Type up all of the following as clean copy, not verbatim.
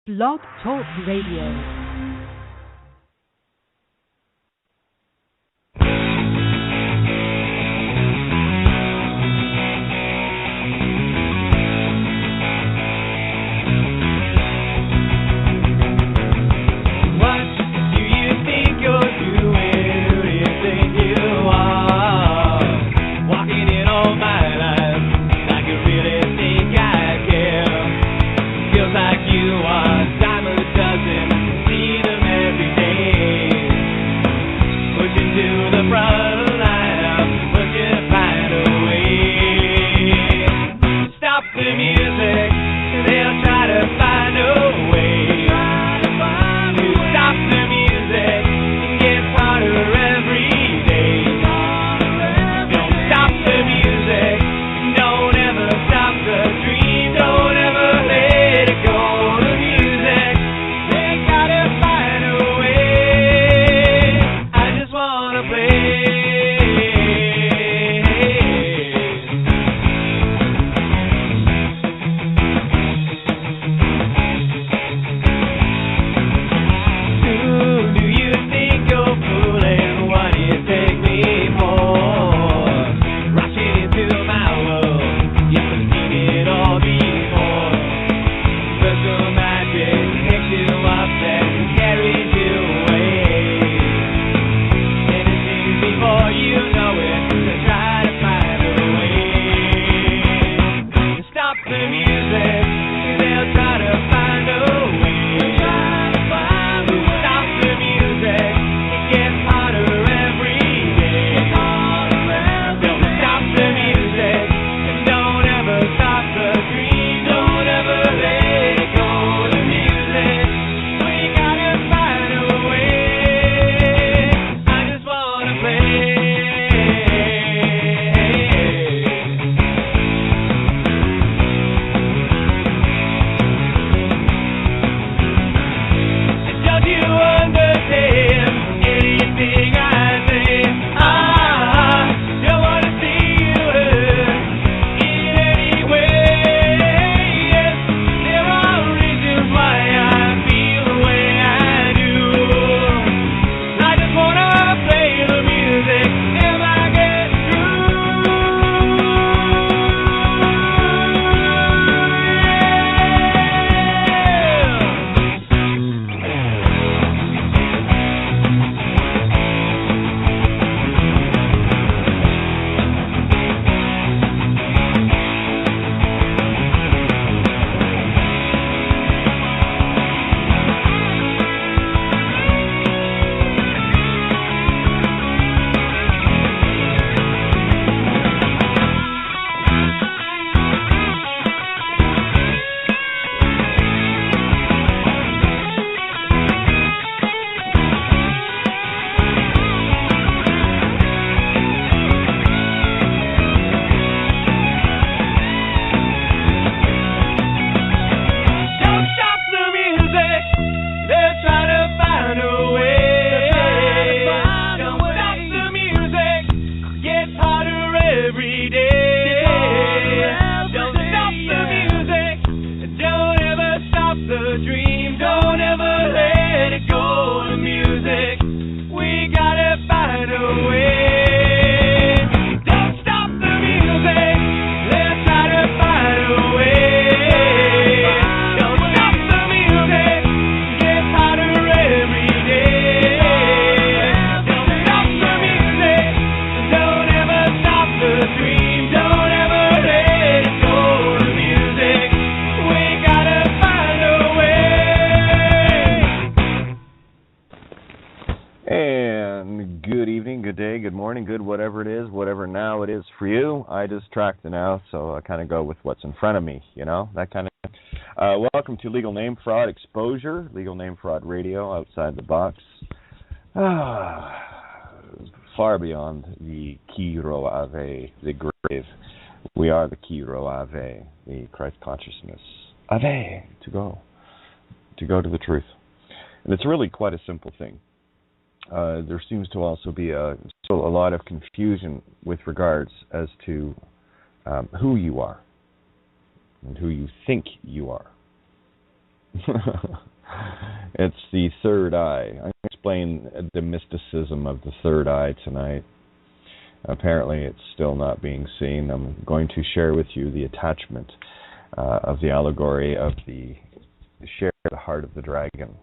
Blog Talk Radio. I just track the now, so I kind of go with what's in front of me, you know, that kind of thing. Welcome to Legal Name Fraud Exposure, Legal Name Fraud Radio, outside the box. Far beyond the Kiro Ave, the grave. We are the Kiro Ave, the Christ consciousness. Ave, to go to the truth. And it's really quite a simple thing. There seems to also be still a lot of confusion with regards as to who you are and who you think you are. It's the third eye. I'm going to explain the mysticism of the third eye tonight. Apparently, it's still not being seen. I'm going to share with you the attachment of the allegory of the share the heart of the dragon,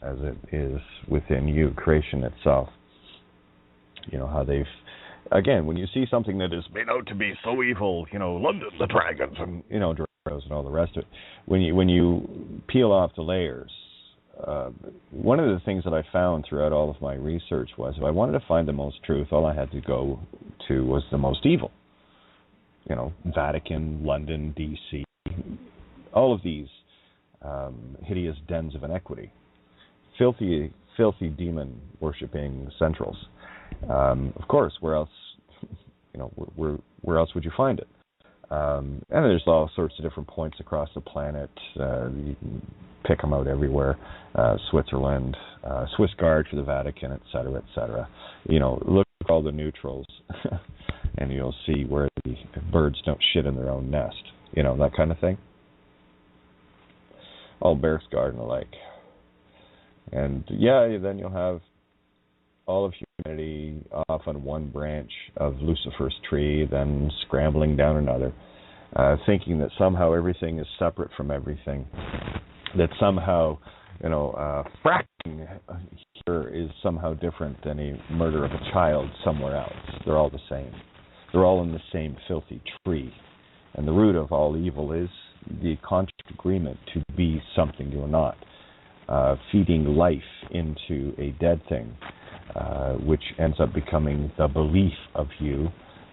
as it is within you, creation itself. You know how they've, again, when you see something that is made out to be so evil, you know, London, the dragons, and you know, dragons and all the rest of it. When you peel off the layers, one of the things that I found throughout all of my research was if I wanted to find the most truth, all I had to go to was the most evil. You know, Vatican, London, D.C., all of these hideous dens of inequity, filthy demon worshipping centrals. Of course, where else? You know, where else would you find it? And there's all sorts of different points across the planet. You can pick them out everywhere. Switzerland, Swiss Guard for the Vatican, et cetera, et cetera. You know, look at all the neutrals, and you'll see where the birds don't shit in their own nest. You know, that kind of thing. All Berchtesgaden and the like. And yeah, then you'll have all of humanity off on one branch of Lucifer's tree, then scrambling down another, thinking that somehow everything is separate from everything, that somehow, you know, fracking here is somehow different than a murder of a child somewhere else. They're all the same. They're all in the same filthy tree. And the root of all evil is the conscious agreement to be something you're not, feeding life into a dead thing, which ends up becoming the belief of you,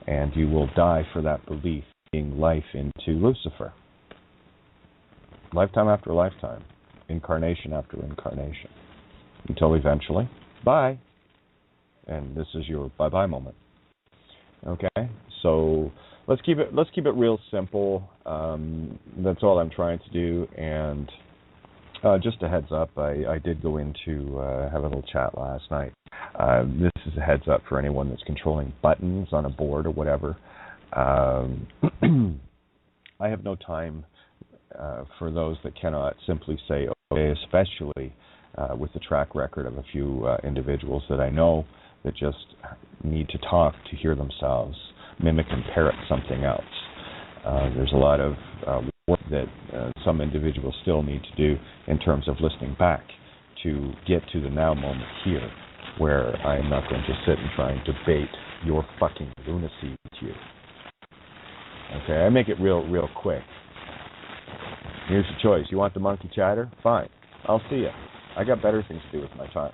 and you will die for that belief, being life into Lucifer. Lifetime after lifetime, incarnation after incarnation, until eventually, bye. And this is your bye-bye moment. Okay, so let's keep it real simple. That's all I'm trying to do. And just a heads up, I did go into have a little chat last night. This is a heads up for anyone that's controlling buttons on a board or whatever. I have no time for those that cannot simply say okay, especially with the track record of a few individuals that I know that just need to talk to hear themselves mimic and parrot something else. There's a lot of work that some individuals still need to do in terms of listening back to get to the now moment here, where I am not going to sit and try and debate your fucking lunacy with you. Okay, I make it real quick. Here's the choice. You want the monkey chatter? Fine. I'll see you. I got better things to do with my time.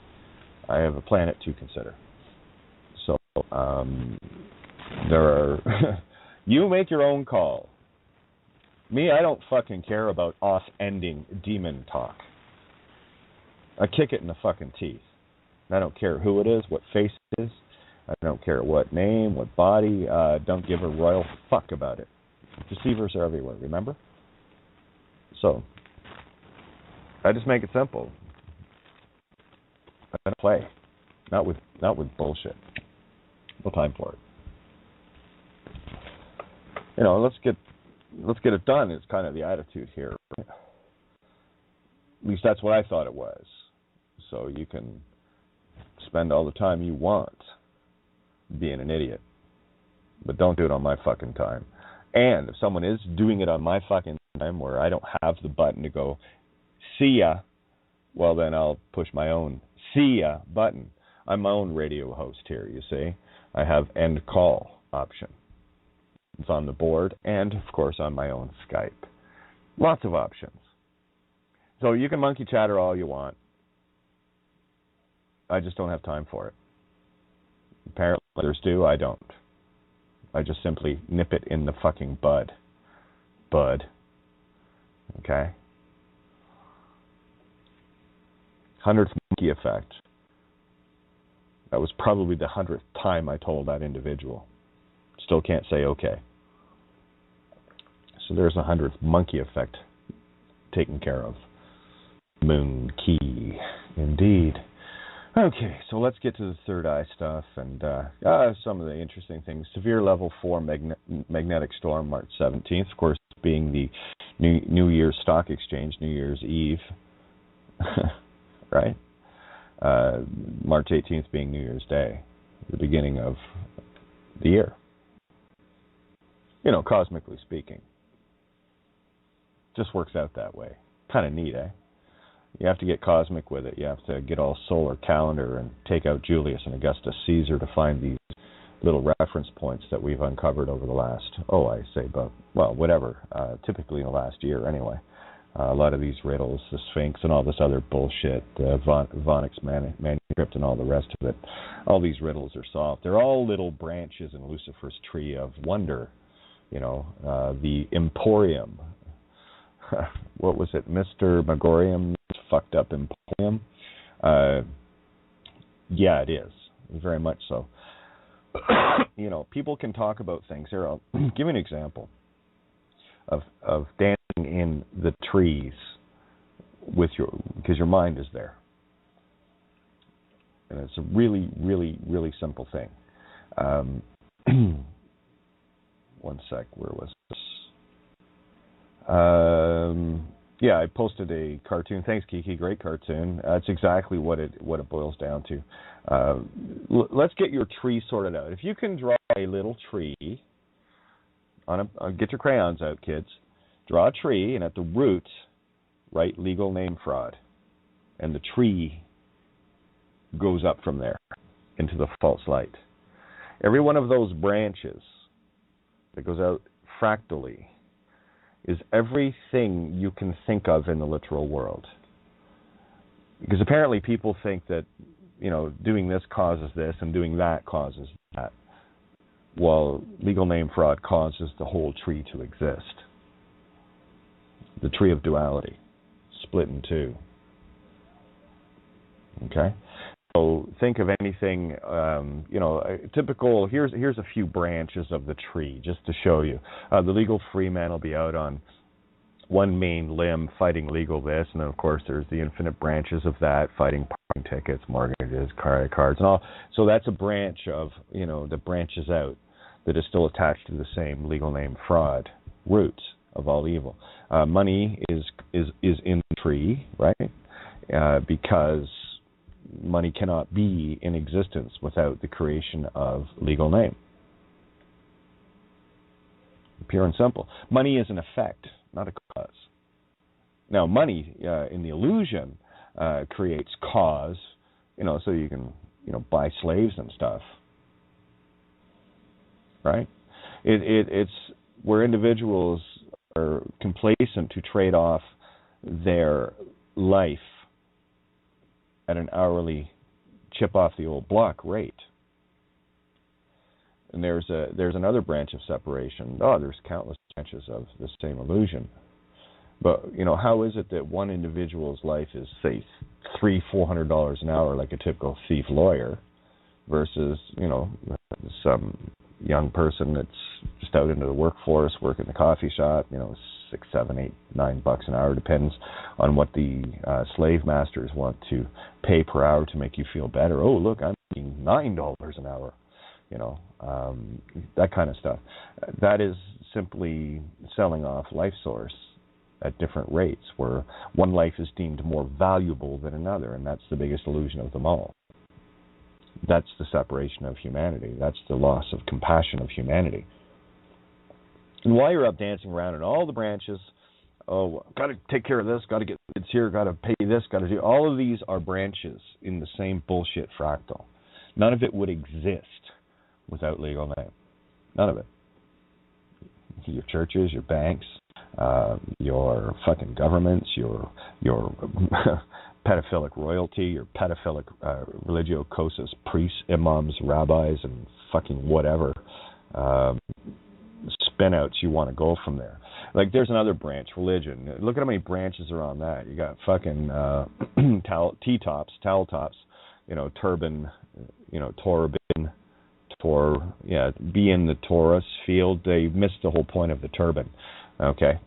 I have a planet to consider. So, there are... You make your own call. Me, I don't fucking care about off-ending demon talk. I kick it in the fucking teeth. I don't care who it is, what face it is. I don't care what name, what body. Don't give a royal fuck about it. Deceivers are everywhere, remember? So, I just make it simple. I gotta play. Not with bullshit. No time for it. You know, let's get it done is kind of the attitude here. At least that's what I thought it was. So you can spend all the time you want being an idiot. But don't do it on my fucking time. And if someone is doing it on my fucking time where I don't have the button to go, see ya, well then I'll push my own see ya button. I'm my own radio host here, you see. I have end call option. It's on the board and, of course, on my own Skype. Lots of options. So you can monkey chatter all you want. I just don't have time for it. Apparently others do, I don't. I just simply nip it in the fucking bud. Bud. Okay? 100th monkey effect. That was probably the 100th time I told that individual. Still can't say okay. So there's a 100th monkey effect taken care of. Moon key, indeed. Okay, so let's get to the third eye stuff and some of the interesting things. Severe level 4 magnetic storm, March 17th, of course, being the New Year's Stock Exchange, New Year's Eve, right? March 18th being New Year's Day, the beginning of the year. You know, cosmically speaking. Just works out that way. Kind of neat, eh? You have to get cosmic with it. You have to get all solar calendar and take out Julius and Augustus Caesar to find these little reference points that we've uncovered over the last, typically in the last year anyway. A lot of these riddles, the Sphinx and all this other bullshit, Vonnegutt's manuscript and all the rest of it, all these riddles are solved. They're all little branches in Lucifer's tree of wonder. You know, the Emporium. What was it, Mr. Megorium? Fucked up Emporium? Yeah, it is. Very much so. You know, people can talk about things. Here, I'll give you an example of dancing in the trees because your mind is there. And it's a really, really, really simple thing. One sec, where was this? Yeah, I posted a cartoon. Thanks, Kiki. Great cartoon. That's exactly what it boils down to. Let's get your tree sorted out. If you can draw a little tree get your crayons out, kids. Draw a tree, and at the root, write legal name fraud, and the tree goes up from there into the false light. Every one of those branches that goes out fractally is everything you can think of in the literal world. Because apparently people think that, you know, doing this causes this and doing that causes that. Well, legal name fraud causes the whole tree to exist. The tree of duality, split in two. Okay? So think of anything, typical, here's a few branches of the tree, just to show you. The legal free man will be out on one main limb fighting legal this, and then, of course, there's the infinite branches of that, fighting parking tickets, mortgages, credit cards, and all. So that's a branch of, that branches out that is still attached to the same legal name fraud root of all evil. Money is in the tree, right? Because money cannot be in existence without the creation of legal name. Pure and simple. Money is an effect, not a cause. Now, money in the illusion creates cause, so you can, buy slaves and stuff, right? It's where individuals are complacent to trade off their life at an hourly chip off the old block rate. And there's another branch of separation. There's countless branches of the same illusion. But, how is it that one individual's life is, say, $300-400 an hour like a typical thief lawyer versus, some young person that's just out into the workforce, working the coffee shop, $6, $7, $8, $9 an hour, depends on what the slave masters want to pay per hour to make you feel better. Oh, look, I'm making $9 an hour, that kind of stuff. That is simply selling off life source at different rates, where one life is deemed more valuable than another, and that's the biggest illusion of them all. That's the separation of humanity. That's the loss of compassion of humanity. And while you're up dancing around in all the branches, got to take care of this, got to get kids here, got to pay this, got to do... All of these are branches in the same bullshit fractal. None of it would exist without legal name. None of it. Your churches, your banks, your fucking governments, your pedophilic royalty, your pedophilic religio-cosus priests, imams, rabbis, and fucking whatever spin-outs you want to go from there. Like, there's another branch, religion. Look at how many branches are on that. You got fucking T-tops, towel tops, turban, Torabin, be in the Taurus field. They missed the whole point of the turban, okay?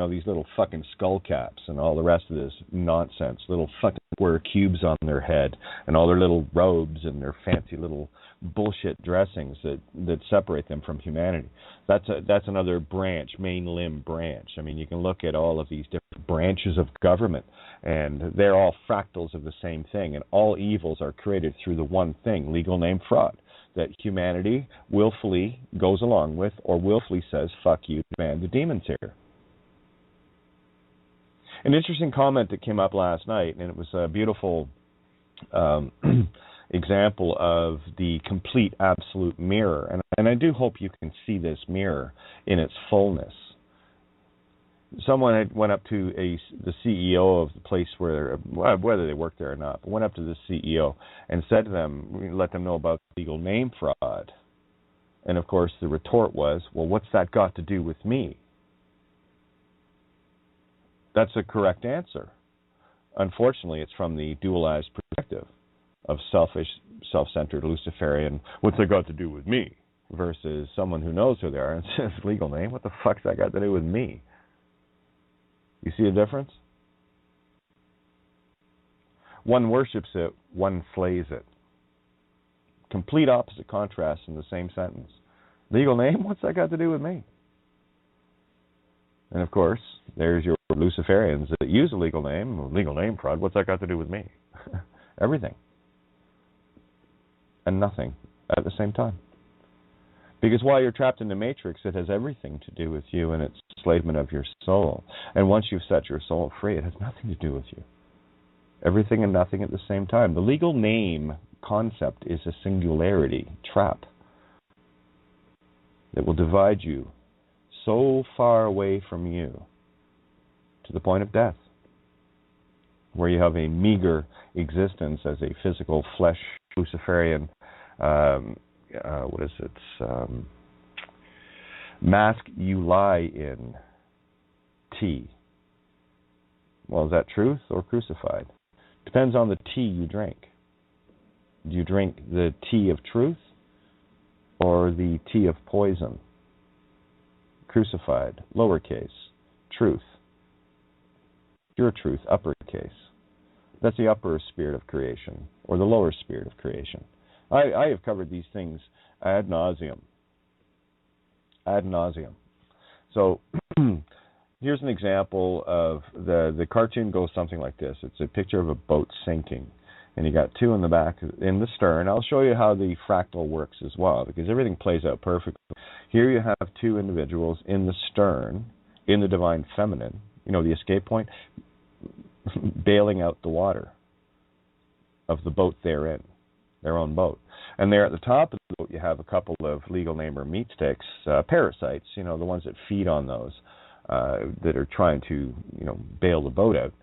These little fucking skull caps and all the rest of this nonsense, little fucking wear cubes on their head and all their little robes and their fancy little bullshit dressings that separate them from humanity. That's another branch, main limb branch. I mean, you can look at all of these different branches of government, and they're all fractals of the same thing, and all evils are created through the one thing, legal name fraud, that humanity willfully goes along with or willfully says, fuck you, man, the demon's here. An interesting comment that came up last night, and it was a beautiful example of the complete absolute mirror, and I do hope you can see this mirror in its fullness. Someone had went up to the CEO of the place whether they worked there or not, but went up to the CEO and said to them, let them know about legal name fraud. And of course the retort was, well, what's that got to do with me? That's a correct answer. Unfortunately, it's from the dualized perspective of selfish, self-centered Luciferian, what's that got to do with me? Versus someone who knows who they are and says, legal name, what the fuck's that got to do with me? You see a difference? One worships it, one slays it. Complete opposite contrast in the same sentence. Legal name, what's that got to do with me? And of course, there's your Luciferians that use a legal name fraud, what's that got to do with me? Everything. And nothing at the same time. Because while you're trapped in the matrix, it has everything to do with you and its enslavement of your soul. And once you've set your soul free, it has nothing to do with you. Everything and nothing at the same time. The legal name concept is a singularity trap that will divide you so far away from you to the point of death, where you have a meager existence as a physical flesh Luciferian mask you lie in. Tea. Well, is that truth or crucified? Depends on the tea you drink. Do you drink the tea of truth or the tea of poison? Crucified, lowercase. Truth. Pure truth, uppercase. That's the upper spirit of creation, or the lower spirit of creation. I have covered these things ad nauseum. Ad nauseum. So here's an example of the cartoon goes something like this. It's a picture of a boat sinking, and you got two in the back, in the stern. I'll show you how the fractal works as well, because everything plays out perfectly. Here you have two individuals in the stern, in the divine feminine, the escape point, bailing out the water of the boat they're in, their own boat. And there at the top of the boat, you have a couple of legal name or meat sticks, parasites, the ones that feed on those, that are trying to, bail the boat out.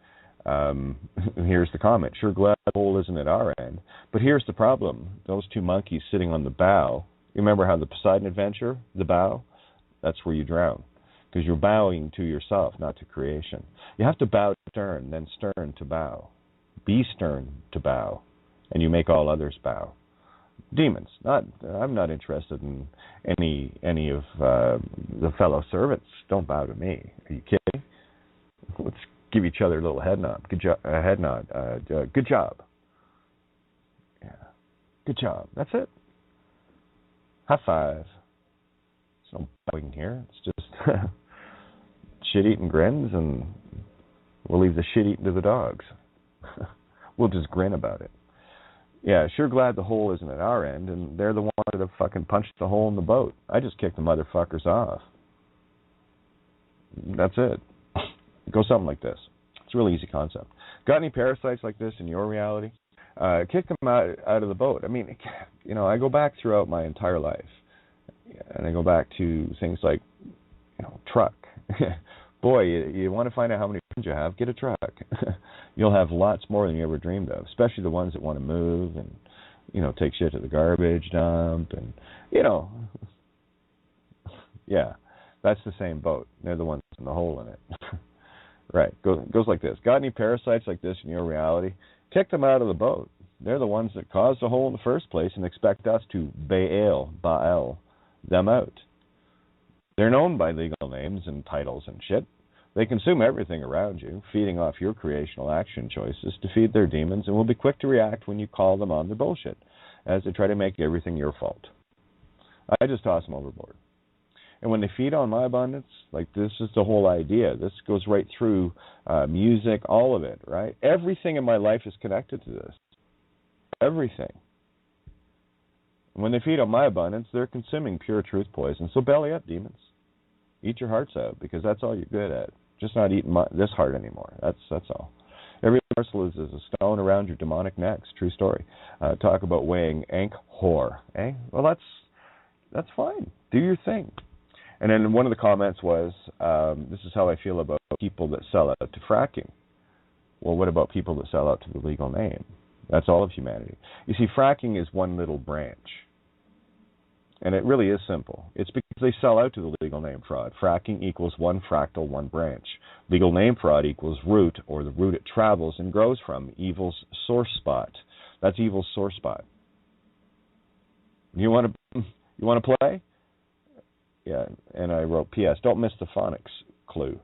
Here's the comment. Sure glad the hole isn't at our end. But here's the problem. Those two monkeys sitting on the bow, you remember how the Poseidon adventure, the bow? That's where you drown. Because you're bowing to yourself, not to creation. You have to bow to stern, then stern to bow. Be stern to bow, and you make all others bow. Demons. I'm not interested in any of the fellow servants. Don't bow to me. Are you kidding? Let's give each other a little head nod. Good job. Good job. Yeah. Good job. That's it. High five. There's no bowing here. It's just shit-eating grins, and we'll leave the shit-eating to the dogs. We'll just grin about it. Yeah, sure glad the hole isn't at our end, and they're the ones that have fucking punched the hole in the boat. I just kicked the motherfuckers off. That's it. Go something like this. It's a really easy concept. Got any parasites like this in your reality? Kick them out of the boat. I mean, I go back throughout my entire life, and I go back to things like, truck. Boy, you want to find out how many friends you have, get a truck. You'll have lots more than you ever dreamed of, especially the ones that want to move and, take shit to the garbage dump and, yeah, that's the same boat. They're the ones in the hole in it. Right, goes like this. Got any parasites like this in your reality? Kick them out of the boat. They're the ones that caused the hole in the first place and expect us to bail them out. They're known by legal names and titles and shit, They consume everything around you, feeding off your creational action choices to feed their demons, and will be quick to react when you call them on their bullshit, as they try to make everything your fault. I just toss them overboard. And when they feed on my abundance, like this is the whole idea. This goes right through music, all of it, right? Everything in my life is connected to this. Everything. And when they feed on my abundance, they're consuming pure truth poison. So belly up, demons. Eat your hearts out, because that's all you're good at. Just not eating this heart anymore. That's all. Every morsel is a stone around your demonic necks. True story. Talk about weighing ankh whore. Eh? Well, that's fine. Do your thing. And then one of the comments was, this is how I feel about people that sell out to fracking. Well, what about people that sell out to the legal name? That's all of humanity. You see, fracking is one little branch. And it really is simple. It's because they sell out to the legal name fraud. Fracking equals one fractal, one branch. Legal name fraud equals root, or the root it travels and grows from, evil's source spot. That's evil's source spot. You want to play? Yeah, and I wrote, P.S., don't miss the phonics clue.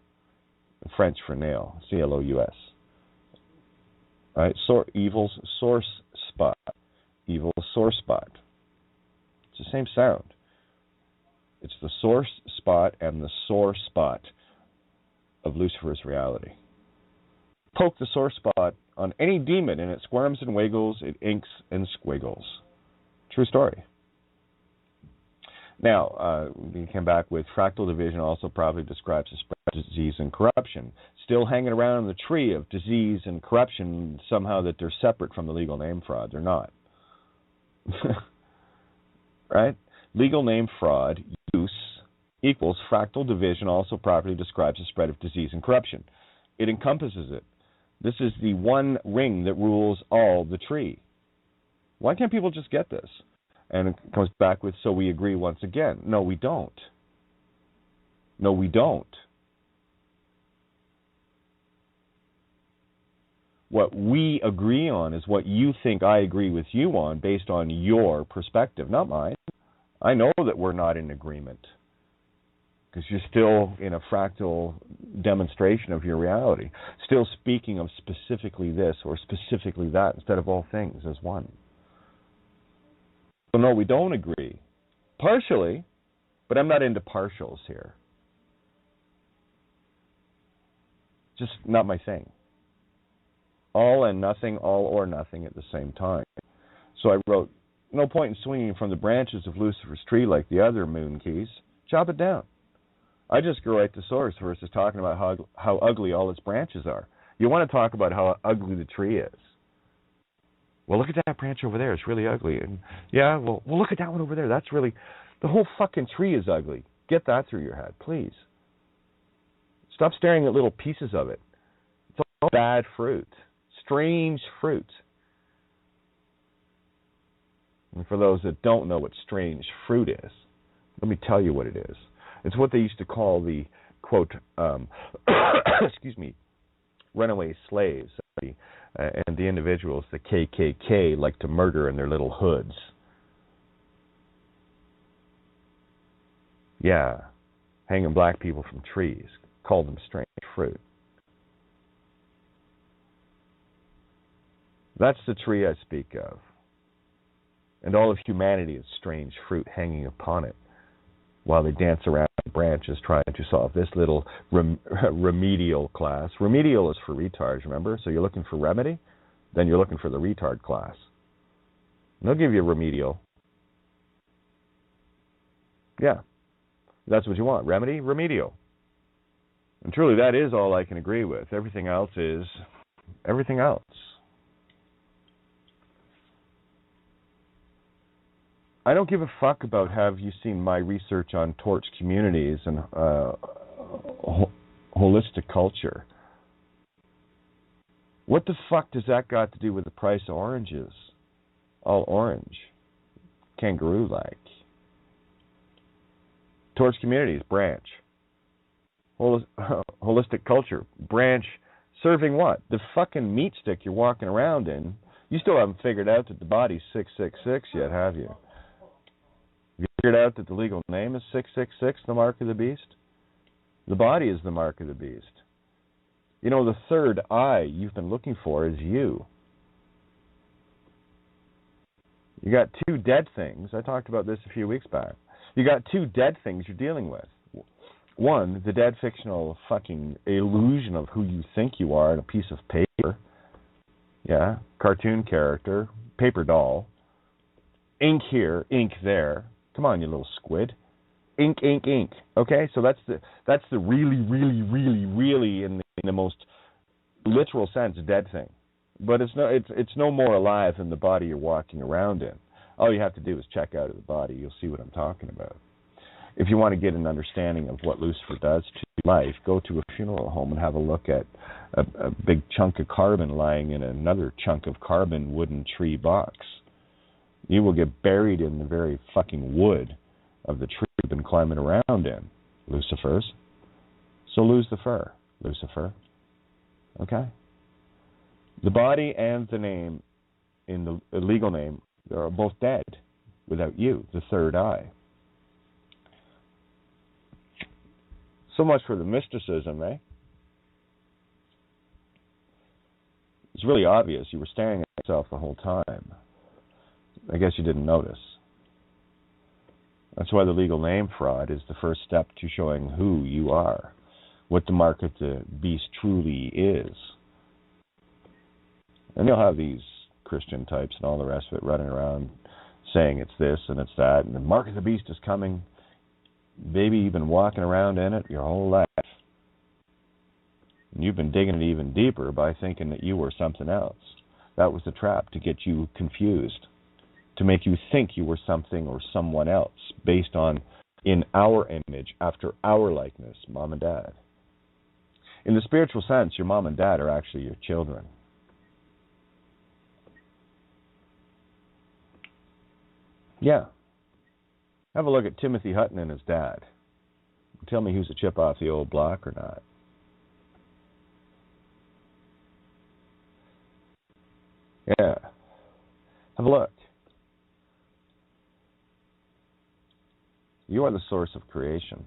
French for nail, C-L-O-U-S. All right, evil's source spot. Evil's source spot. It's the same sound. It's the source spot and the sore spot of Lucifer's reality. Poke the sore spot on any demon and it squirms and wiggles, it inks and squiggles. True story. Now, we came back with fractal division also probably describes the spread of disease and corruption. Still hanging around in the tree of disease and corruption, somehow that they're separate from the legal name fraud. They're not. Right? Legal name fraud use equals fractal division also properly describes the spread of disease and corruption. It encompasses it. This is the one ring that rules all the tree. Why can't people just get this? And it comes back with, so we agree once again. No, we don't. No, we don't. What we agree on is what you think I agree with you on based on your perspective, not mine. I know that we're not in agreement because you're still in a fractal demonstration of your reality, still speaking of specifically this or specifically that instead of all things as one. So no, we don't agree. Partially, but I'm not into partials here. Just not my thing. All and nothing, all or nothing at the same time. So I wrote, no point in swinging from the branches of Lucifer's tree like the other moon keys. Chop it down. I just go right to source versus talking about how ugly all its branches are. You want to talk about how ugly the tree is. Well, look at that branch over there. It's really ugly. And yeah, well, look at that one over there. That's really, the whole fucking tree is ugly. Get that through your head, please. Stop staring at little pieces of it. It's all bad fruit. Strange fruit. And for those that don't know what strange fruit is, let me tell you what it is. It's what they used to call the, quote, excuse me, runaway slaves. And the individuals, the KKK, like to murder in their little hoods. Yeah, hanging black people from trees. Call them strange fruit. That's the tree I speak of. And all of humanity is strange fruit hanging upon it while they dance around the branches trying to solve this little remedial class. Remedial is for retards, remember? So you're looking for remedy, then you're looking for the retard class. And they'll give you remedial. Yeah, that's what you want. Remedy, remedial. And truly, that is all I can agree with. Everything else is everything else. I don't give a fuck about have you seen my research on torch communities and holistic culture. What the fuck does that got to do with the price of oranges? All orange. Kangaroo-like. Torch communities, branch. Holistic culture, branch. Serving what? The fucking meat stick you're walking around in. You still haven't figured out that the body's 666 yet, have you? Have you figured out that the legal name is 666, the mark of the beast? The body is the mark of the beast. You know, the third eye you've been looking for is you. You got two dead things. I talked about this a few weeks back. You got two dead things you're dealing with. One, the dead fictional fucking illusion of who you think you are on a piece of paper. Yeah, cartoon character, paper doll. Ink here, ink there. Come on, you little squid. Ink, ink, ink. Okay, so that's the really, really, really, really in the most literal sense dead thing. But it's no more alive than the body you're walking around in. All you have to do is check out of the body. You'll see what I'm talking about. If you want to get an understanding of what Lucifer does to life, go to a funeral home and have a look at a big chunk of carbon lying in another chunk of carbon wooden tree box. You will get buried in the very fucking wood of the tree you've been climbing around in, Lucifers. So lose the fur, Lucifer. Okay? The body and the name, in the legal name, they are both dead without you, the third eye. So much for the mysticism, eh? It's really obvious. You were staring at yourself the whole time. I guess you didn't notice. That's why the legal name fraud is the first step to showing who you are, what the mark of the beast truly is. And you'll have these Christian types and all the rest of it running around saying it's this and it's that, and the mark of the beast is coming. Baby, you've been walking around in it your whole life. And you've been digging it even deeper by thinking that you were something else. That was the trap, to get you confused, to make you think you were something or someone else based on in our image, after our likeness, mom and dad. In the spiritual sense, your mom and dad are actually your children. Yeah. Have a look at Timothy Hutton and his dad. Tell me who's a chip off the old block or not. Yeah. Have a look. You are the source of creation.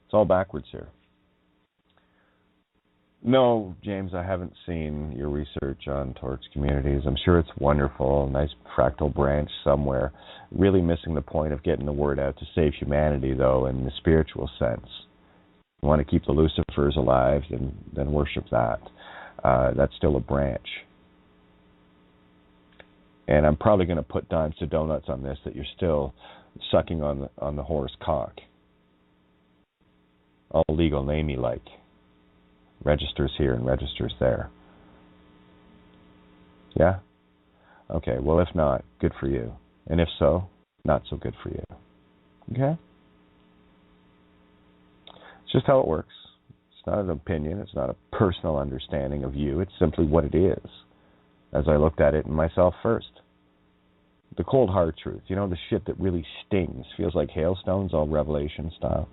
It's all backwards here. No, James, I haven't seen your research on Torx communities. I'm sure it's wonderful, nice fractal branch somewhere. Really missing the point of getting the word out to save humanity, though, in the spiritual sense. You want to keep the Lucifers alive, then worship that. That's still a branch. And I'm probably going to put dimes to donuts on this, that you're still sucking on the whore's cock. All legal namey like. Registers here and registers there. Yeah? Okay, well, if not, good for you. And if so, not so good for you. Okay? It's just how it works. It's not an opinion. It's not a personal understanding of you. It's simply what it is, as I looked at it in myself first. The cold hard truth. You know, the shit that really stings. Feels like hailstones, all Revelation style.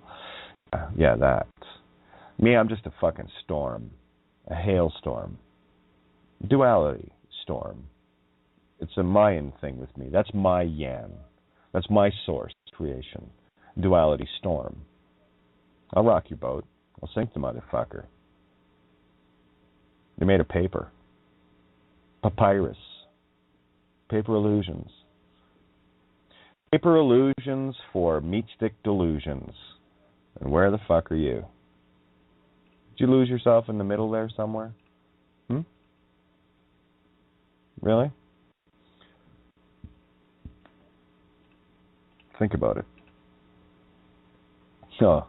Yeah, that. Me, I'm just a fucking storm. A hailstorm. Duality storm. It's a Mayan thing with me. That's my yan. That's my source creation. Duality storm. I'll rock your boat. I'll sink the motherfucker. They're made of paper. Papyrus. Paper illusions. Paper illusions for meat stick delusions. And where the fuck are you? Did you lose yourself in the middle there somewhere? Really? Think about it. Oh,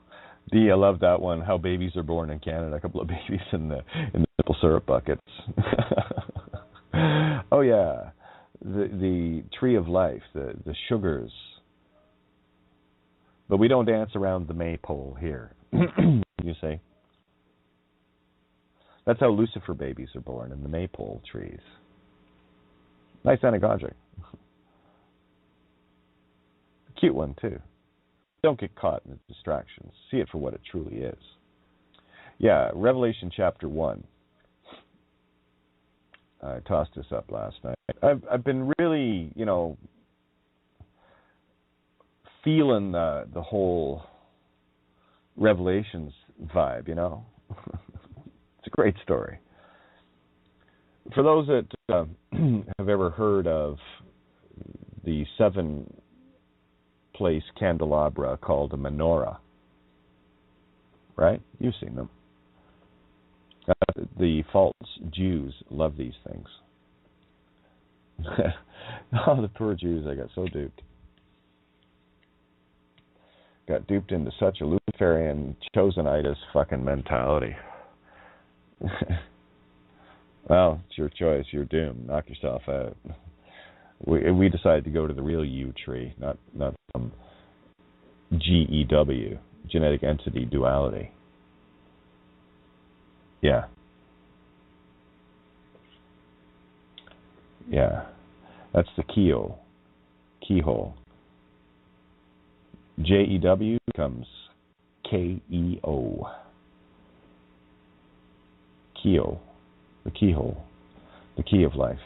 Dee, I love that one. How babies are born in Canada. A couple of babies in the maple syrup buckets. Oh yeah, the tree of life, the sugars. But we don't dance around the maypole here. You see. That's how Lucifer babies are born, in the maypole trees. Nice anagogic. Cute one, too. Don't get caught in the distractions. See it for what it truly is. Yeah, Revelation chapter 1. I tossed this up last night. I've been really, feeling the whole Revelations vibe, It's a great story. For those that have ever heard of the 7-place candelabra called a menorah, right? You've seen them. The false Jews love these things. Oh, the poor Jews, I got so duped. Got duped into such a Luciferian, chosenitis fucking mentality. Well, it's your choice. You're doomed. Knock yourself out. We decided to go to the real U tree, not some GEW, genetic entity duality. Yeah. Yeah. That's the keyhole. JEW becomes KEO. Keo. The keyhole. The key of life.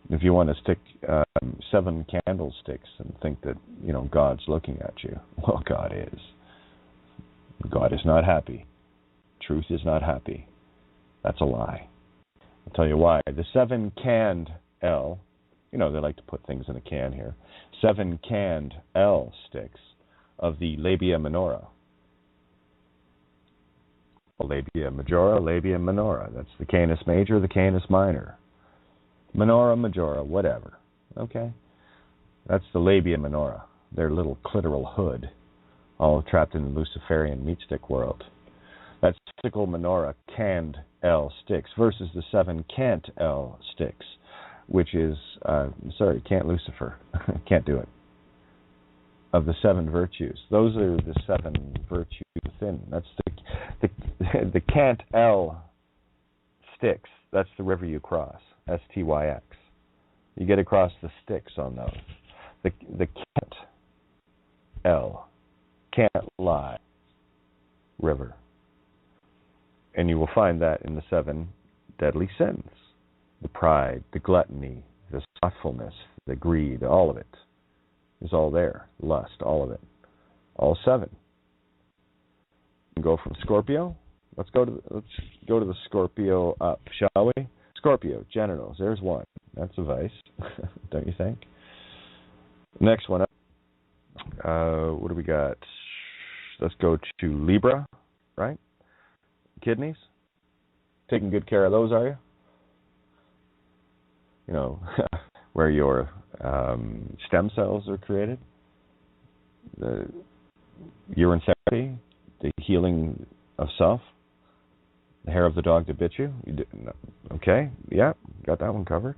If you want to stick 7 candlesticks and think that, God's looking at you, well, God is. God is not happy. Truth is not happy. That's a lie. I'll tell you why. The 7 canned L, they like to put things in a can here. 7 canned L sticks of the labia minora. Labia majora, labia minora. That's the canis major, the canis minor. Minora, majora, whatever. Okay? That's the labia minora, their little clitoral hood, all trapped in the Luciferian meat stick world. That's typical menorah canned L sticks versus the 7 can't L sticks, which is, can't Lucifer. Can't do it. Of the 7 virtues. Those are the 7 virtues within. That's the can't L sticks. That's the river you cross. STYX. You get across the sticks on those. The can't L. Can't lie. River. And you will find that in the 7 deadly sins. The pride, the gluttony, the slothfulness, the greed, all of it is all there. Lust, all of it. All 7. And go from Scorpio. Let's go to the Scorpio up, shall we? Scorpio, genitals. There's 1. That's a vice, don't you think? Next one up. What do we got? Let's go to Libra, right? Kidneys. Taking good care of those, are you? Where your stem cells are created. The urine therapy, the healing of self, the hair of the dog that bit you. Okay, yeah, got that one covered.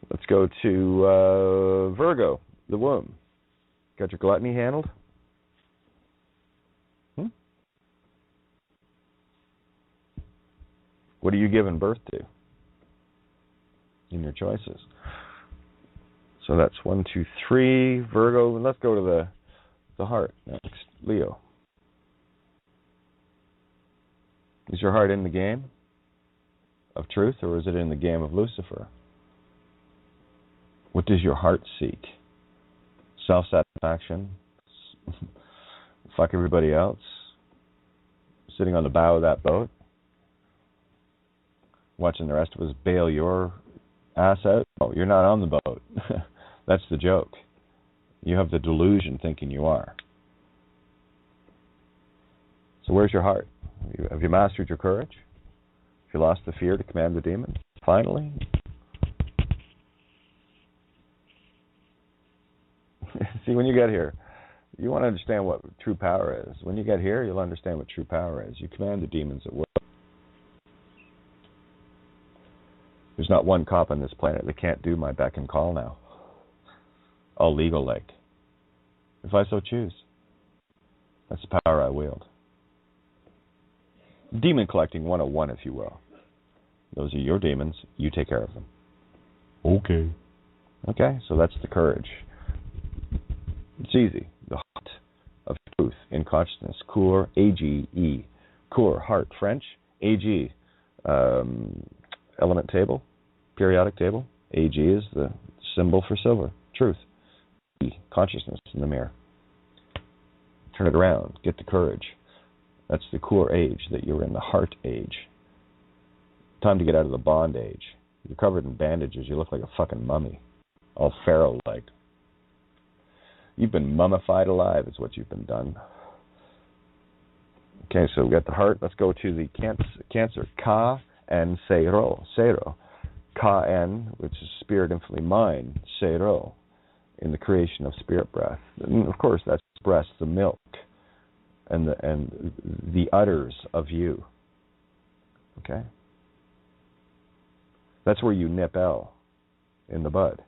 Let's go to Virgo, the womb. Got your gluttony handled? What are you giving birth to in your choices? So that's 1, 2, 3, Virgo. Let's go to the heart next, Leo. Is your heart in the game of truth, or is it in the game of Lucifer? What does your heart seek? Self-satisfaction? Fuck everybody else? Sitting on the bow of that boat? Watching the rest of us bail your ass out? Oh, you're not on the boat. That's the joke. You have the delusion thinking you are. So where's your heart? Have you mastered your courage? Have you lost the fear to command the demons? Finally? See, when you get here, you want to understand what true power is. When you get here, you'll understand what true power is. You command the demons at will. There's not one cop on this planet that can't do my beck and call now. All legal like. If I so choose. That's the power I wield. Demon collecting 101, if you will. Those are your demons. You take care of them. Okay. Okay, so that's the courage. It's easy. The heart of truth in consciousness. Cour, A-G-E. Cour, heart, French. A-G, element table, periodic table. A-G is the symbol for silver. Truth. E, consciousness in the mirror. Turn it around. Get the courage. That's the core age, that you're in the heart age. Time to get out of the bond age. You're covered in bandages. You look like a fucking mummy. All pharaoh-like. You've been mummified alive is what you've been done. Okay, so we got the heart. Let's go to the cancer. Ka-en se-ro. Se-ro. Ka-en, which is spirit infinitely mind. Se-ro. In the creation of spirit breath. And of course, that's breast, the milk, and the udders of you. Okay? That's where you nip L in the bud.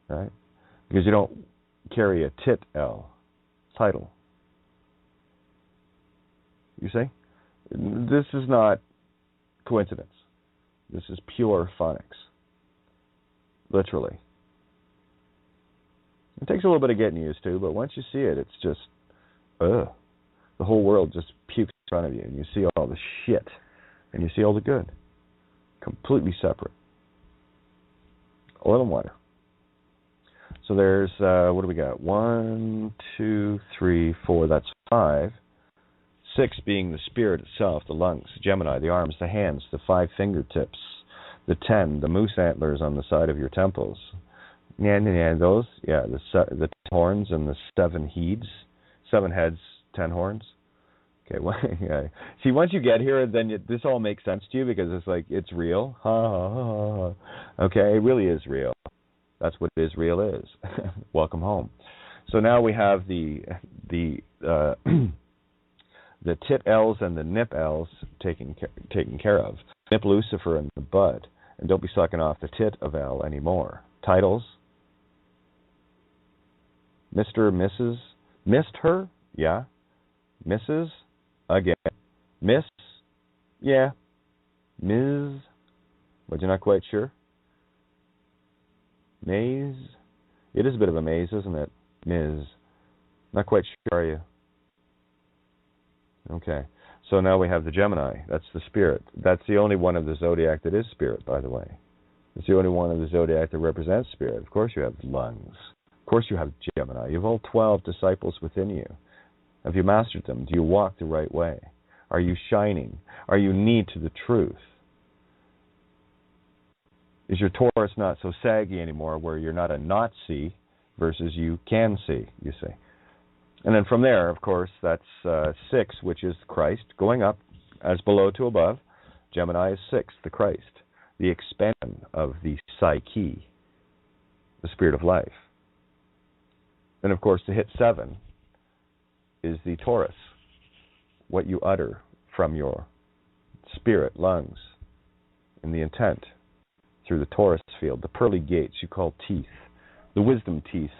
Right? Because you don't carry a tit L title. You see? This is not coincidence. This is pure phonics. Literally. It takes a little bit of getting used to, but once you see it, it's just, ugh. The whole world just pukes in front of you, and you see all the shit, and you see all the good. Completely separate. Oil and water. So there's, what do we got? 1, 2, 3, 4, that's 5. 6 being the spirit itself, the lungs, Gemini, the arms, the hands, the 5 fingertips, the 10, the moose antlers on the side of your temples. Those, the horns and the 7 heads. 7 heads, 10 horns. Okay, well, yeah. See, once you get here, then this all makes sense to you because it's like, it's real. Ha, ha, ha, ha. Okay, it really is real. That's what Israel is. Welcome home. So now we have the tit L's and the nip L's taken care of. Nip Lucifer in the bud. And don't be sucking off the tit of L anymore. Titles. Mr., Mrs., missed her? Yeah. Mrs., again. Miss? Yeah. Ms., but you're not quite sure? Maze? It is a bit of a maze, isn't it? Ms. Not quite sure, are you? Okay. So now we have the Gemini. That's the spirit. That's the only one of the zodiac that is spirit, by the way. It's the only one of the zodiac that represents spirit. Of course you have lungs. Of course you have Gemini. You have all 12 disciples within you. Have you mastered them? Do you walk the right way? Are you shining? Are you knee to the truth? Is your Taurus not so saggy anymore where you're not a not see versus you can see, you see? And then from there, of course, that's 6, which is Christ, going up as below to above. Gemini is 6, the Christ, the expansion of the psyche, the spirit of life. And of course, to hit 7 is the Taurus, what you utter from your spirit, lungs, and the intent through the Taurus field, the pearly gates you call teeth, the wisdom teeth.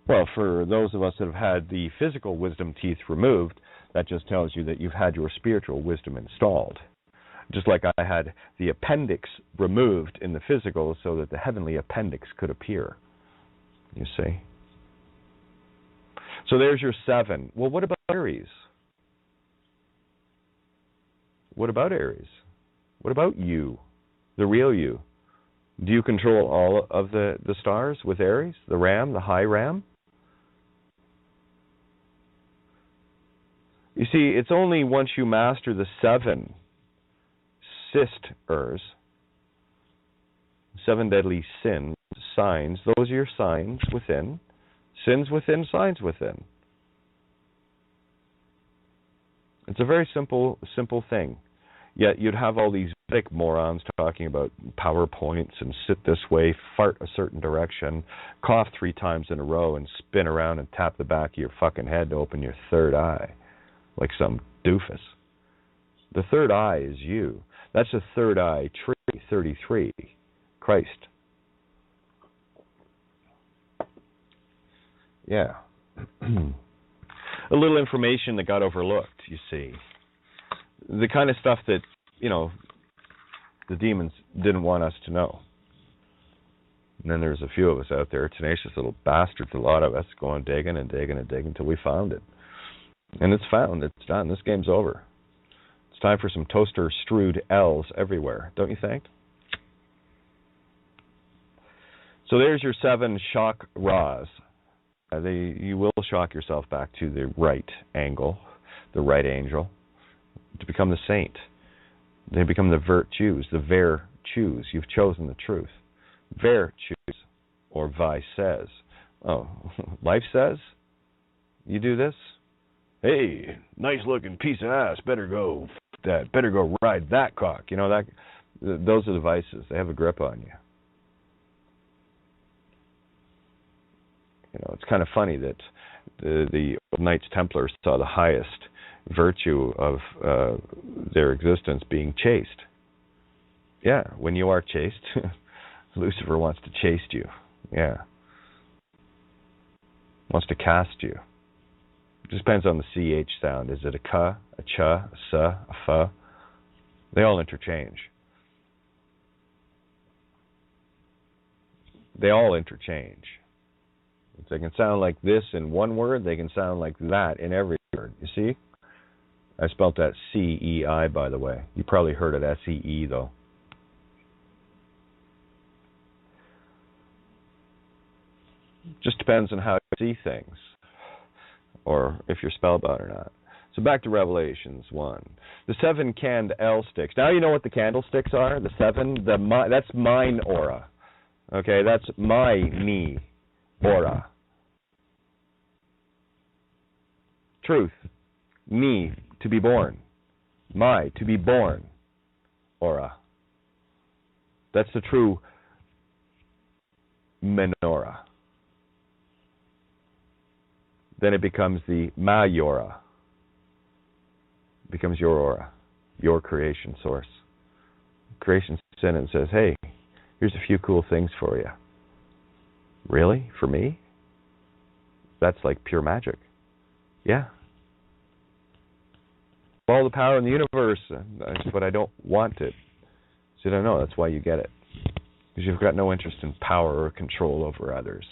Well, for those of us that have had the physical wisdom teeth removed, that just tells you that you've had your spiritual wisdom installed. Just like I had the appendix removed in the physical so that the heavenly appendix could appear. You see? So there's your 7. Well, what about Aries? What about Aries? What about you, the real you? Do you control all of the stars with Aries? The ram, the high ram? You see, it's only once you master the 7 sisters, 7 deadly sins, signs, those are your signs within, sins within, signs within. It's a very simple thing. Yet you'd have all these Vedic morons talking about PowerPoints and sit this way, fart a certain direction, cough 3 times in a row, and spin around and tap the back of your fucking head to open your third eye, like some doofus. The third eye is you. That's a third eye tree, 33, Christ. Yeah. A little information that got overlooked, you see. The kind of stuff that, you know, the demons didn't want us to know. And then there's a few of us out there, tenacious little bastards, a lot of us, going digging and digging and digging until we found it. And it's found. It's done. This game's over. It's time for some toaster-strewed L's everywhere, don't you think? So there's your 7 shock Ra's. You will shock yourself back to the right angle. the right angel, to become the saint. They become the virtues, the virtues. You've chosen the truth. Virtues, or vice says. Oh, life says? You do this? Hey, nice looking piece of ass. Better go that. Better go ride that cock. You know, that. Those are the vices. They have a grip on you. You know, it's kind of funny that the Knights Templar saw the highest virtue of their existence being chaste. Yeah, when you are chaste, Lucifer wants to chaste you. Yeah. Wants to cast you. It just depends on the CH sound. Is it a ka, a cha, a sa, a fa? They all interchange. They all interchange. They can sound like this in one word, they can sound like that in every word. You see? I spelt that C-E-I, by the way. You probably heard it S-E-E, though. Just depends on how you see things, or if you're spellbound or not. So back to Revelations 1. The 7 candle sticks. Now you know what the candlesticks are? The 7? That's mine aura. Okay, that's my me aura. Truth. Me, to be born. My, to be born aura. That's the true menorah. Then it becomes the Mayora. It becomes your aura, your creation source. Creation sits in and says, hey, here's a few cool things for you. Really? For me? That's like pure magic. Yeah. All the power in the universe, but I don't want it. So I don't know, that's why you get it. Because you've got no interest in power or control over others.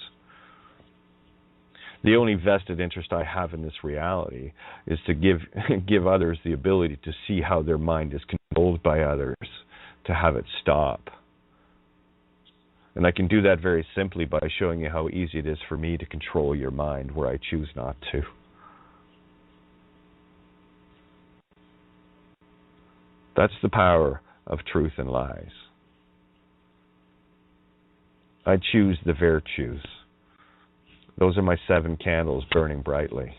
The only vested interest I have in this reality is to give others the ability to see how their mind is controlled by others, to have it stop. And I can do that very simply by showing you how easy it is for me to control your mind where I choose not to. That's the power of truth and lies. I choose the virtues. Those are my 7 candles burning brightly.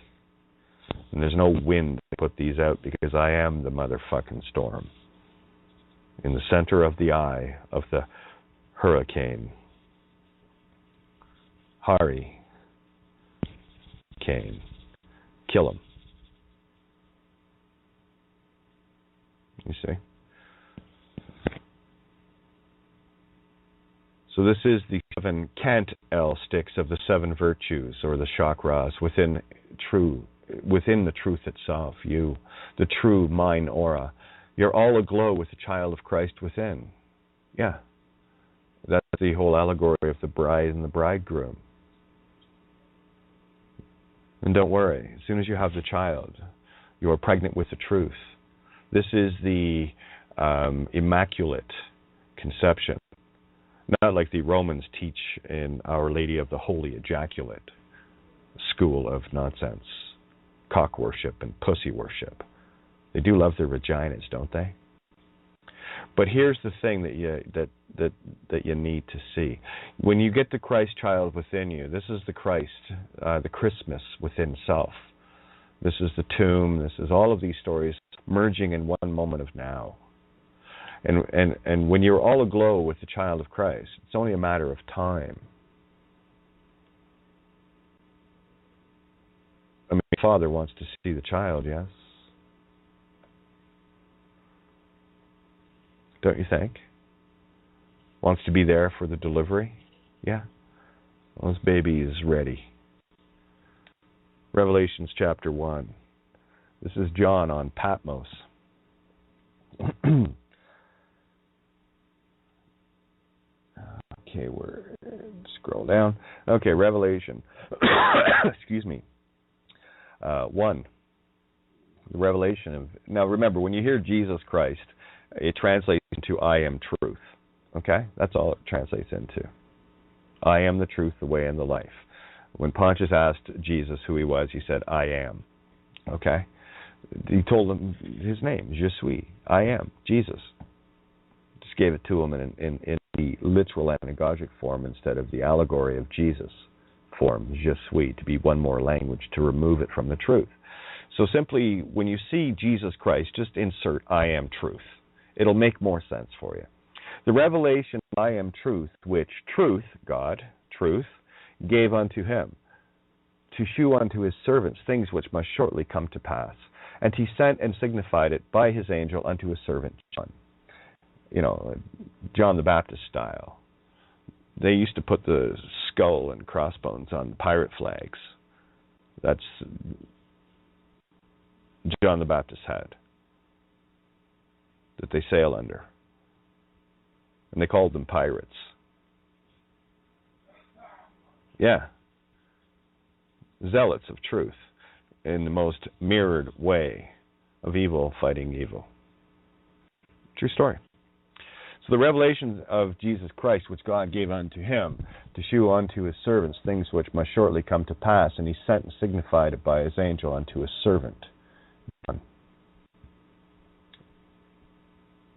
And there's no wind to put these out because I am the motherfucking storm. In the center of the eye of the hurricane. Hari. Kane. Kill him. You see? So this is the 7 candlesticks of the 7 virtues, or the chakras, within the truth itself, you, the true mine aura. You're all aglow with the child of Christ within. Yeah. That's the whole allegory of the bride and the bridegroom. And don't worry, as soon as you have the child, you are pregnant with the truth. This is the immaculate conception. Not like the Romans teach in Our Lady of the Holy Ejaculate school of nonsense, cock worship and pussy worship. They do love their vaginas, don't they? But here's the thing that you need to see. When you get the Christ child within you, this is the Christ, the Christmas within self. This is the tomb. This is all of these stories merging in one moment of now. And when you're all aglow with the child of Christ, it's only a matter of time. I mean, the Father wants to see the child, yes? Don't you think? Wants to be there for the delivery? Yeah. Well, this baby is ready. Revelations chapter 1. This is John on Patmos. Okay, we're scroll down. Okay, Revelation. Excuse me. 1. The revelation of. Now, remember, when you hear Jesus Christ, it translates into "I am truth." Okay, that's all it translates into. I am the truth, the way, and the life. When Pontius asked Jesus who he was, he said, "I am." Okay, He told him his name, Je suis, I am, Jesus. Just gave it to him in the literal anagogic form instead of the allegory of Jesus form, Je suis, to be one more language to remove it from the truth. So simply, when you see Jesus Christ, just insert I am truth. It'll make more sense for you. The revelation of I am truth, which truth, God, truth, gave unto him, to shew unto his servants things which must shortly come to pass. And he sent and signified it by his angel unto his servant John. You know, John the Baptist style. They used to put the skull and crossbones on pirate flags. That's John the Baptist had, that they sail under. And they called them pirates. Yeah. Zealots of truth in the most mirrored way of evil fighting evil. True story. So the revelation of Jesus Christ, which God gave unto him, to shew unto his servants things which must shortly come to pass, and he sent and signified it by his angel unto his servant John.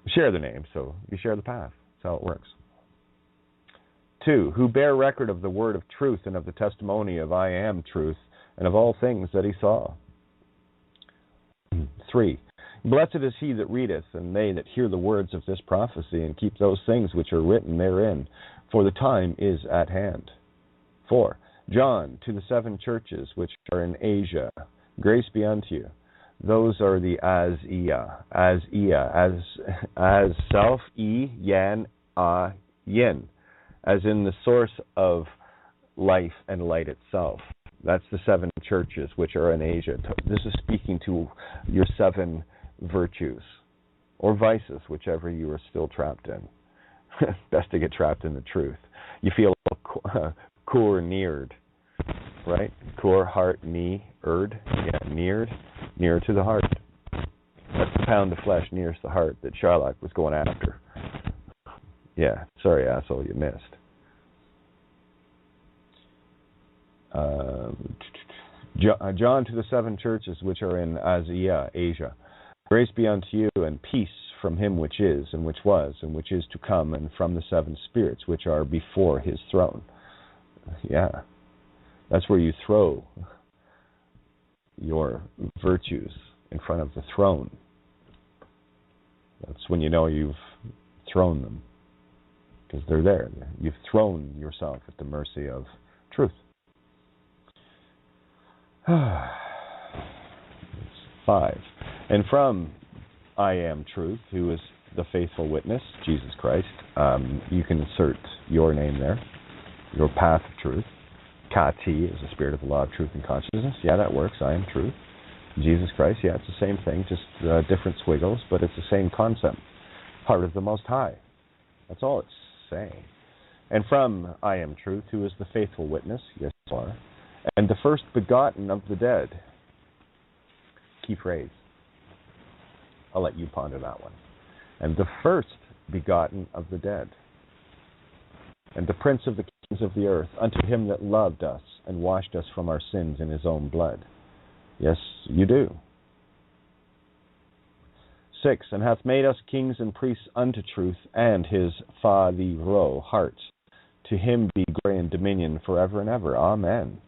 Share the name, so you share the path. That's how it works. 2, who bear record of the word of truth and of the testimony of I am truth, and of all things that he saw. 3, blessed is he that readeth, and they that hear the words of this prophecy, and keep those things which are written therein, for the time is at hand. 4, John, to the 7 churches which are in Asia, grace be unto you. Those are the as self, yan, yin, as in the source of life and light itself. That's the 7 churches which are in Asia. This is speaking to your 7 virtues, or vices, whichever you are still trapped in. Best to get trapped in the truth. You feel core neared, right? Core, heart, knee, yeah, neared, near to the heart. That's the pound of flesh nearest the heart that Shylock was going after. Yeah, sorry, asshole, you missed. John, to the 7 churches which are in Asia. Grace be unto you, and peace from him which is, and which was, and which is to come, and from the 7 spirits which are before his throne. Yeah, that's where you throw your virtues in front of the throne. That's when you know you've thrown them, because they're there. You've thrown yourself at the mercy of truth. 5. And from I am truth, who is the faithful witness, Jesus Christ, you can insert your name there, your path of truth. Kati is the spirit of the law of truth and consciousness. Yeah, that works. I am truth. Jesus Christ, yeah, it's the same thing, just different squiggles, but it's the same concept. Heart of the Most High. That's all it's saying. And from I am truth, who is the faithful witness, yes, you are, and the first begotten of the dead. Key phrase. I'll let you ponder that one. And the first begotten of the dead, and the prince of the kings of the earth, unto him that loved us and washed us from our sins in his own blood. Yes, you do. 6, and hath made us kings and priests unto truth, and his Fa-li-ro heart. To him be glory and dominion forever and ever. Amen.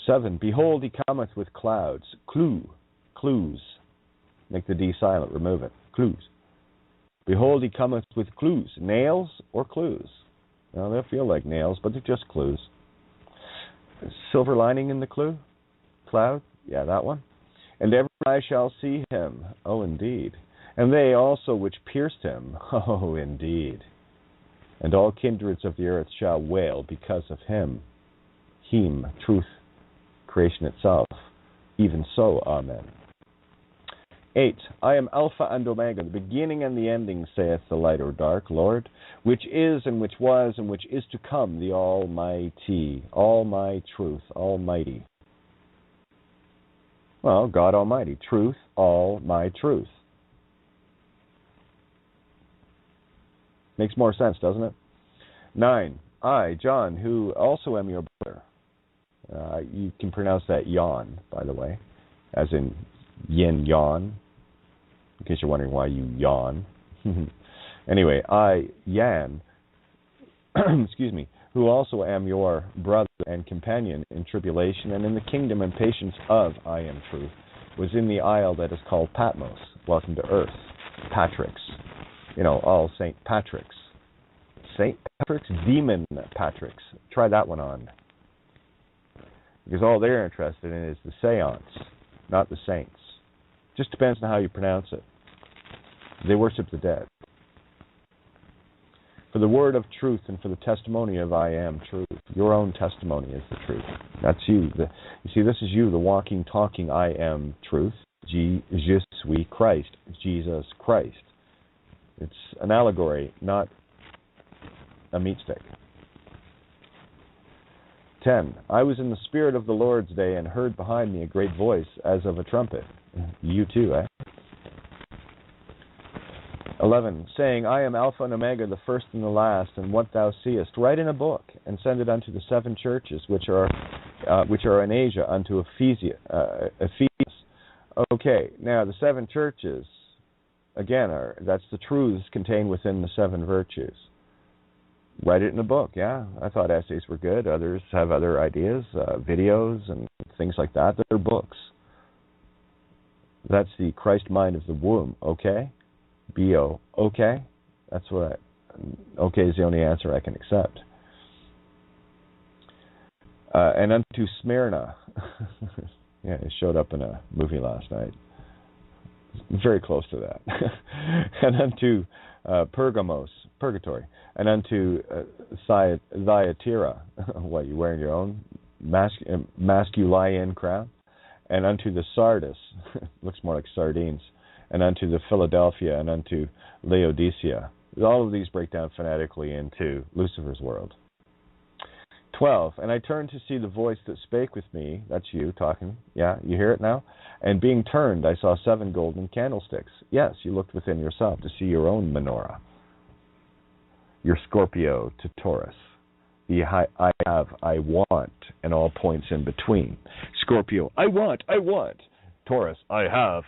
7, behold, he cometh with clouds. Clues. Make the D silent, remove it. Clues. Behold, he cometh with clues. Nails or clues? Well, they'll feel like nails, but they're just clues. Silver lining in the clue? Cloud? Yeah, that one. And every eye shall see him. Oh, indeed. And they also which pierced him. Oh, indeed. And all kindreds of the earth shall wail because of him. Him, truth, creation itself. Even so, amen. 8, I am Alpha and Omega, the beginning and the ending, saith the light or dark Lord, which is and which was and which is to come, the Almighty, all my truth, Almighty. Well, God Almighty, truth, all my truth. Makes more sense, doesn't it? 9, I, John, who also am your brother. You can pronounce that yawn, by the way, as in yin yawn, in case you're wondering why you yawn. Anyway, I, Yan, excuse me, who also am your brother and companion in tribulation and in the kingdom and patience of I am truth, was in the isle that is called Patmos. Welcome to earth. Patrick's. All St. Patrick's. St. Patrick's? Demon Patrick's. Try that one on. Because all they're interested in is the seance, not the saints. Just depends on how you pronounce it. They worship the dead. For the word of truth and for the testimony of I am truth. Your own testimony is the truth. That's you. You see, this is you, the walking, talking I am truth. Je suis Christ. Jesus Christ. It's an allegory, not a meat stick. 10. I was in the Spirit of the Lord's day and heard behind me a great voice as of a trumpet. You too, eh? 11. Saying, I am Alpha and Omega, the first and the last, and what thou seest, write in a book, and send it unto the 7 churches which are in Asia, unto Ephesus. Okay, now the 7 churches, again, that's the truths contained within the 7 virtues. Write it in a book, yeah. I thought essays were good. Others have other ideas, videos and things like that. They're books. That's the Christ mind of the womb, okay? B-O, okay? That's what okay is the only answer I can accept. And unto Smyrna. Yeah, it showed up in a movie last night. Very close to that. And unto Pergamos, purgatory. And unto Thyatira. What, you wearing your own masculine crown? And unto the Sardis. Looks more like sardines. And unto the Philadelphia, and unto Laodicea. All of these break down phonetically into Lucifer's world. 12. And I turned to see the voice that spake with me. That's you talking. Yeah, you hear it now? And being turned, I saw 7 golden candlesticks. Yes, you looked within yourself to see your own menorah. Your Scorpio to Taurus. The I have, I want, and all points in between. Scorpio, I want. Taurus, I have.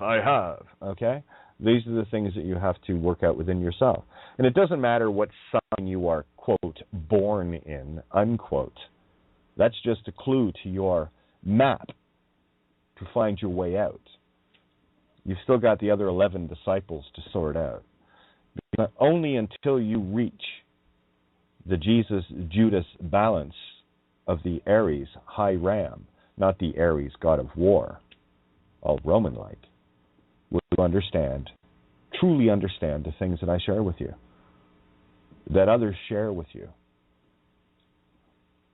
Okay? These are the things that you have to work out within yourself. And it doesn't matter what sign you are, quote, born in, unquote. That's just a clue to your map to find your way out. You've still got the other 11 disciples to sort out. But only until you reach the Jesus-Judas balance of the Aries high ram, not the Aries god of war, all Roman-like, will you understand, truly understand the things that I share with you, that others share with you.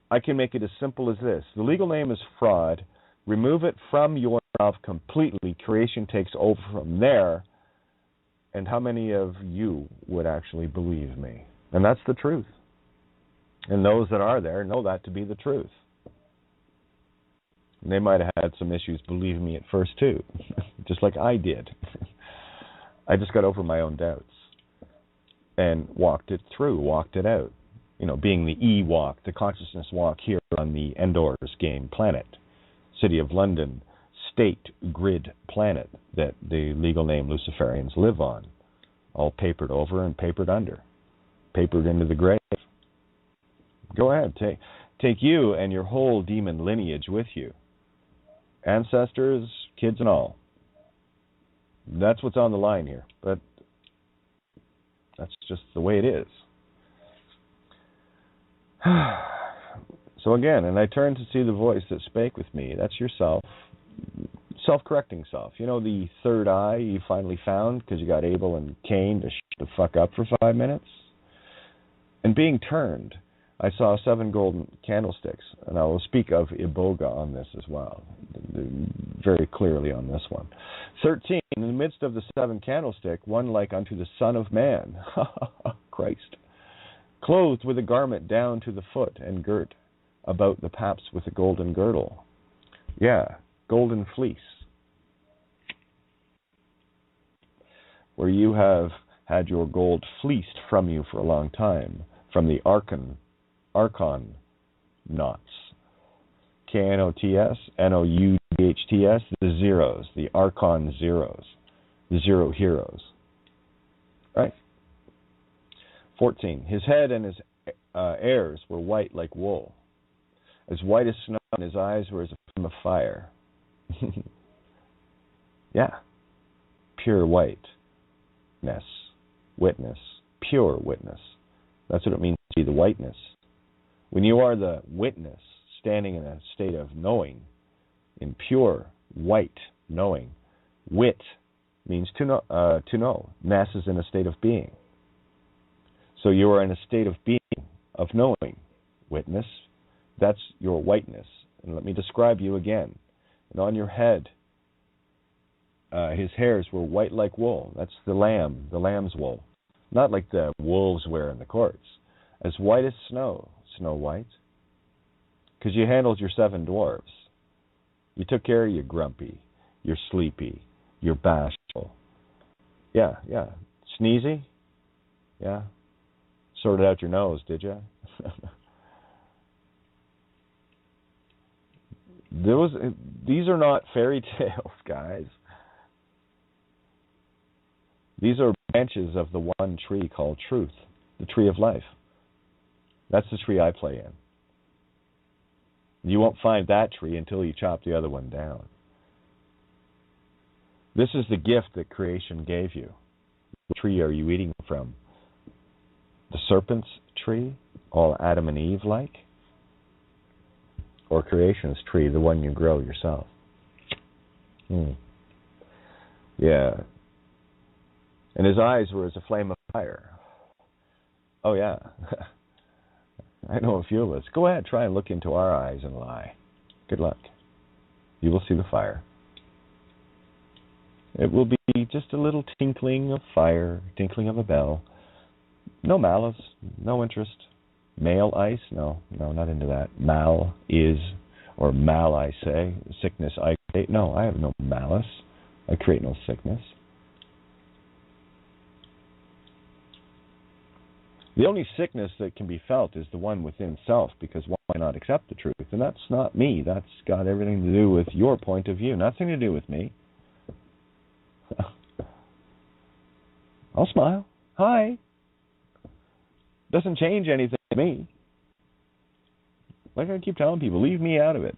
I can make it as simple as this. The legal name is fraud. Remove it from yourself completely. Creation takes over from there. And how many of you would actually believe me? And that's the truth. And those that are there know that to be the truth. And they might have had some issues believing me at first too, just like I did. I just got over my own doubts and walked it through, walked it out. Being the E-walk, the consciousness walk here on the Endor's game planet, City of London, state grid planet that the legal name Luciferians live on, all papered over and papered under, papered into the grave. Go ahead, take you and your whole demon lineage with you. Ancestors, kids and all. That's what's on the line here, but that's just the way it is. So again, and I turned to see the voice that spake with me. That's yourself, self-correcting self. The third eye you finally found because you got Abel and Cain to shut the fuck up for 5 minutes? And being turned, I saw 7 golden candlesticks, and I will speak of Iboga on this as well, very clearly on this one. 13, in the midst of the 7 candlestick, one like unto the Son of Man, Christ, clothed with a garment down to the foot, and girt about the paps with a golden girdle. Yeah, golden fleece. Where you have had your gold fleeced from you for a long time, from the Archon knots. K-N-O-T-S, N-O-U-G-H-T-S, the zeros, the archon zeros, the zero heroes. Right? 14. His head and his hairs were white like wool, as white as snow, and his eyes were as a flame of fire. Yeah. Pure whiteness. Witness. Pure witness. That's what it means to be the whiteness. When you are the witness, standing in a state of knowing, in pure white knowing, wit means to know. Ness is in a state of being. So you are in a state of being, of knowing. Witness, that's your whiteness. And let me describe you again. And on your head, his hairs were white like wool. That's the lamb's wool. Not like the wolves wear in the courts. As white as snow, Snow White. Because you handled your 7 dwarves. You took care of your grumpy, your sleepy, your bashful. Yeah. Sneezy? Yeah. Sorted out your nose, did you? These are not fairy tales, guys. These are branches of the one tree called truth, the tree of life. That's the tree I play in. You won't find that tree until you chop the other one down. This is the gift that creation gave you. What tree are you eating from? The serpent's tree, all Adam and Eve like? Or creation's tree, the one you grow yourself? Yeah. And his eyes were as a flame of fire. Oh, yeah. I know a few of us. Go ahead, try and look into our eyes and lie. Good luck. You will see the fire. It will be just a little tinkling of fire, tinkling of a bell. No malice, no interest. Male ice? No, not into that. Mal is, or mal I say, sickness I create. No, I have no malice. I create no sickness. The only sickness that can be felt is the one within self, because why not accept the truth? And that's not me. That's got everything to do with your point of view. Nothing to do with me. I'll smile. Hi. Doesn't change anything to me. Like I keep telling people, leave me out of it.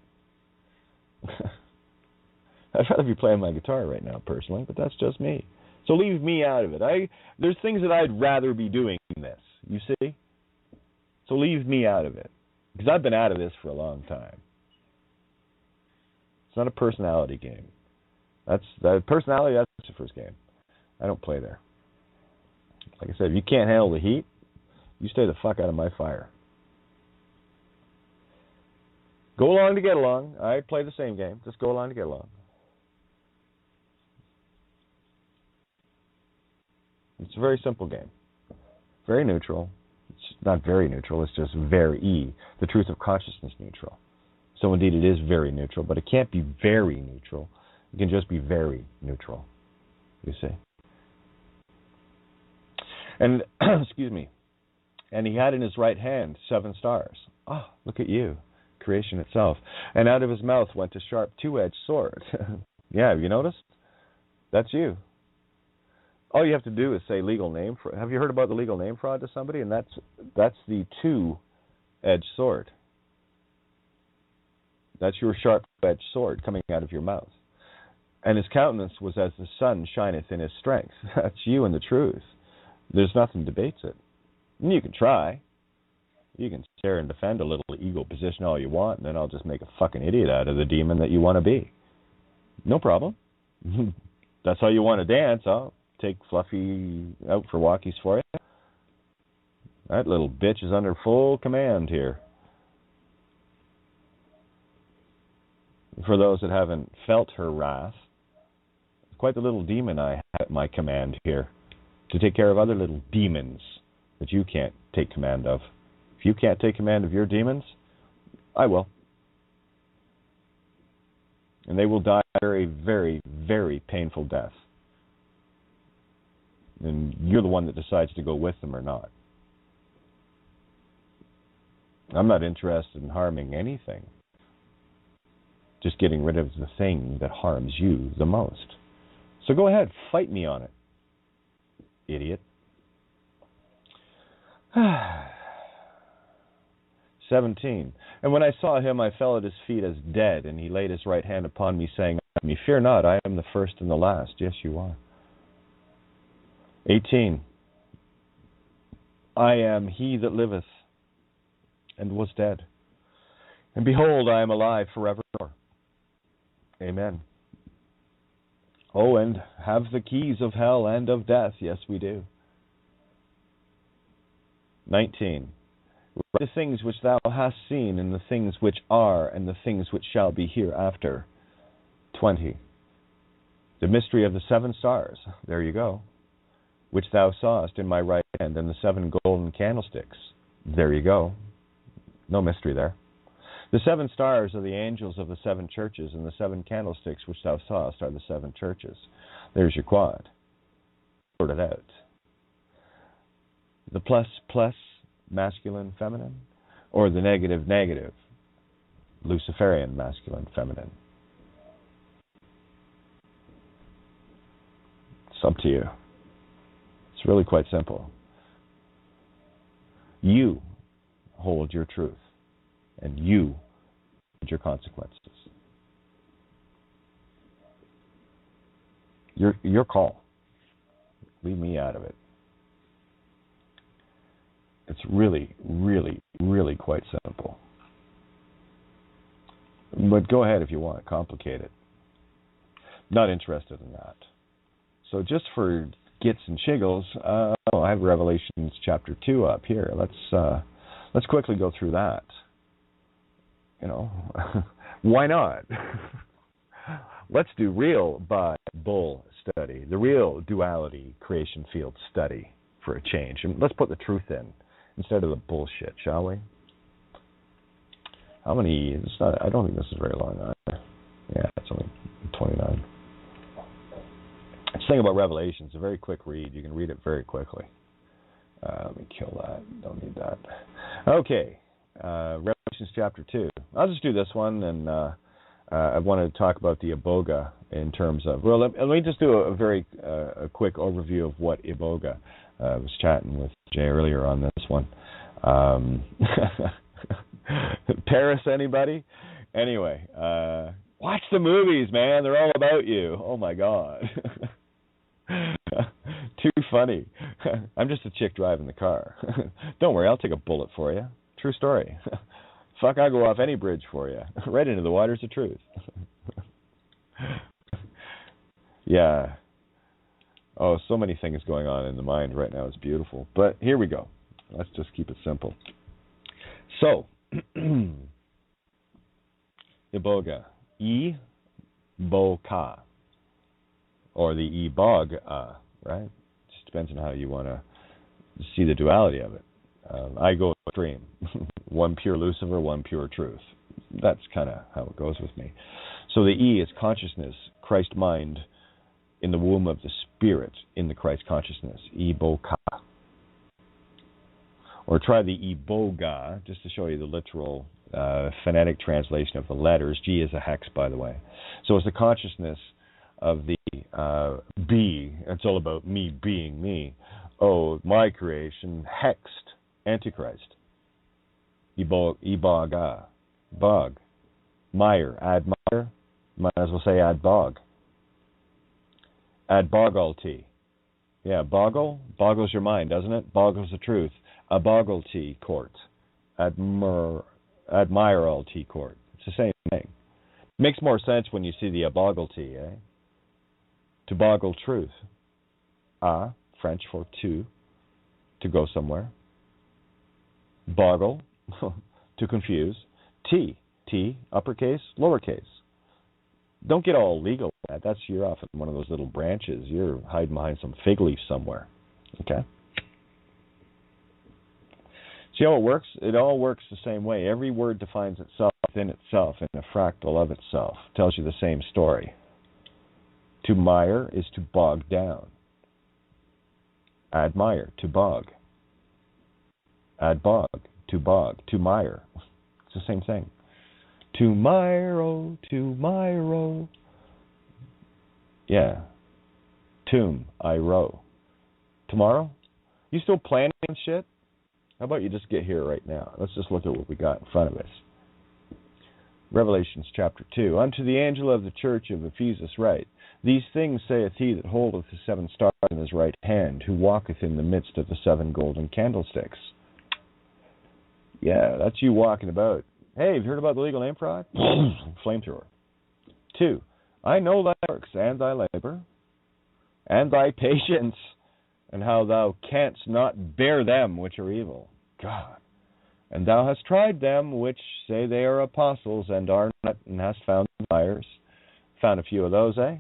I'd rather be playing my guitar right now, personally, but that's just me. So leave me out of it. There's things that I'd rather be doing than this, you see? So leave me out of it. Because I've been out of this for a long time. It's not a personality game. Personality, that's the first game. I don't play there. Like I said, if you can't handle the heat, you stay the fuck out of my fire. Go along to get along. I play the same game. Just go along to get along. It's a very simple game. Very neutral. It's not very neutral. It's just very, the truth of consciousness neutral. So indeed it is very neutral, but it can't be very neutral. It can just be very neutral. You see? And, excuse me, and he had in his right hand 7 stars. Oh, look at you, creation itself. And out of his mouth went a sharp 2-edged sword. Yeah, have you noticed? That's you. All you have to do is say legal name fraud. Have you heard about the legal name fraud to somebody? And that's the 2-edged sword. That's your sharp 2-edged sword coming out of your mouth. And his countenance was as the sun shineth in his strength. That's you and the truth. There's nothing debates it. And you can try. You can stare and defend a little ego position all you want, and then I'll just make a fucking idiot out of the demon that you want to be. No problem. That's how you want to dance. I'll take Fluffy out for walkies for you. That little bitch is under full command here. For those that haven't felt her wrath, quite the little demon I have at my command here to take care of other little demons that you can't take command of. If you can't take command of your demons, I will. And they will die a very, very, very painful death. And you're the one that decides to go with them or not. I'm not interested in harming anything. Just getting rid of the thing that harms you the most. So go ahead, fight me on it, idiot. 17. And when I saw him, I fell at his feet as dead, and he laid his right hand upon me, saying unto me, Fear not, I am the first and the last. Yes, you are. 18. I am he that liveth and was dead. And behold, I am alive forevermore. Amen. Oh, and have the keys of hell and of death. Yes, we do. 19. Write the things which thou hast seen, and the things which are, and the things which shall be hereafter. 20. The mystery of the 7 stars. There you go. Which thou sawest in my right hand, and the 7 golden candlesticks. There you go. No mystery there. The 7 stars are the angels of the 7 churches, and the 7 candlesticks which thou sawest are the 7 churches. There's your quad. Sort it out. The plus, masculine, feminine, or the negative, Luciferian, masculine, feminine. It's up to you. It's really quite simple. You hold your truth, and you hold your consequences. Your call. Leave me out of it. It's really, really, really quite simple. But go ahead if you want. Complicate it. Not interested in that. So just for gits and shiggles, I have Revelations chapter 2 up here. Let's quickly go through that. You know, why not? Let's do real bull study, the real duality creation field study for a change. And let's put the truth in instead of the bullshit, shall we? How many? I don't think this is very long either. Yeah, it's only 29. This thing about Revelation is a very quick read. You can read it very quickly. Let me kill that. Don't need that. Okay, Revelations chapter 2. I'll just do this one, and I wanted to talk about the iboga in terms of... Well, let me just do a very quick overview of what iboga. I was chatting with Jay earlier on this one. Paris, anybody? Anyway, watch the movies, man. They're all about you. Oh, my God. Too funny. I'm just a chick driving the car. Don't worry, I'll take a bullet for you. True story. Fuck, I'll go off any bridge for you. Right into the waters of truth. Yeah. Oh, so many things going on in the mind right now. It's beautiful. But here we go. Let's just keep it simple. So, iboga. I-bo-ka. Or the ibog, right? Just depends on how you want to see the duality of it. I go extreme. One pure Lucifer, one pure truth. That's kind of how it goes with me. So the E is consciousness, Christ mind, in the womb of the Spirit, in the Christ consciousness. Iboka. Or try the iboga, just to show you the literal phonetic translation of the letters. G is a hex, by the way. So it's the consciousness of the be. It's all about me being me. Oh, my creation, hexed, Antichrist. Iboga. Bog. Mire. Add mire. Might as well say add bog. Add bogglety. Yeah, boggle. Boggles your mind, doesn't it? Boggles the truth. A bogglety court. Admiralty court. It's the same thing. Makes more sense when you see the bogglety, eh? To boggle truth. French for to go somewhere. Boggle, to confuse. T, uppercase, lowercase. Don't get all legal with that. That's you're off in one of those little branches. You're hiding behind some fig leaf somewhere. Okay? See how it works? It all works the same way. Every word defines itself within itself in a fractal of itself. Tells you the same story. To mire is to bog down. Admire, to bog. Add bog, to bog, to mire. It's the same thing. Tomorrow, tomorrow. Yeah. Tomb, I row. Tomorrow? You still planning shit? How about you just get here right now? Let's just look at what we got in front of us. Revelations chapter 2. Unto the angel of the church of Ephesus write, These things saith he that holdeth the 7 stars in his right hand, who walketh in the midst of the 7 golden candlesticks. Yeah, that's you walking about. Hey, have you heard about the legal name fraud? Flamethrower. 2. I know thy works, and thy labor, and thy patience, and how thou canst not bear them which are evil. God. And thou hast tried them which say they are apostles, and are not, and hast found liars. Found a few of those, eh?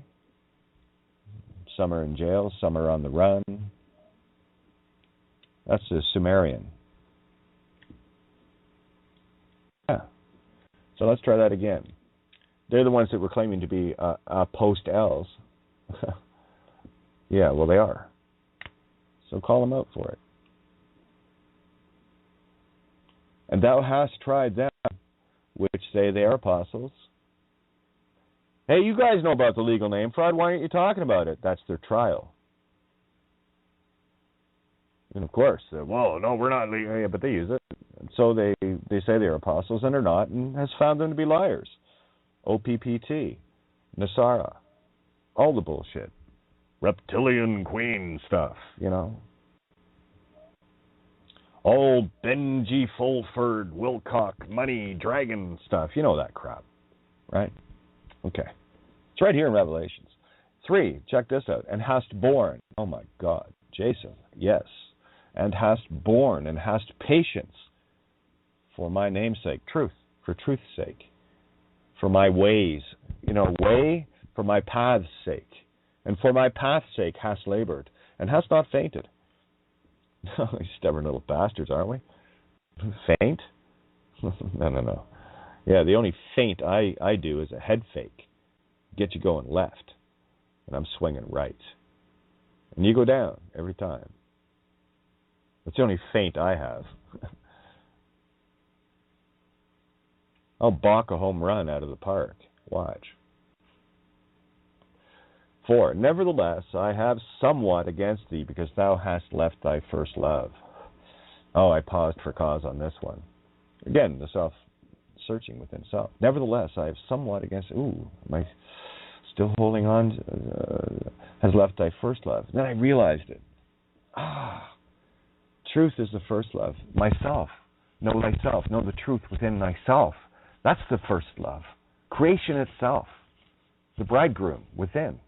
Some are in jail, some are on the run. That's the Sumerian. Yeah. So let's try that again. They're the ones that were claiming to be post-Ls. Yeah, well, they are. So call them out for it. And thou hast tried them, which say they are apostles. Hey, you guys know about the legal name fraud. Why aren't you talking about it? That's their trial. And of course, well, no, we're not legal, yeah, but they use it. And so they say they're apostles and are not, and has found them to be liars. OPPT, Nasara, all the bullshit. Reptilian queen stuff, you know. Old Benji Fulford, Wilcock, money, dragon stuff. You know that crap, right? Okay. It's right here in Revelations. 3, check this out. And hast borne. Oh my God. Jason, yes. And hast borne and hast patience for my name's sake. Truth, for truth's sake. For my ways. You know, way for my path's sake. And for my path's sake hast labored and hast not fainted. We stubborn little bastards, aren't we? Faint? No. Yeah, the only feint I do is a head fake. Get you going left. And I'm swinging right. And you go down every time. That's the only feint I have. I'll balk a home run out of the park. Watch. 4, nevertheless, I have somewhat against thee, because thou hast left thy first love. Oh, I paused for cause on this one. Again, the self-searching within self. Nevertheless, I have somewhat against... Ooh, am I still holding on? Has left thy first love. Then I realized it. Truth is the first love. Myself. Know thyself. Know the truth within thyself. That's the first love. Creation itself. The bridegroom within.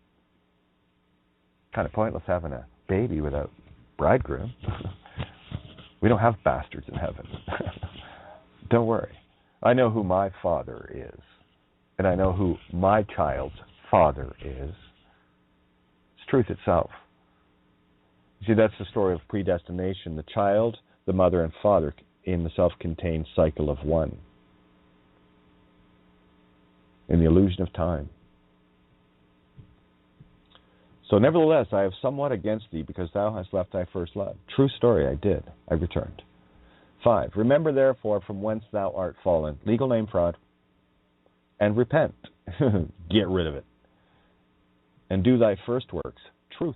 Kind of pointless having a baby without bridegroom. We don't have bastards in heaven. Don't worry. I know who my father is. And I know who my child's father is. It's truth itself. You see, that's the story of predestination. The child, the mother, and father in the self-contained cycle of one. In the illusion of time. So nevertheless, I have somewhat against thee, because thou hast left thy first love. True story, I did. I returned. 5, remember therefore from whence thou art fallen. Legal name fraud. And repent. Get rid of it. And do thy first works. Truth.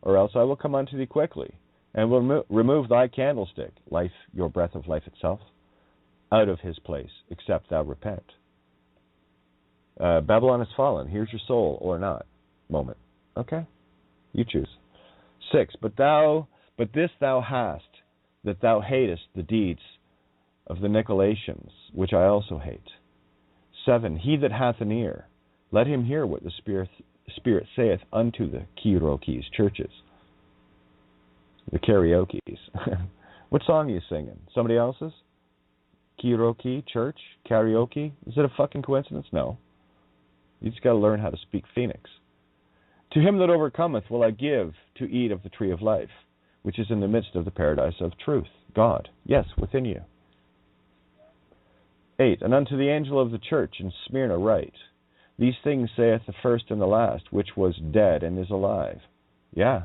Or else I will come unto thee quickly, and will remove thy candlestick, life, your breath of life itself, out of his place, except thou repent. Babylon has fallen. Here's your soul, or not. Moment. Okay? You choose. 6, but this thou hast, that thou hatest the deeds of the Nicolaitans, which I also hate. 7, he that hath an ear, let him hear what the Spirit saith unto the Kirokis, churches. The karaoke's. What song are you singing? Somebody else's? Kiroki, church, karaoke? Is it a fucking coincidence? No. You just got to learn how to speak Phoenix. To him that overcometh will I give to eat of the tree of life, which is in the midst of the paradise of truth, God, yes, within you. 8, and unto the angel of the church in Smyrna write, These things saith the first and the last, which was dead and is alive. Yeah.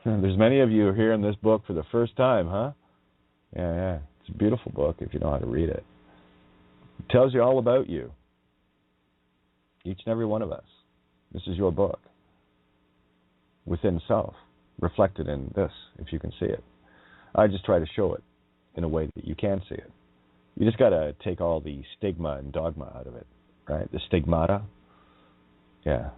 There's many of you here in this book for the first time, huh? Yeah. It's a beautiful book if you know how to read it. Tells you all about you. Each and every one of us. This is your book. Within self. Reflected in this, if you can see it. I just try to show it in a way that you can see it. You just got to take all the stigma and dogma out of it. Right? The stigmata. Yeah.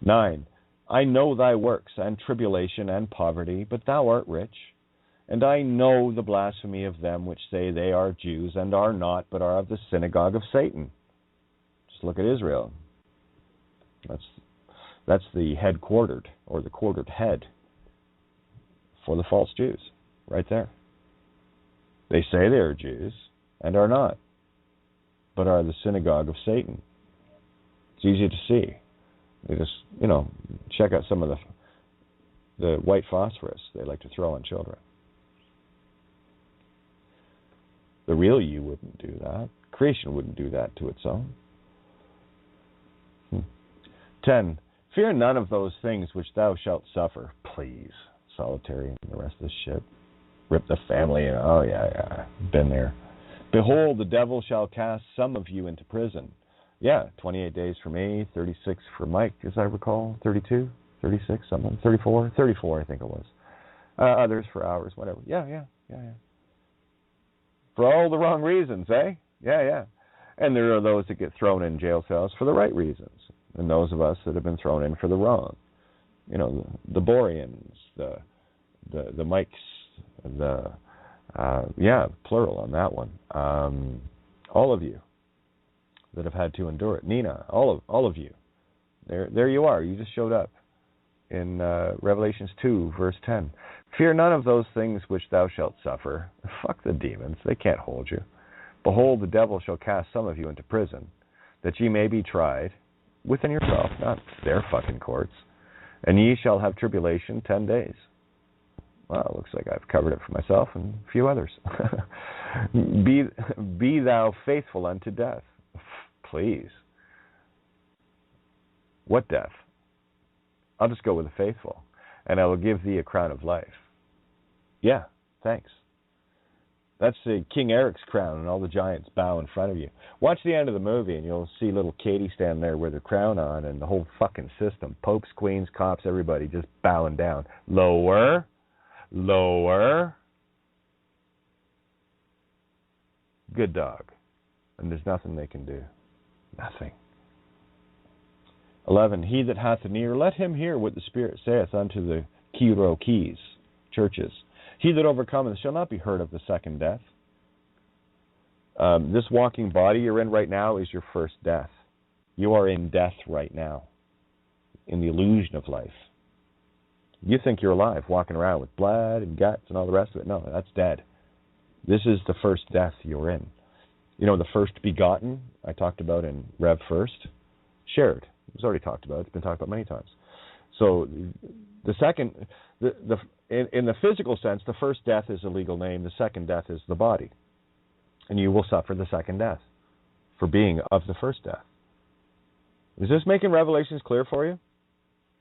9. I know thy works, and tribulation, and poverty, but thou art rich. And I know the blasphemy of them which say they are Jews, and are not, but are of the synagogue of Satan. Just look at Israel. That's the headquartered, or the quartered head for the false Jews, right there. They say they are Jews, and are not, but are the synagogue of Satan. It's easy to see. They just, check out some of the white phosphorus they like to throw on children. The real you wouldn't do that. Creation wouldn't do that to its own. 10. Fear none of those things which thou shalt suffer. Please. Solitary and the rest of this shit. Rip the family. Oh, yeah. Been there. Behold, the devil shall cast some of you into prison. Yeah, 28 days for me, 36 for Mike, as I recall. 32, 36, something. 34, I think it was. Others for hours, whatever. Yeah. For all the wrong reasons, eh? Yeah. And there are those that get thrown in jail cells for the right reasons. And those of us that have been thrown in for the wrong. The Boreans, the Mikes, plural on that one. All of you that have had to endure it. Nina, all of you. There you are. You just showed up in Revelations 2, verse 10. Fear none of those things which thou shalt suffer. Fuck the demons. They can't hold you. Behold, the devil shall cast some of you into prison, that ye may be tried within yourself, not their fucking courts. And ye shall have tribulation 10 days. Well, it looks like I've covered it for myself and a few others. Be thou faithful unto death. Please. What death? I'll just go with the faithful. And I will give thee a crown of life. Yeah, thanks. That's King Eric's crown, and all the giants bow in front of you. Watch the end of the movie, and you'll see little Katie stand there with her crown on, and the whole fucking system, popes, queens, cops, everybody just bowing down. Lower. Good dog. And there's nothing they can do. Nothing. 11. He that hath an ear, let him hear what the Spirit saith unto the keys, churches. He that overcometh shall not be hurt of the second death. This walking body you're in right now is your first death. You are in death right now, in the illusion of life. You think you're alive, walking around with blood and guts and all the rest of it. No, that's dead. This is the first death you're in. The first begotten, I talked about in Rev First, shared. It was already talked about. It's been talked about many times. So the second, in the physical sense, the first death is a legal name. The second death is the body. And you will suffer the second death for being of the first death. Is this making Revelations clear for you?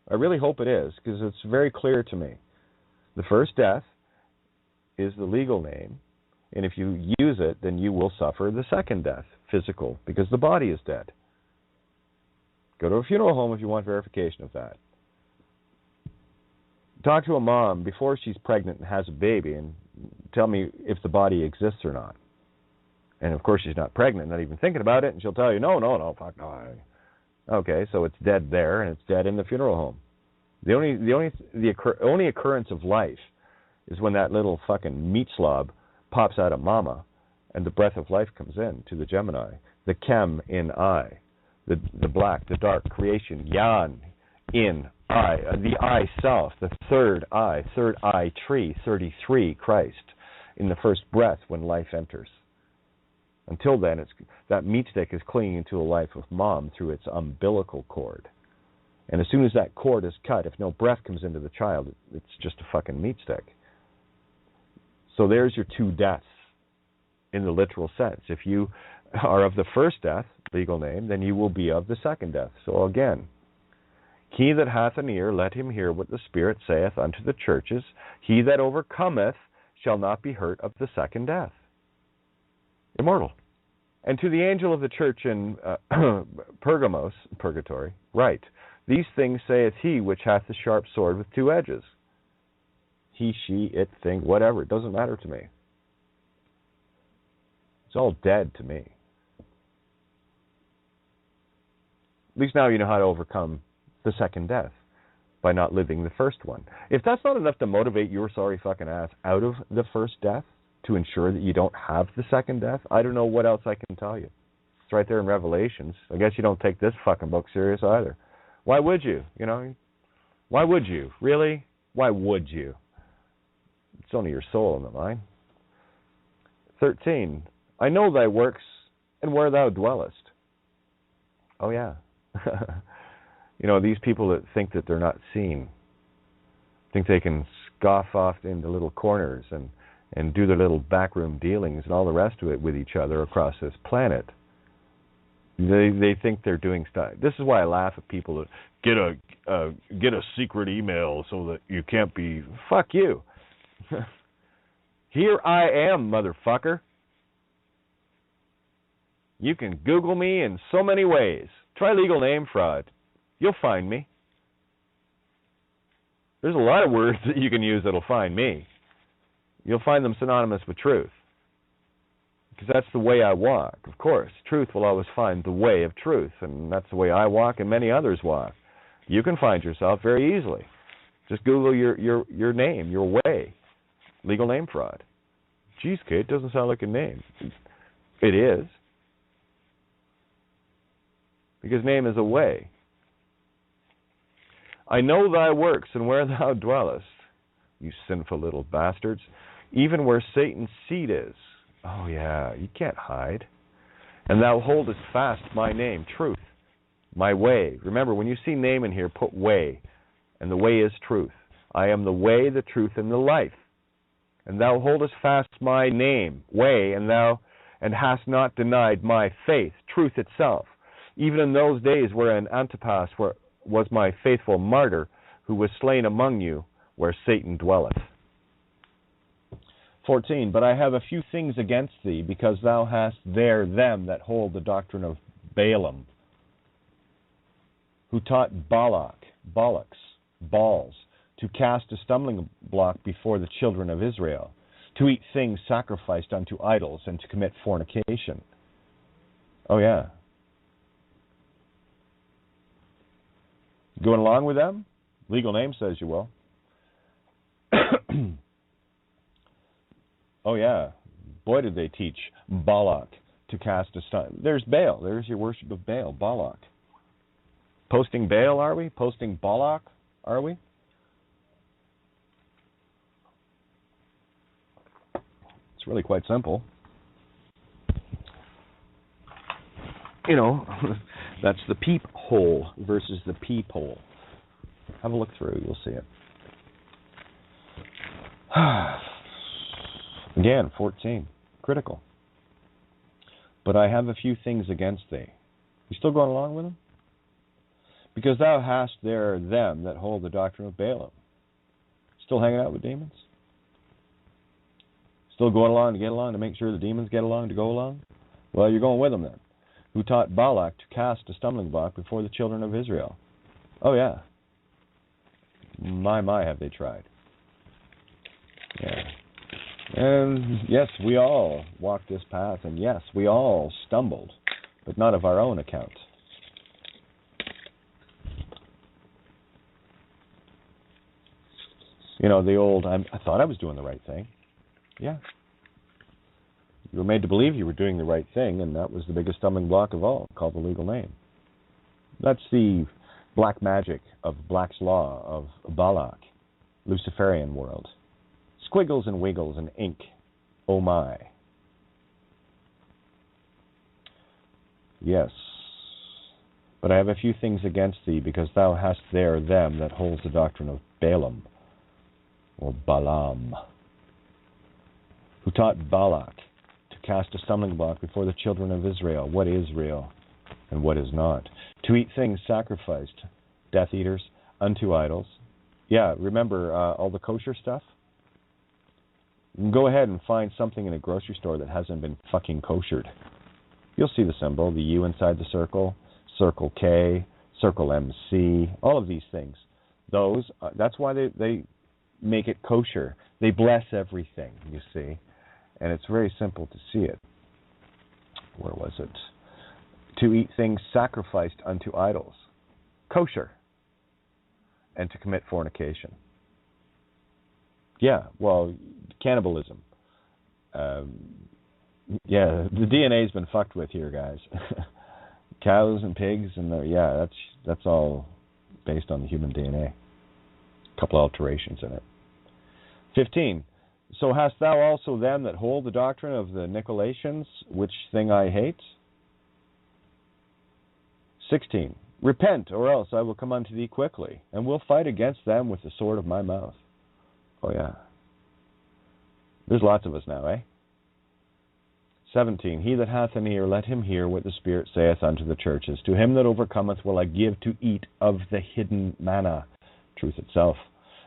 I really hope it is, because it's very clear to me. The first death is the legal name, and if you use it, then you will suffer the second death, physical, because the body is dead. Go to a funeral home if you want verification of that. Talk to a mom before she's pregnant and has a baby and tell me if the body exists or not. And of course she's not pregnant, not even thinking about it, and she'll tell you, no, fuck no. Okay, so it's dead there, and it's dead in the funeral home. The only occurrence of life is when that little fucking meat slob pops out of mama, and the breath of life comes in to the Gemini, the chem in I, the black, the dark creation, yan in I, the I self, the third I tree, 33 Christ, in the first breath when life enters. Until then, that meat stick is clinging to a life of mom through its umbilical cord. And as soon as that cord is cut, if no breath comes into the child, it's just a fucking meat stick. So there's your two deaths in the literal sense. If you are of the first death, legal name, then you will be of the second death. So again, he that hath an ear, let him hear what the Spirit saith unto the churches. He that overcometh shall not be hurt of the second death. Immortal. And to the angel of the church in Pergamos, purgatory, write, these things saith he which hath the sharp sword with two edges. He, she, it, thing, whatever. It doesn't matter to me. It's all dead to me. At least now you know how to overcome the second death by not living the first one. If that's not enough to motivate your sorry fucking ass out of the first death to ensure that you don't have the second death, I don't know what else I can tell you. It's right there in Revelations. I guess you don't take this fucking book serious either. Why would you? You know? Why would you? Really? Why would you? It's only your soul in the mind. 13. I know thy works and where thou dwellest. Oh, yeah. You know, these people that think that they're not seen, think they can scoff off into little corners and do their little backroom dealings and all the rest of it with each other across this planet. They think they're doing stuff. This is why I laugh at people that get a secret email so that you can't be... Fuck you. Here I am, motherfucker. You can Google me in so many ways. Try legal name fraud. You'll find me. There's a lot of words that you can use that'll find me. You'll find them synonymous with truth. Because that's the way I walk, of course. Truth will always find the way of truth, and that's the way I walk and many others walk. You can find yourself very easily. Just Google your name, your way. Legal name fraud. Geez, Kate, doesn't sound like a name. It is. Because name is a way. I know thy works and where thou dwellest, you sinful little bastards, even where Satan's seat is. Oh, yeah, you can't hide. And thou holdest fast my name, truth, my way. Remember, when you see name in here, put way, and the way is truth. I am the way, the truth, and the life. And thou holdest fast my name, way, and hast not denied my faith, truth itself. Even in those days wherein Antipas was my faithful martyr, who was slain among you, where Satan dwelleth. 14. But I have a few things against thee, because thou hast there them that hold the doctrine of Balaam, who taught Balaks, to cast a stumbling block before the children of Israel, to eat things sacrificed unto idols, and to commit fornication. Oh, yeah. Going along with them? Legal name says you will. Oh, yeah. Boy, did they teach Balak to cast a stone. There's Baal. There's your worship of Baal, Balak. Posting Baal, are we? Posting Balak, are we? It's really quite simple. You know, that's the peephole versus the peephole. Have a look through, you'll see it. Again, 14, critical. But I have a few things against thee. You still going along with them? Because thou hast there them that hold the doctrine of Balaam. Still hanging out with demons? Still going along to get along, to make sure the demons get along, to go along? Well, you're going with them then. Who taught Balak to cast a stumbling block before the children of Israel. Oh, yeah. My, have they tried. Yeah. And yes, we all walked this path, and yes, we all stumbled, but not of our own account. You know, the old, I thought I was doing the right thing. Yeah. You were made to believe you were doing the right thing, and that was the biggest stumbling block of all, called the legal name. That's the black magic of Black's Law of Balak, Luciferian world. Squiggles and wiggles and ink. Oh my. Yes. But I have a few things against thee, because thou hast there them that holds the doctrine of Balaam, or Balaam, who taught Balak to cast a stumbling block before the children of Israel, what is real and what is not, to eat things sacrificed, Death Eaters, unto idols. Yeah, remember all the kosher stuff? You can go ahead and find something in a grocery store that hasn't been fucking koshered. You'll see the symbol, the U inside the circle, circle K, circle MC, all of these things. Those, that's why they make it kosher. They bless everything, you see. And it's very simple to see it. Where was it? To eat things sacrificed unto idols. Kosher. And to commit fornication. Yeah, well, cannibalism. Yeah, the DNA's been fucked with here, guys. Cows and pigs, and that's all based on the human DNA. A couple alterations in it. 15. So hast thou also them that hold the doctrine of the Nicolaitans, which thing I hate? 16. Repent, or else I will come unto thee quickly, and will fight against them with the sword of my mouth. Oh, yeah. There's lots of us now, eh? 17. He that hath an ear, let him hear what the Spirit saith unto the churches. To him that overcometh will I give to eat of the hidden manna, truth itself,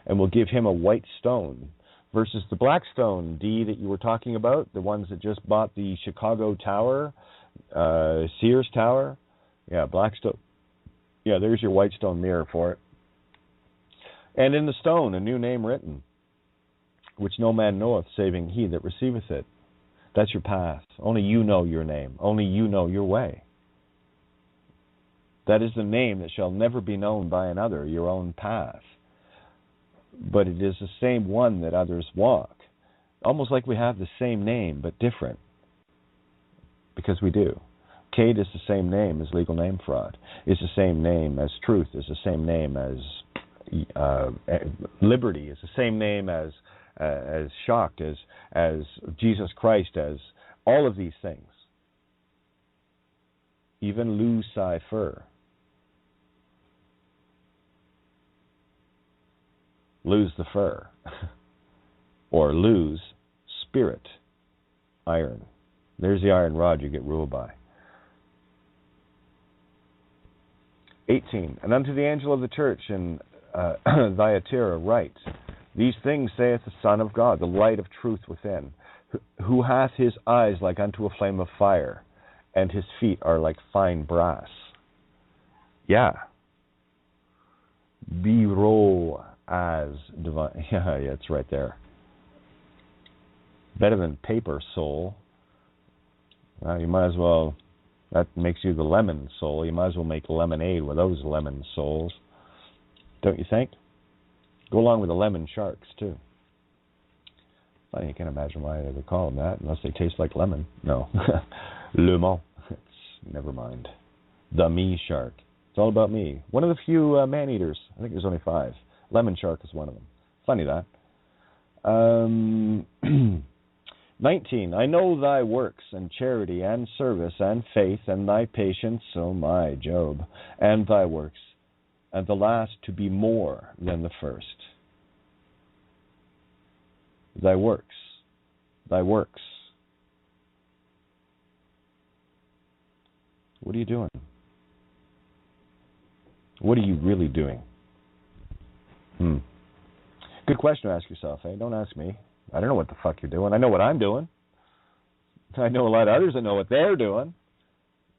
and will give him a white stone, versus the black stone, D, that you were talking about, the ones that just bought the Chicago Tower, Sears Tower. Yeah, black stone. Yeah, there's your white stone mirror for it. And in the stone, a new name written, which no man knoweth, saving he that receiveth it. That's your path. Only you know your name. Only you know your way. That is the name that shall never be known by another, your own path. But it is the same one that others walk. Almost like we have the same name, but different. Because we do. Cade is the same name as legal name fraud. It's the same name as truth. It's the same name as liberty. It's the same name as shocked, as Jesus Christ, as all of these things. Even Lucifer. Lose the fur. Or lose spirit. Iron. There's the iron rod you get ruled by. 18. And unto the angel of the church in Thyatira write, these things saith the Son of God, the light of truth within, who hath his eyes like unto a flame of fire, and his feet are like fine brass. Yeah. Biro as divine. Yeah, it's right there. Better than paper soul. Well, you might as well, that makes you the lemon soul. You might as well make lemonade with those lemon souls. Don't you think? Go along with the lemon sharks, too. Funny, you can't imagine why they would call them that, unless they taste like lemon. No. Le Mans. Never mind. The me shark. It's all about me. One of the few man-eaters. I think there's only 5. Lemon shark is one of them. Funny that. 19. I know thy works, and charity, and service, and faith, and thy patience, oh my, Job, and thy works, and the last to be more than the first. Thy works. Thy works. What are you doing? What are you really doing? Good question to ask yourself, eh? Don't ask me. I don't know what the fuck you're doing. I know what I'm doing. I know a lot of others that know what they're doing.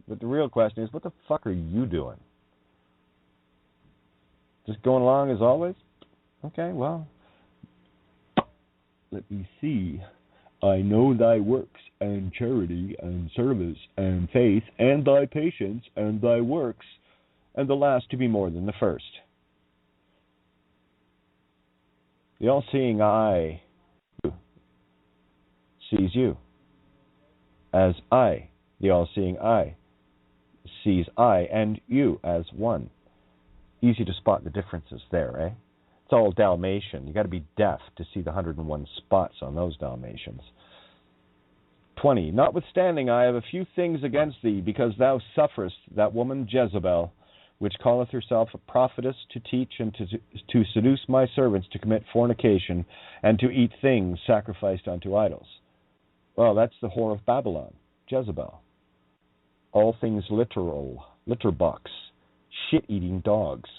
But the real question is, what the fuck are you doing? Just going along as always? Okay, well, let me see. I know thy works, and charity, and service, and faith, and thy patience, and thy works, and the last to be more than the first. The all-seeing eye sees you, as I, the all-seeing eye, sees I and you as one. Easy to spot the differences there, eh? It's all Dalmatian. You got to be deaf to see the 101 spots on those Dalmatians. 20. Notwithstanding, I have a few things against thee, because thou sufferest that woman Jezebel, which calleth herself a prophetess, to teach and to seduce my servants to commit fornication and to eat things sacrificed unto idols. Well, that's the whore of Babylon, Jezebel. All things literal, litterbucks, shit-eating dogs.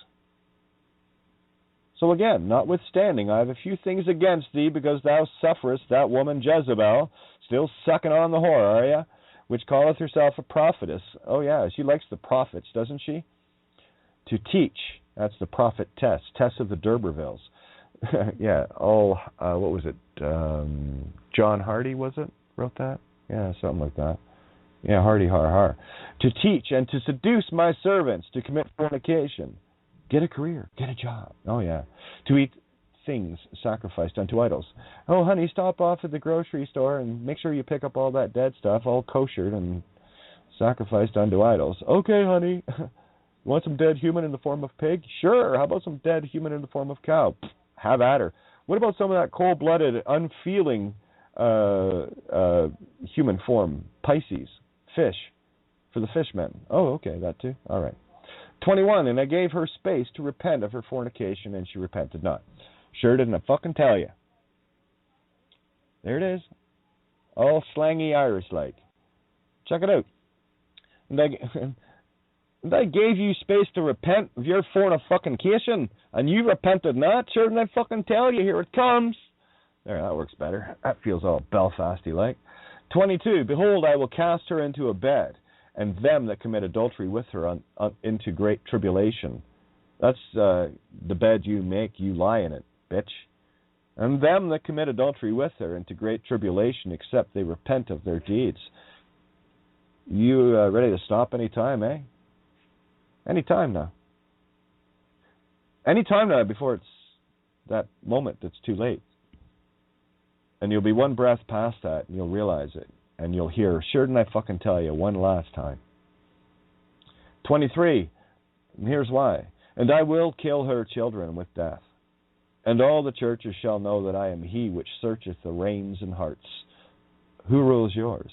So again, notwithstanding, I have a few things against thee, because thou sufferest that woman Jezebel, still sucking on the whore, are you? which calleth herself a prophetess. Oh yeah, she likes the prophets, doesn't she? To teach. That's the prophet Tess of the D'Urbervilles. Yeah, what was it? John Hardy, was it? Wrote that? Yeah, something like that. Yeah, Hardy, har, har. To teach and to seduce my servants to commit fornication. Get a career, get a job. Oh yeah. To eat things sacrificed unto idols. Oh honey, stop off at the grocery store and make sure you pick up all that dead stuff, all koshered and sacrificed unto idols. Okay, honey. Want some dead human in the form of pig? Sure. How about some dead human in the form of cow? Have at her. What about some of that cold-blooded, unfeeling human form? Pisces, fish, for the fishmen. Oh, okay, that too. All right. 21, and I gave her space to repent of her fornication, and she repented not. Sure didn't I fucking tell you. There it is. All slangy Irish-like. Check it out. And I gave you space to repent of your fornication, and you repented not? Sure didn't I fucking tell you? Here it comes. There, that works better. That feels all Belfasty-like. 22, behold, I will cast her into a bed, and them that commit adultery with her into great tribulation. That's the bed you make, you lie in it, bitch. And them that commit adultery with her into great tribulation, except they repent of their deeds. You ready to stop any time, eh? Any time now. Any time now before it's that moment that's too late. And you'll be one breath past that, and you'll realize it. And you'll hear, sure didn't I fucking tell you, one last time. 23, and here's why. And I will kill her children with death. And all the churches shall know that I am he which searcheth the reins and hearts. Who rules yours?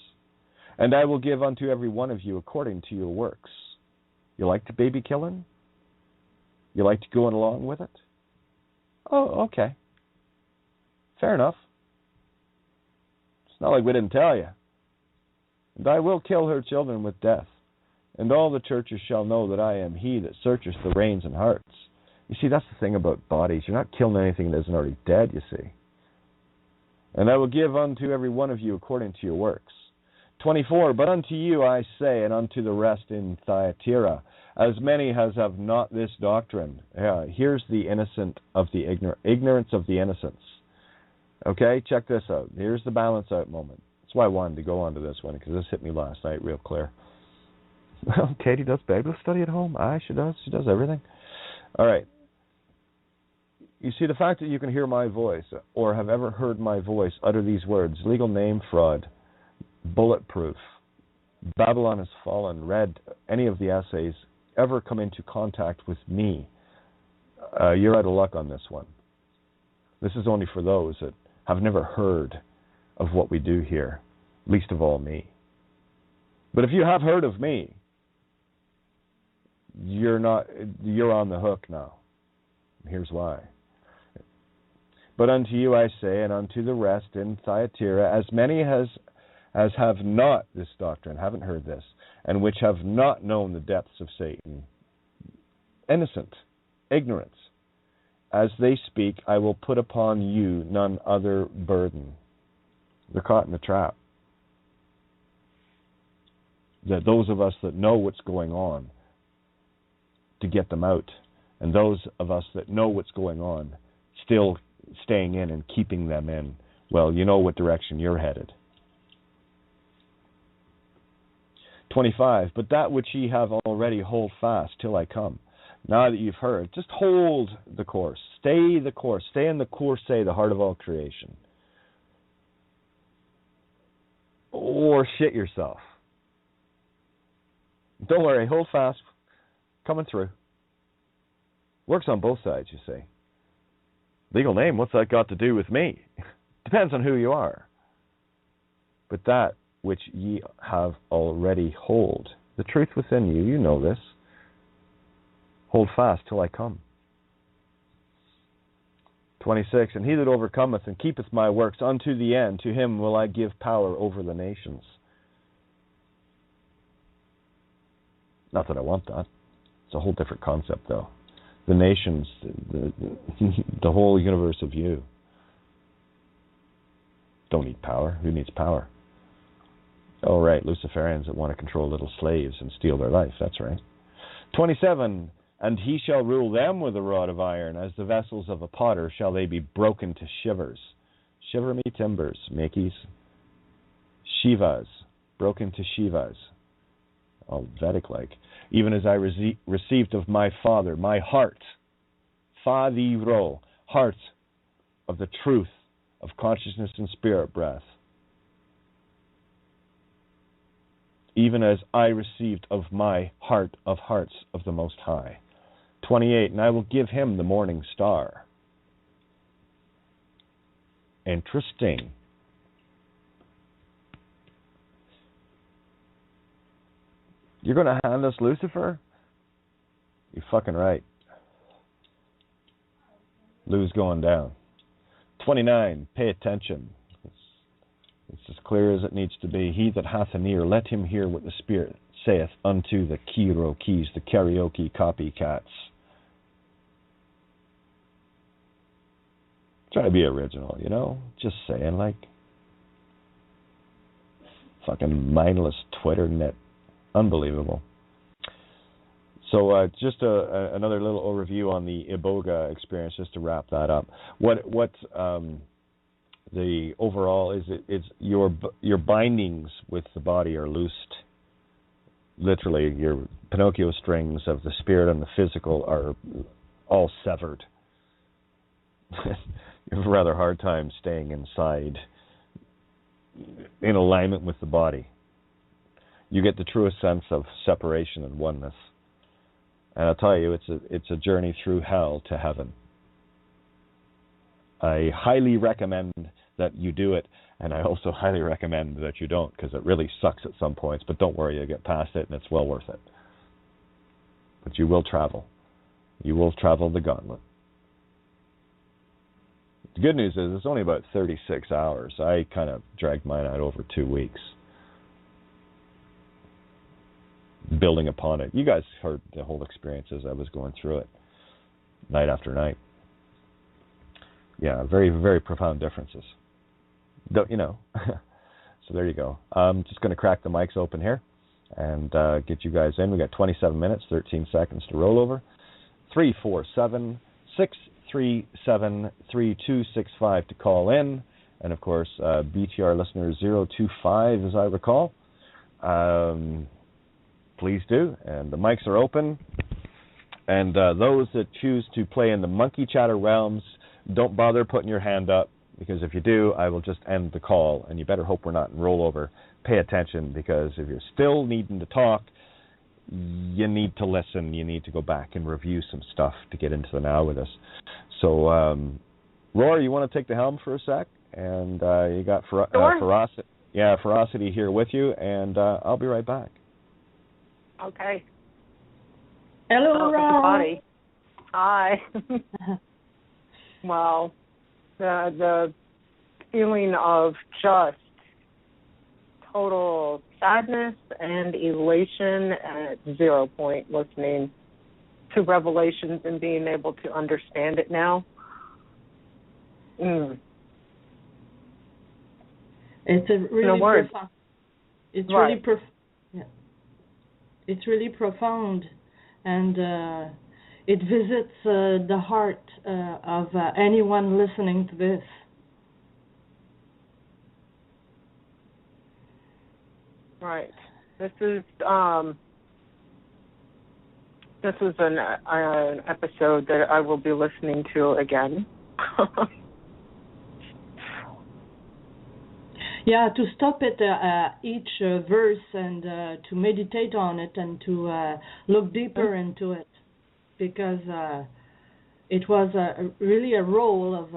And I will give unto every one of you according to your works. You like the baby killing? You like to go along with it? Oh, okay. Fair enough. It's not like we didn't tell you. And I will kill her children with death. And all the churches shall know that I am he that searcheth the reins and hearts. You see, that's the thing about bodies. You're not killing anything that isn't already dead, you see. And I will give unto every one of you according to your works. 24, but unto you I say, and unto the rest in Thyatira, as many as have not this doctrine. Here's the innocent of the ignorance of the innocents. Okay, check this out. Here's the balance out moment. That's why I wanted to go on to this one, because this hit me last night real clear. Well, Katie does Bible study at home. She does. She does everything. All right. You see, the fact that you can hear my voice, or have ever heard my voice utter these words, legal name fraud, bulletproof, Babylon has fallen, read any of the essays, ever come into contact with me, you're out of luck on this one. This is only for those that have never heard of what we do here, least of all me. But if you have heard of me, you're on the hook now. Here's why. But unto you I say, and unto the rest in Thyatira, as many as have not this doctrine, haven't heard this, and which have not known the depths of Satan, innocent, ignorance, as they speak, I will put upon you none other burden. They're caught in a trap. That those of us that know what's going on, to get them out, and those of us that know what's going on, still staying in and keeping them in, well, you know what direction you're headed. 25, but that which ye have already hold fast till I come. Now that you've heard, just hold the course. Stay the course. Stay in the course, say the heart of all creation. Or shit yourself. Don't worry, hold fast. Coming through. Works on both sides, you see. Legal name, what's that got to do with me? Depends on who you are. But that which ye have already hold, the truth within you, you know this. Hold fast till I come. 26, and he that overcometh and keepeth my works unto the end, to him will I give power over the nations. Not that I want that. It's a whole different concept, though. The nations, the whole universe of you. Don't need power. Who needs power? Oh, right, Luciferians that want to control little slaves and steal their life. That's right. 27, and he shall rule them with a rod of iron, as the vessels of a potter shall they be broken to shivers. Shiver me timbers, Mickeys. Shivas, broken to Shivas. All Vedic-like. Even as I received of my Father, my heart, Fadiro, heart of the truth of consciousness and spirit breath. Even as I received of my heart of hearts of the Most High. 28, and I will give him the morning star. Interesting. You're going to hand us Lucifer? You're fucking right. Lou's going down. 29, pay attention. It's as clear as it needs to be. He that hath an ear, let him hear what the Spirit saith unto the Kiro keys, the karaoke copycats. Try to be original, you know? Just saying, like, fucking mindless Twitter net. Unbelievable. So just another little overview on the Iboga experience, just to wrap that up. What the overall is, it's your bindings with the body are loosed. Literally, your Pinocchio strings of the spirit and the physical are all severed. You have a rather hard time staying inside in alignment with the body. You get the truest sense of separation and oneness. And I'll tell you, it's a journey through hell to heaven. I highly recommend that you do it, and I also highly recommend that you don't, because it really sucks at some points, but don't worry, you'll get past it, and it's well worth it. But you will travel. You will travel the gauntlet. The good news is it's only about 36 hours. I kind of dragged mine out over 2 weeks. Building upon it. You guys heard the whole experience as I was going through it, night after night. Yeah, very, very profound differences. Don't you know? So there you go. I'm just going to crack the mics open here and get you guys in. We got 27 minutes, 13 seconds to roll over. 347-637-3265 to call in, and of course BTR listener 025, as I recall. Please do, and the mics are open. And those that choose to play in the monkey chatter realms, don't bother putting your hand up, because if you do, I will just end the call, and you better hope we're not in rollover. Pay attention, because if you're still needing to talk, you need to listen. You need to go back and review some stuff to get into the now with us. So, Rory, you want to take the helm for a sec? And you got Ferocity here with you, and I'll be right back. Okay. Hello, Rory. Hi. Well, the feeling of just total sadness and elation at 0 point listening to Revelations and being able to understand it now. It's a really profound. It's right. It's really profound, and it visits the heart of anyone listening to this. Right. This is an episode that I will be listening to again. Yeah, to stop it each verse and to meditate on it and to look deeper into it, because it was really a role of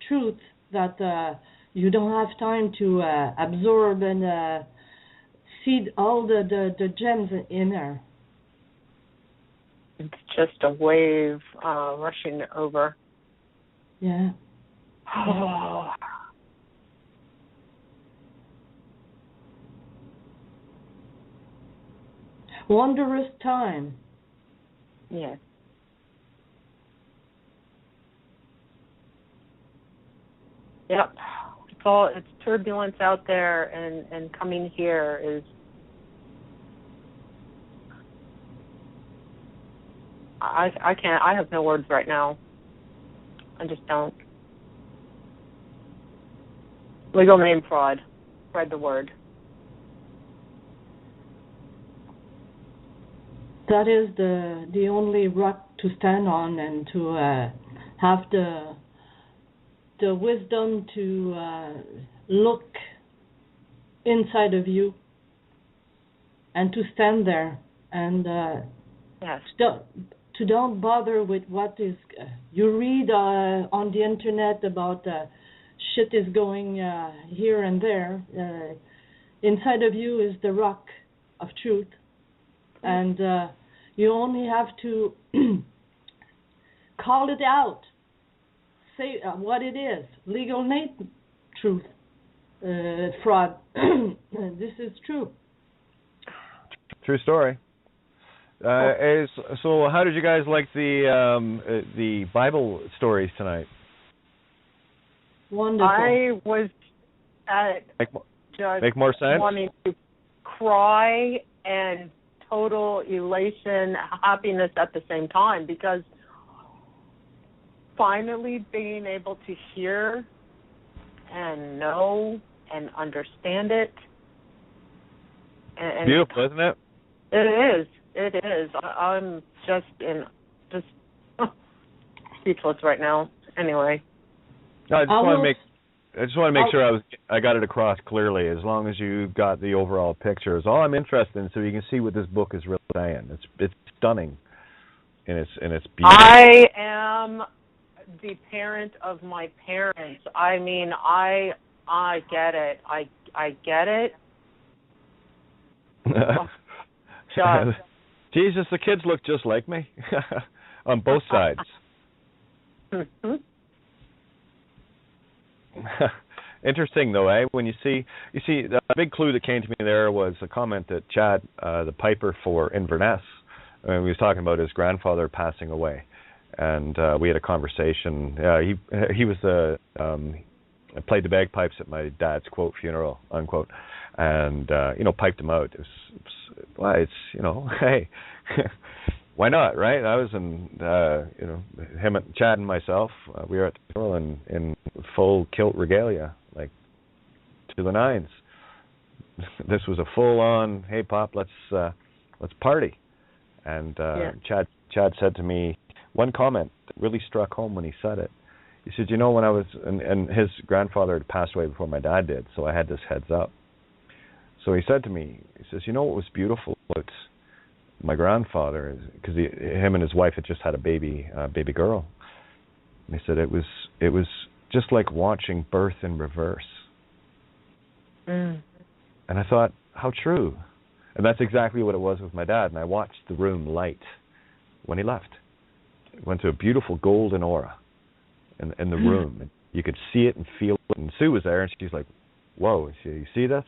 truth that you don't have time to absorb and see all the gems in there. It's just a wave rushing over. Yeah. Oh. Wondrous time. Yes. Yep. it's turbulence out there, and coming here is, I can't, I have no words right now. I just don't. Legal name fraud. Spread the word. That is the only rock to stand on, and to have the wisdom to look inside of you and to stand there and Yes. to don't bother with what is you read on the internet about shit is going here and there. Inside of you is the rock of truth, and you only have to call it out, say what it is. Legal name truth, fraud. This is true. True story. So how did you guys like the Bible stories tonight? Wonderful. I was Make more sense? wanting to cry and total elation, happiness at the same time, because finally being able to hear and know and understand it. And beautiful, isn't it? It is. It is. I'm just speechless right now. Anyway. No, I just want to make sure I got it across clearly. As long as you got the overall picture, is all I'm interested in, so you can see what this book is really saying. It's stunning, and it's beautiful. I am the parent of my parents. I mean, I get it. I get it. Jesus, the kids look just like me on both sides. Mm-hmm. Interesting though, eh? When you see the big clue that came to me there was a comment that Chad, the piper for Inverness, he was talking about his grandfather passing away, and we had a conversation. He was played the bagpipes at my dad's quote funeral unquote, and piped him out. Hey, why not, right? I was him, Chad, and myself. We were at the funeral in full kilt regalia, like to the nines. This was a full-on, hey, Pop, let's party. And Chad said to me one comment that really struck home when he said it. He said, when I was, and his grandfather had passed away before my dad did, so I had this heads up. So he said to me, he says, what was beautiful about my grandfather, because him and his wife had just had a baby girl. And he said it was just like watching birth in reverse. Mm. And I thought, how true. And that's exactly what it was with my dad. And I watched the room light when he left. It went to a beautiful golden aura in the room. And you could see it and feel it. And Sue was there, and she's like, whoa, you see this?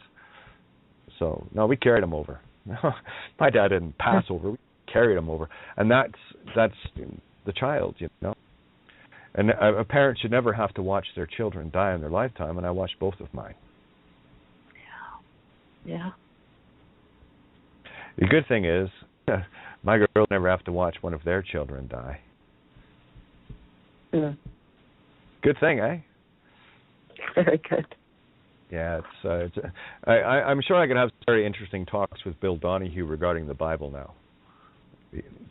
So, no, we carried him over. My dad didn't pass over. We carried him over. And that's the child, And a parent should never have to watch their children die in their lifetime, and I watched both of mine. Yeah. The good thing is, my girls never have to watch one of their children die. Yeah. Good thing, eh? Very good. Yeah, I'm sure I could have very interesting talks with Bill Donahue regarding the Bible now,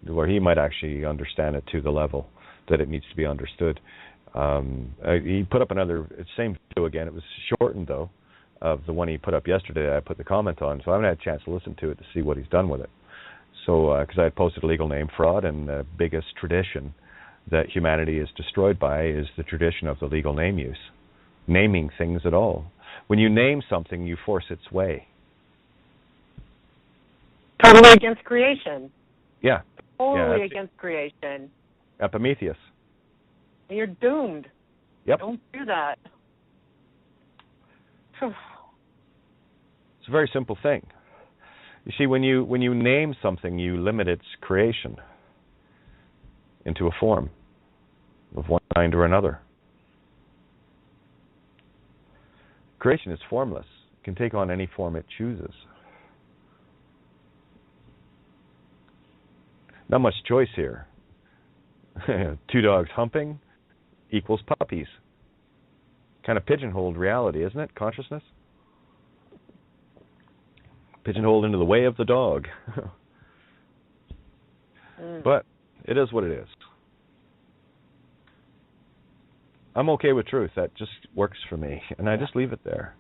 where he might actually understand it to the level that it needs to be understood. He put up another same video again. It was shortened though, of the one he put up yesterday. I put the comment on, so I haven't had a chance to listen to it to see what he's done with it. So, because I had posted legal name fraud, and the biggest tradition that humanity is destroyed by is the tradition of the legal name use, naming things at all. When you name something, you force its way. Totally against creation. Yeah. Totally against creation. Epimetheus. You're doomed. Yep. Don't do that. It's a very simple thing. You see, when you name something, you limit its creation into a form of one kind or another. Creation is formless. It can take on any form it chooses. Not much choice here. 2 dogs humping equals puppies. Kind of pigeonholed reality, isn't it? Consciousness? Pigeonholed into the way of the dog. But it is what it is. I'm okay with truth. That just works for me. And I just leave it there.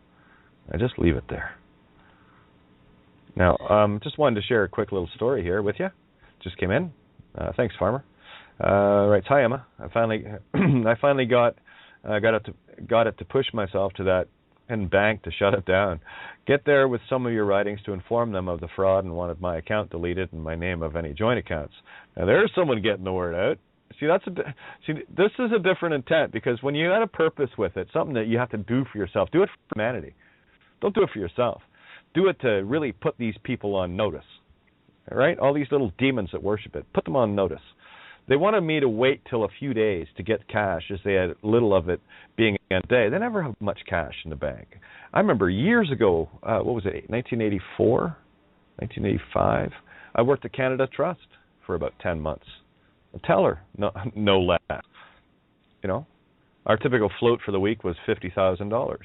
Now, just wanted to share a quick little story here with you. Just came in. Thanks, Farmer. Right, hi Emma. I finally got it to push myself to that and bank to shut it down. Get there with some of your writings to inform them of the fraud and wanted my account deleted and my name of any joint accounts. Now there's someone getting the word out. See, this is a different intent, because when you had a purpose with it, something that you have to do for yourself, do it for humanity. Don't do it for yourself. Do it to really put these people on notice. All right? All these little demons that worship it, put them on notice. They wanted me to wait till a few days to get cash, as they had little of it being a day. They never have much cash in the bank. I remember years ago, 1984, 1985, I worked at Canada Trust for about 10 months. A teller, no less. You know, our typical float for the week was $50,000.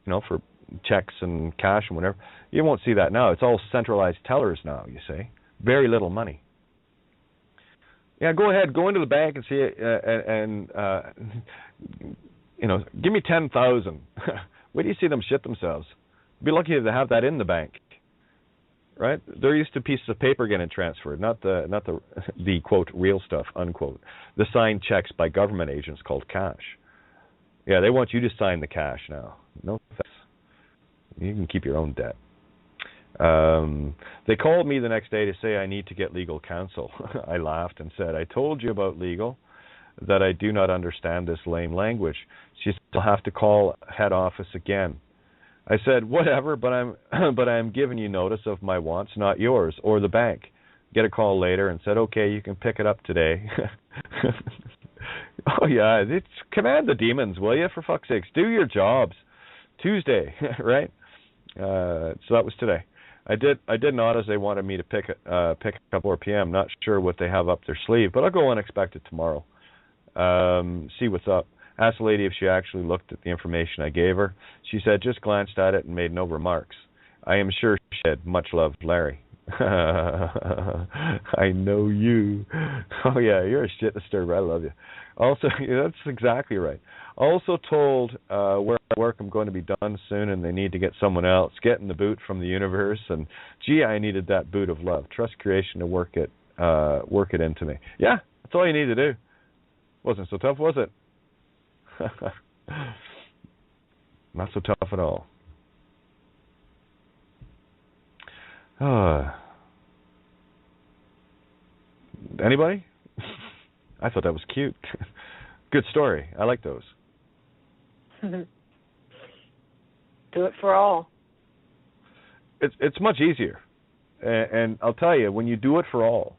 You know, for checks and cash and whatever. You won't see that now. It's all centralized tellers now, you see. Very little money. Yeah, go ahead. Go into the bank and see it, you know, give me 10,000. Wait till you see them shit themselves. Be lucky to have that in the bank, right? They're used to pieces of paper getting transferred, not the quote real stuff unquote. The signed checks by government agents called cash. Yeah, they want you to sign the cash now. No thanks. You can keep your own debt. They called me the next day to say I need to get legal counsel. I laughed and said, I told you about legal, that I do not understand this lame language. She said, I'll have to call head office again. I said, whatever, but I'm giving you notice of my wants, not yours, or the bank. Get a call later and said, okay, you can pick it up today. Oh, yeah, command the demons, will you, for fuck's sakes? Do your jobs. Tuesday, right? So that was today. I did not, as they wanted me to pick up 4 p.m. Not sure what they have up their sleeve, but I'll go unexpected tomorrow. See what's up. Asked the lady if she actually looked at the information I gave her. She said just glanced at it and made no remarks. I am sure she said, much love, Larry. I know you. Oh yeah, you're a shit disturber. I love you. Also, yeah, that's exactly right. Also told where I work I'm going to be done soon and they need to get someone else. Getting the boot from the universe, and gee, I needed that boot of love. Trust creation to work it into me. Yeah, that's all you need to do. Wasn't so tough, was it? Not so tough at all. Anybody? I thought that was cute. Good story. I like those. Do it for all. It's much easier. And I'll tell you, when you do it for all,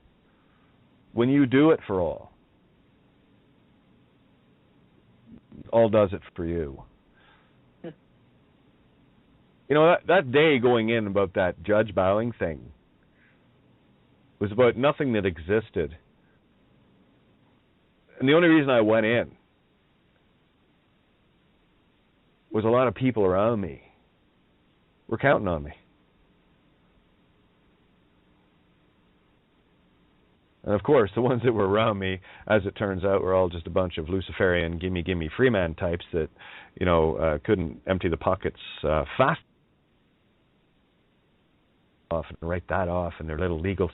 all does it for you. You know, that day going in about that judge bowing thing was about nothing that existed. And the only reason I went in was a lot of people around me were counting on me. And of course, the ones that were around me, as it turns out, were all just a bunch of Luciferian gimme free man types that, you know, couldn't empty the pockets fast off and write that off in their little legal.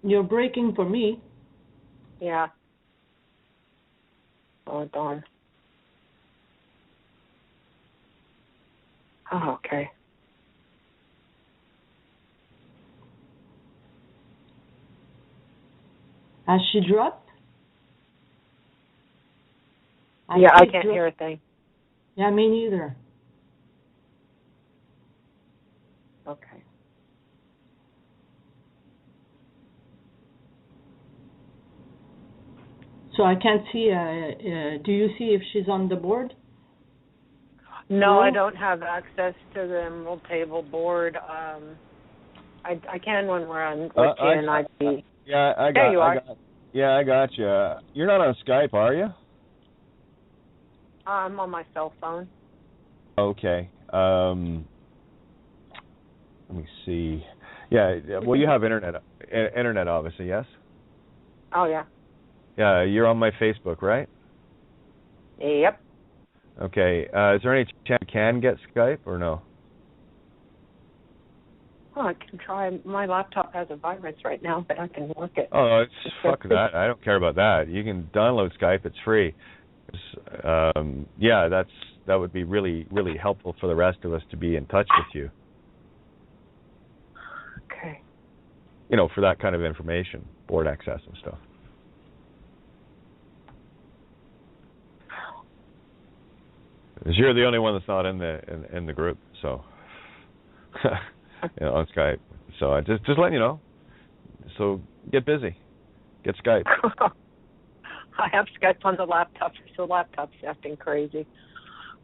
You're breaking for me. Yeah. Oh, darn. Oh, okay. Has she dropped? I can't hear a thing. Yeah, me neither. Okay. So I can't see. Do you see if she's on the board? No, I don't have access to the Emerald Table board. I can when we're on with GNID. Yeah, there you are. I got you. You're not on Skype, are you? I'm on my cell phone. Okay. Let me see. Yeah. Well, you have internet. Internet, obviously, yes. Oh yeah. Yeah, you're on my Facebook, right? Yep. Okay. Is there any chance you can get Skype or no? Oh, I can try. My laptop has a virus right now, but I can work it. Oh, fuck that. I don't care about that. You can download Skype. It's free. Yeah, that would be really, really helpful for the rest of us to be in touch with you. Okay. You know, for that kind of information, board access and stuff. Because you're the only one that's not in the group, so you know, on Skype. So I just letting you know. So get busy, get Skype. I have Skype on the laptop, so the laptop's acting crazy.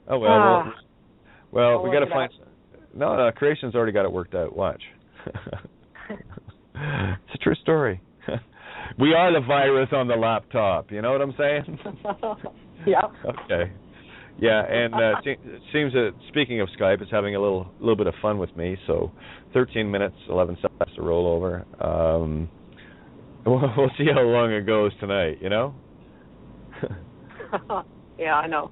Oh well, well, we got to find. No, Creation's already got it worked out. Watch. It's a true story. We are the virus on the laptop. You know what I'm saying? Yeah. Okay. Yeah, and it seems that, speaking of Skype, it's having a little bit of fun with me. So 13 minutes, 11 seconds to roll over. We'll see how long it goes tonight, you know? Yeah, I know.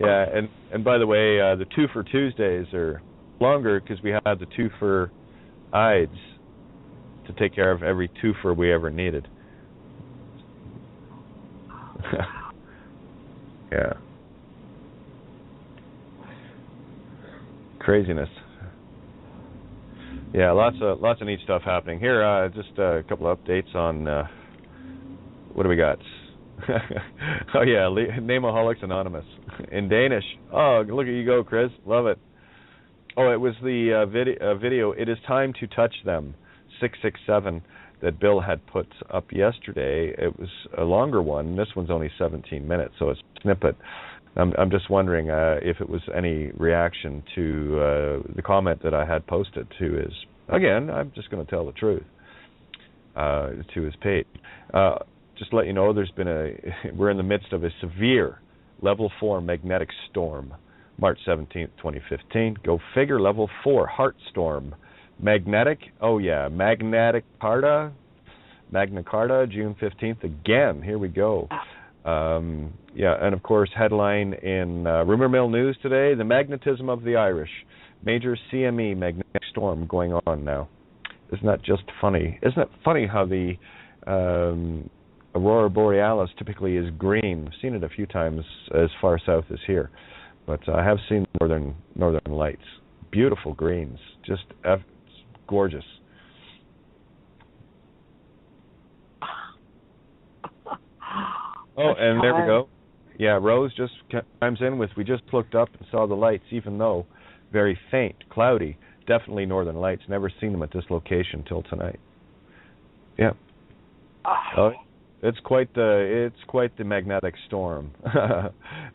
Yeah, and by the way, the 2 for Tuesdays are longer because we had the 2 for IDS to take care of every 2 for we ever needed. Yeah. Craziness. Yeah, lots of neat stuff happening here. Just a couple of updates on what do we got? Oh yeah, Nameaholics Anonymous in Danish. Oh, look at you go, Chris. Love it. Oh, it was the video. It is time to touch them. 667 that Bill had put up yesterday. It was a longer one. This one's only 17 minutes, so it's a snippet. I'm just wondering if it was any reaction to the comment that I had posted to his. Again, I'm just going to tell the truth. To his page. Just to let you know, we're in the midst of a severe level 4 magnetic storm. March 17th, 2015. Go figure, level 4 heart storm. Magnetic, oh yeah, Magna Carta, June 15th again. Here we go. Yeah, and of course, headline in Rumor Mill News today: the magnetism of the Irish, major CME magnetic storm going on now. Isn't that just funny? Isn't it funny how the Aurora Borealis typically is green? I've seen it a few times as far south as here, but I have seen northern lights. Beautiful greens, just gorgeous. Oh, and there we go. Yeah, Rose just chimes in with, we just looked up and saw the lights, even though very faint, cloudy, definitely northern lights. Never seen them at this location till tonight. Yeah. Oh, it's quite the magnetic storm.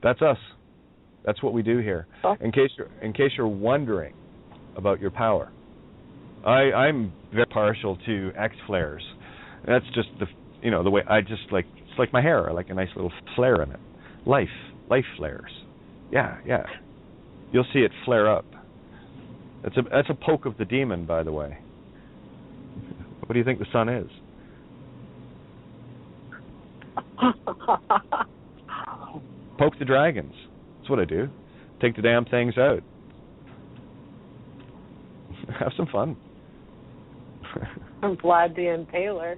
That's us. That's what we do here. In case you're wondering about your power, I'm very partial to X flares. That's just the way I just like. It's like my hair. I like a nice little flare in it. Life flares. Yeah. You'll see it flare up. That's a poke of the demon, by the way. What do you think the sun is? Poke the dragons. That's what I do. Take the damn things out. Have some fun. I'm Vlad the Impaler.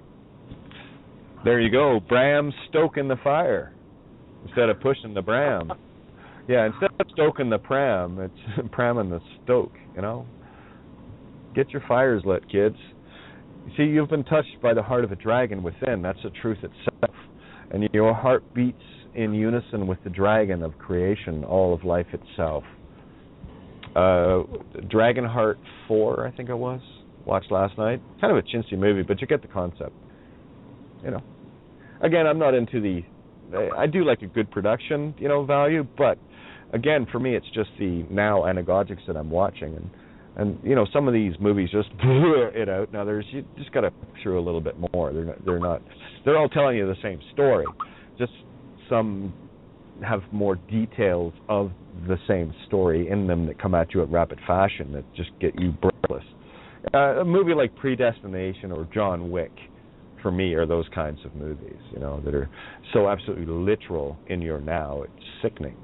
There you go. Bram stoking the fire instead of pushing the Bram. Yeah, instead of stoking the pram, it's pramming the stoke, you know. Get your fires lit, kids. You see, you've been touched by the heart of a dragon within. That's the truth itself. And your heart beats in unison with the dragon of creation, all of life itself. Dragonheart 4, I think it was. Watched last night. Kind of a chintzy movie, but you get the concept. You know. Again, I'm not into the I do like a good production, value, but again, for me, it's just the now anagogics that I'm watching, and some of these movies just blew it out. Now you just got to through a little bit more. They're all telling you the same story, just some have more details of the same story in them that come at you at rapid fashion that just get you breathless. A movie like Predestination or John Wick, for me, are those kinds of movies, that are so absolutely literal in your now. It's sickening.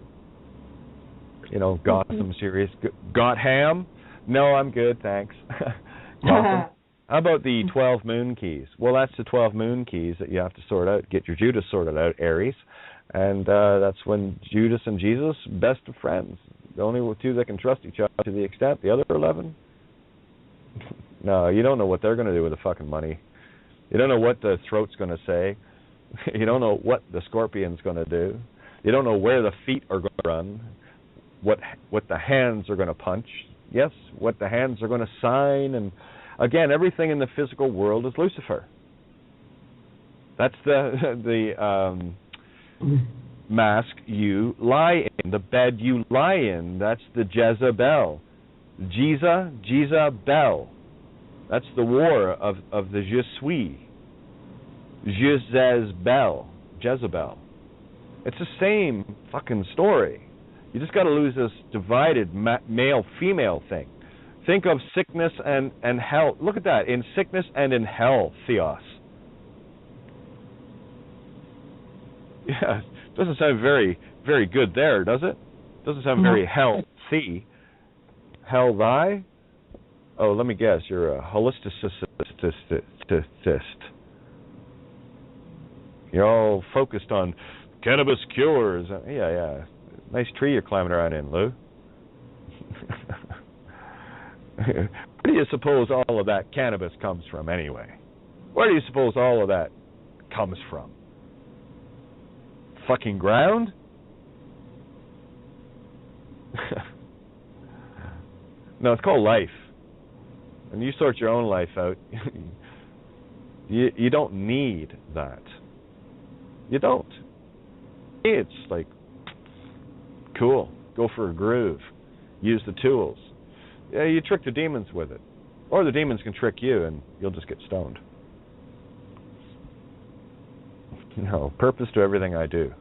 Gotham series. Got ham? No, I'm good, thanks. Gotham. How about the 12 moon keys? Well, that's the 12 moon keys that you have to sort out, get your Judas sorted out, Aries. And that's when Judas and Jesus, best of friends. The only two that can trust each other to the extent. The other 11? No, you don't know what they're going to do with the fucking money. You don't know what the throat's going to say. You don't know what the scorpion's going to do. You don't know where the feet are going to run, what the hands are going to punch. Yes, what the hands are going to sign. And again, everything in the physical world is Lucifer. That's the mask you lie in, the bed you lie in. That's the Jezebel. Jezebel. That's the war of the Je suis. Jezebel. It's the same fucking story. You just got to lose this divided male-female thing. Think of sickness and health. Look at that. In sickness and in hell, theos. Yeah, doesn't sound very, very good there, does it? Doesn't sound very healthy. Hell thy? Oh, let me guess. You're a holisticist. You're all focused on cannabis cures. Yeah. Nice tree you're climbing around in, Lou. Where do you suppose all of that cannabis comes from, anyway? Where do you suppose all of that comes from? Fucking ground? No, it's called life. And you sort your own life out. You don't need that. You don't. It's like, cool. Go for a groove. Use the tools. Yeah, you trick the demons with it. Or the demons can trick you and you'll just get stoned. Purpose to everything I do.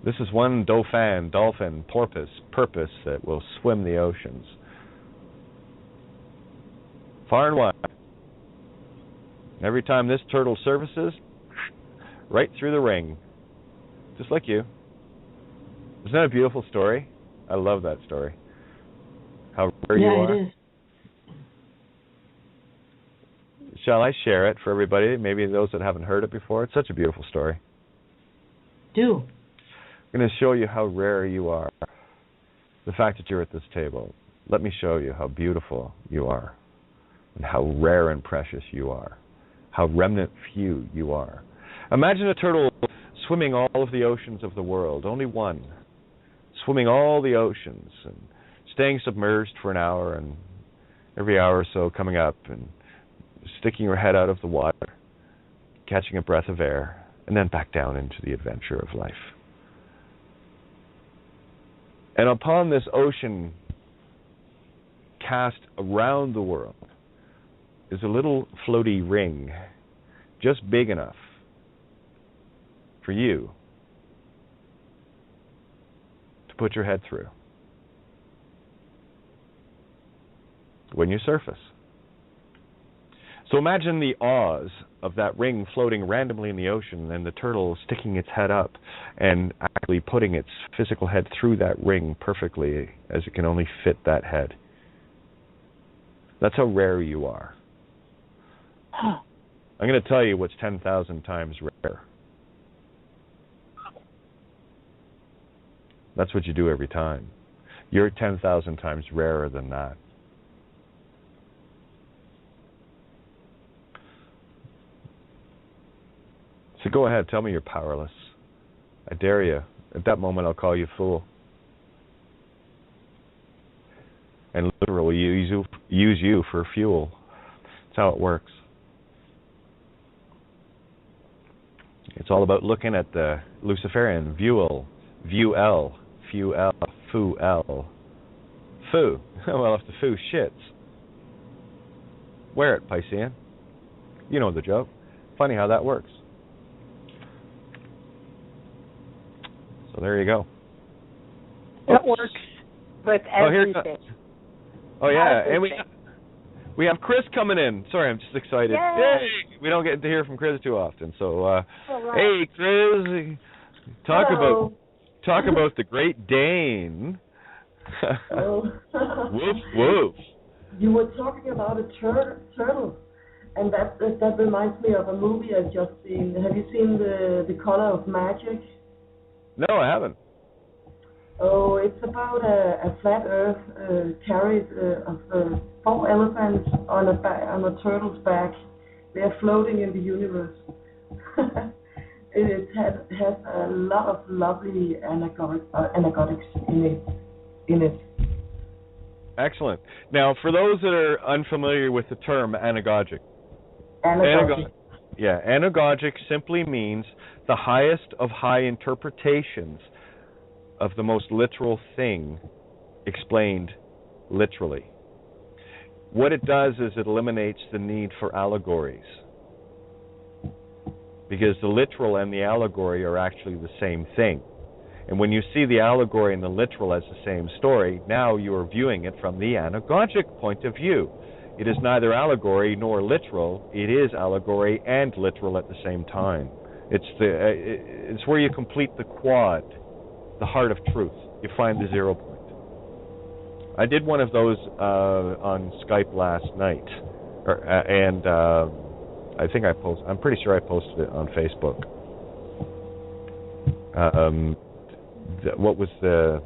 This is one dolphin, purpose that will swim the oceans. Far and wide. Every time this turtle surfaces, right through the ring. Just like you. Isn't that a beautiful story? I love that story. How rare you are. It is. Shall I share it for everybody? Maybe those that haven't heard it before. It's such a beautiful story. Do. I'm going to show you how rare you are. The fact that you're at this table. Let me show you how beautiful you are. And how rare and precious you are. How remnant few you are. Imagine a turtle swimming all of the oceans of the world. Only one. Swimming all the oceans and staying submerged for an hour, and every hour or so coming up and sticking your head out of the water, catching a breath of air, and then back down into the adventure of life. And upon this ocean cast around the world is a little floaty ring, just big enough for you to put your head through when you surface. So imagine the awes of that ring floating randomly in the ocean and the turtle sticking its head up and actually putting its physical head through that ring perfectly as it can only fit that head. That's how rare you are. I'm going to tell you what's 10,000 times rare. That's what you do every time. You're 10,000 times rarer than that. So go ahead, tell me you're powerless. I dare you. At that moment, I'll call you fool. And literally use you for fuel. That's how it works. It's all about looking at the Luciferian view L, few L, foo L, foo. Well, if the foo shits, wear it, Piscean. You know the joke. Funny how that works. So there you go. That works with everything. Oh yeah, and we have Chris coming in. Sorry, I'm just excited. Yay! We don't get to hear from Chris too often. So, hey, Chris, talk about the Great Dane. Woof woof. You were talking about a turtle, and that reminds me of a movie I've just seen. Have you seen the Color of Magic? No, I haven't. Oh, it's about a flat Earth carried of 4 elephants on a turtle's back. They are floating in the universe. It has a lot of lovely anecdotes in it. Excellent. Now, for those that are unfamiliar with the term anagogic. Anagogic simply means the highest of high interpretations of the most literal thing explained literally. What it does is it eliminates the need for allegories, because the literal and the allegory are actually the same thing. And when you see the allegory and the literal as the same story, now you are viewing it from the anagogic point of view. It is neither allegory nor literal. It is allegory and literal at the same time. It's where you complete the quad, the heart of truth. You find the 0 point. I did one of those on Skype last night, and I think I'm pretty sure I posted it on Facebook. What was the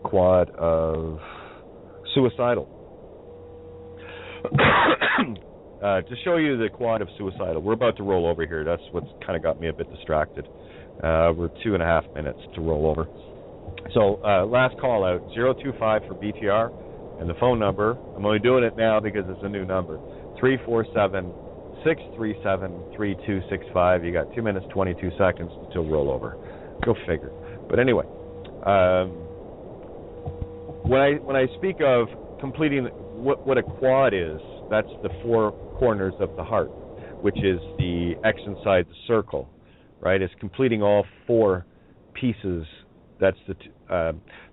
quad of suicidal? To show you the quad of suicidal, we're about to roll over here. That's what's kind of got me a bit distracted. We're 2.5 minutes to roll over. So last call out, 025 for BTR, and the phone number, I'm only doing it now because it's a new number, 347-637-3265. You got 2 minutes, 22 seconds until rollover. Go figure. But anyway, when I speak of completing what a quad is, that's the 4 corners of the heart, which is the X inside the circle, right? It's completing all 4 pieces. That's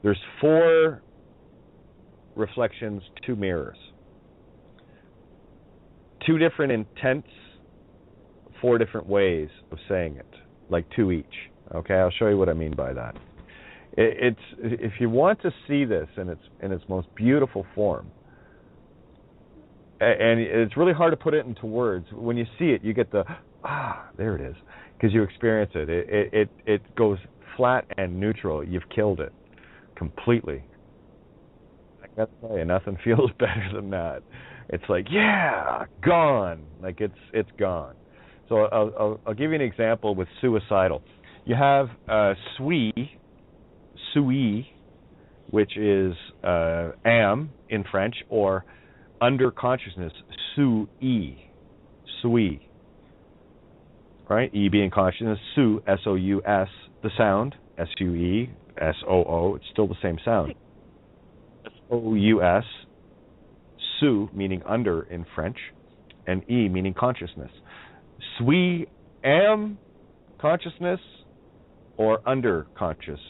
there's 4 reflections, 2 mirrors, 2 different intents, 4 different ways of saying it, like 2 each. Okay, I'll show you what I mean by that. It's if you want to see this in its most beautiful form, and it's really hard to put it into words. When you see it, you get the there it is, because you experience it. It goes flat and neutral. You've killed it completely. I gotta tell you, nothing feels better than that. It's like, yeah, gone. Like it's gone. So I'll give you an example with suicidal. You have sui, which is am in French, or under consciousness, sui, right? E being consciousness, su, S-O-U-S, the sound, S-U-E, S-O-O, it's still the same sound. S-O-U-S, su, meaning under in French, and E, meaning consciousness. Sui, am, consciousness, or unconscious.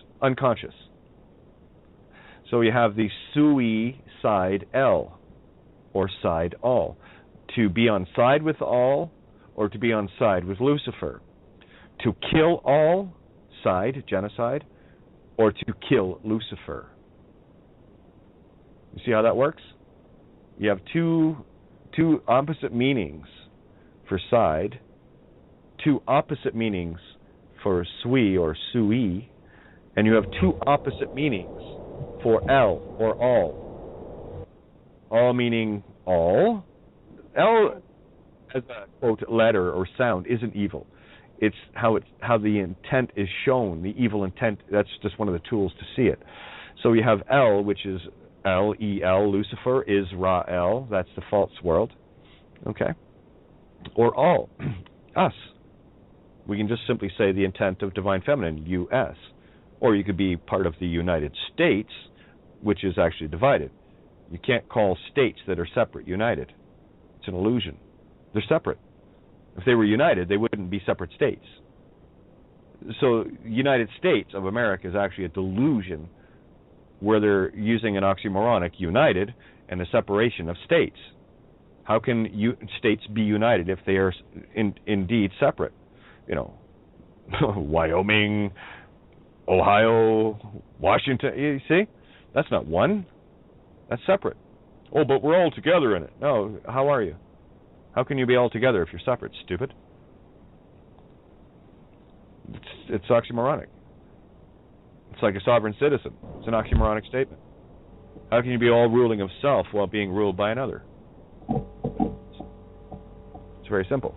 So you have the sui side L, or side all. To be on side with all, or to be on side with Lucifer. To kill all, side, genocide, or to kill Lucifer. You see how that works? You have two opposite meanings for side, 2 opposite meanings for sui or sui, and you have 2 opposite meanings for L or all. All meaning all. L as a quote letter or sound isn't evil. It's how the intent is shown, the evil intent. That's just one of the tools to see it. So you have L, which is L-E-L, Lucifer, is Ra-El, that's the false world. Okay? Or all, us. We can just simply say the intent of divine feminine, U.S. Or you could be part of the United States, which is actually divided. You can't call states that are separate united. It's an illusion. They're separate. If they were united, they wouldn't be separate states. So United States of America is actually a delusion where they're using an oxymoronic united and a separation of states. How can states be united if they are indeed separate? You know, Wyoming, Ohio, Washington, you see? That's not one. That's separate. Oh, but we're all together in it. No, how are you? How can you be all together if you're separate, stupid? It's oxymoronic. It's like a sovereign citizen. It's an oxymoronic statement. How can you be all ruling of self while being ruled by another? It's very simple.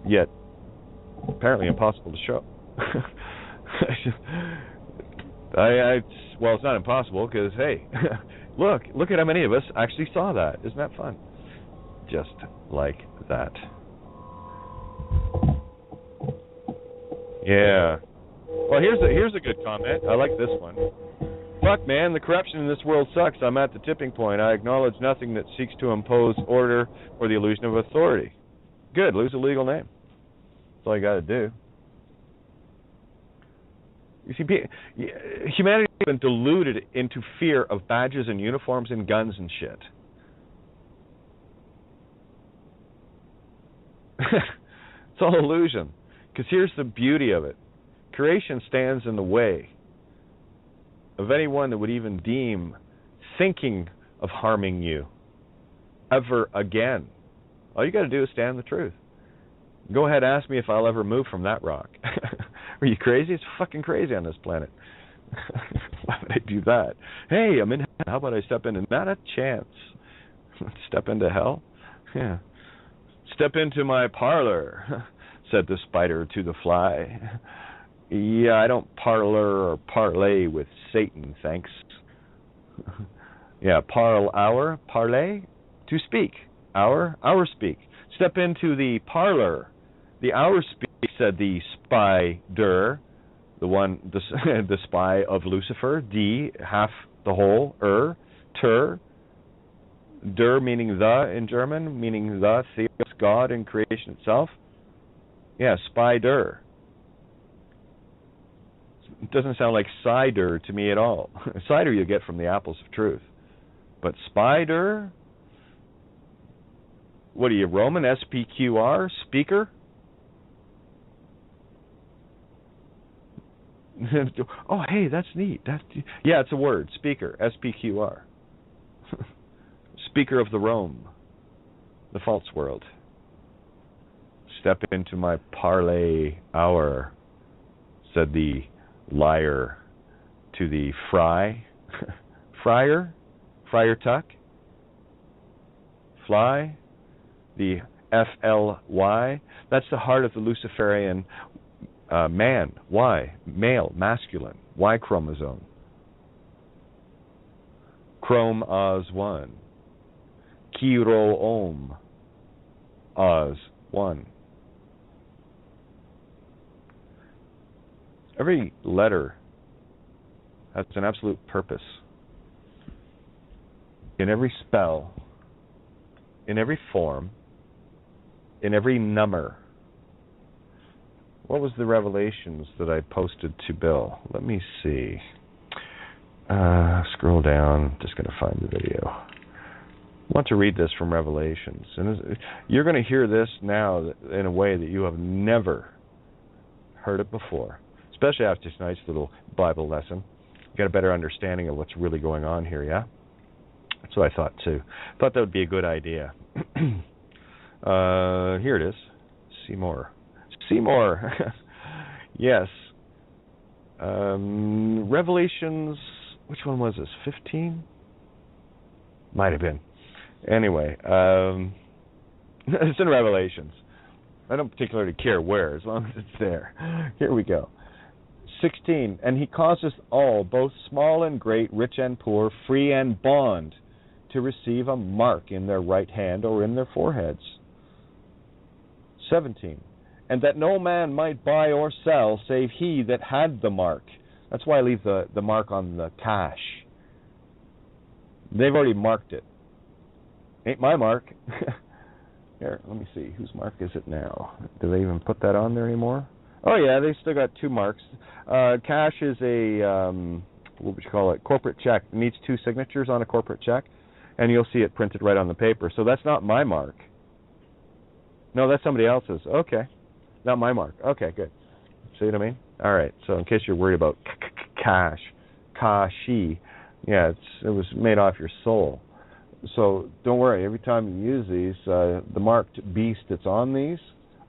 Yet, apparently impossible to show. Well, it's not impossible because, hey, look at how many of us actually saw that. Isn't that fun? Just like that. Yeah. Well, here's a good comment. I like this one. Fuck, man, the corruption in this world sucks. I'm at the tipping point. I acknowledge nothing that seeks to impose order or the illusion of authority. Good. Lose a legal name. That's all you got to do. You see, humanity has been deluded into fear of badges and uniforms and guns and shit. It's all illusion. Because here's the beauty of it. Creation stands in the way of anyone that would even deem thinking of harming you ever again. All you got to do is stand the truth. Go ahead, ask me if I'll ever move from that rock. Are you crazy? It's fucking crazy on this planet. Why would I do that? Hey, I'm in hell. How about I step into? Not a chance. Step into hell? Yeah. Step into my parlor, said the spider to the fly. Yeah, I don't parlor or parlay with Satan, thanks. Yeah, parlay, to speak. Hour speak. Step into the parlor. The hour speak, said the spider, the spy of Lucifer. D, half the whole, ter, der meaning the in German, meaning the theos, God in creation itself. Yeah, spider. It doesn't sound like cider to me at all. Cider you get from the apples of truth. But spider? What are you, Roman? SPQR? Speaker? Oh, hey, that's neat. Yeah, it's a word. Speaker. SPQR. Speaker of the Rome. The false world. Step into my parlay hour, said the liar to the friar tuck, fly, the FLY. That's the heart of the Luciferian man. Y, male, masculine. Y chromosome. Chrome Oz 1. Kiro Om Oz 1. Every letter has an absolute purpose. In every spell, in every form, in every number. What was the revelations that I posted to Bill? Let me see. Scroll down. Just going to find the video. I want to read this from Revelations. And you're going to hear this now in a way that you have never heard it before. Especially after tonight's little Bible lesson. You got a better understanding of what's really going on here, yeah? That's what I thought, too. Thought that would be a good idea. Here it is. Seymour. Yes. Revelations, which one was this? 15? Might have been. Anyway, it's in Revelations. I don't particularly care where, as long as it's there. Here we go. 16, and he causeth all, both small and great, rich and poor, free and bond, to receive a mark in their right hand or in their foreheads. 17, and that no man might buy or sell save he that had the mark. That's why I leave the mark on the cash. They've already marked it. Ain't my mark. Here, let me see. Whose mark is it now? Do they even put that on there anymore? Oh, yeah, they still got 2 marks. Cash is a, what would you call it, corporate check. It needs 2 signatures on a corporate check, and you'll see it printed right on the paper. So that's not my mark. No, that's somebody else's. Okay. Not my mark. Okay, good. See what I mean? All right. So in case you're worried about cash, kashi, yeah, it was made off your soul. So don't worry. Every time you use these, the marked beast that's on these.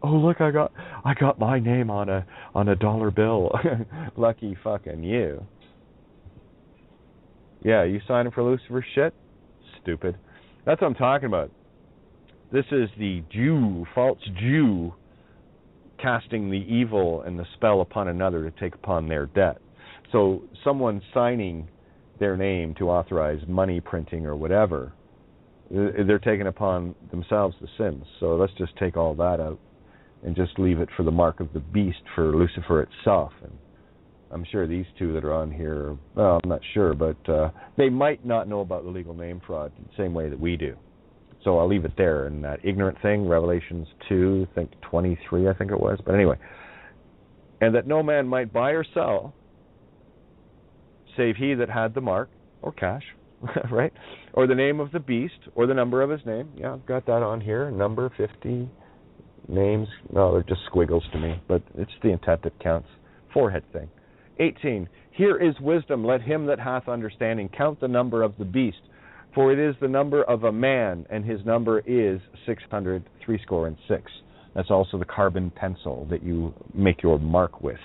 Oh, look, I got my name on a dollar bill. Lucky fucking you. Yeah, you signing for Lucifer shit? Stupid. That's what I'm talking about. This is the Jew, false Jew, casting the evil and the spell upon another to take upon their debt. So someone signing their name to authorize money printing or whatever, they're taking upon themselves the sins. So let's just take all that out and just leave it for the mark of the beast for Lucifer itself. And I'm sure these 2 that are on here, well, I'm not sure, but they might not know about the legal name fraud in the same way that we do. So I'll leave it there. And that ignorant thing, Revelations 2, I think 23, I think it was. But anyway, and that no man might buy or sell, save he that had the mark, or cash, right? Or the name of the beast, or the number of his name. Yeah, I've got that on here, number 50, names. No, they're just squiggles to me, but it's the intent that counts. Forehead thing. 18, here is wisdom, let him that hath understanding count the number of the beast, for it is the number of a man, and his number is 666. That's also the carbon pencil that you make your mark with.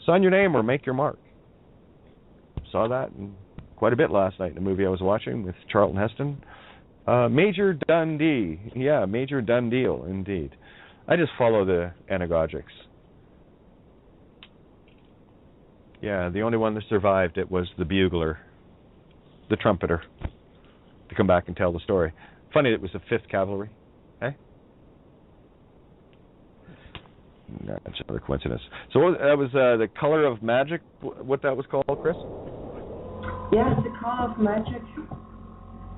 Sign your name or make your mark. Saw that quite a bit last night in a movie I was watching with Charlton Heston. Major Dundee. Yeah, Major Done Deal, indeed. I just follow the anagogics. Yeah, the only one that survived it was the bugler, the trumpeter, to come back and tell the story. Funny, it was the 5th Cavalry. Eh? No, that's another coincidence. So that was the color of magic, what that was called, Chris? Yeah, the color of magic.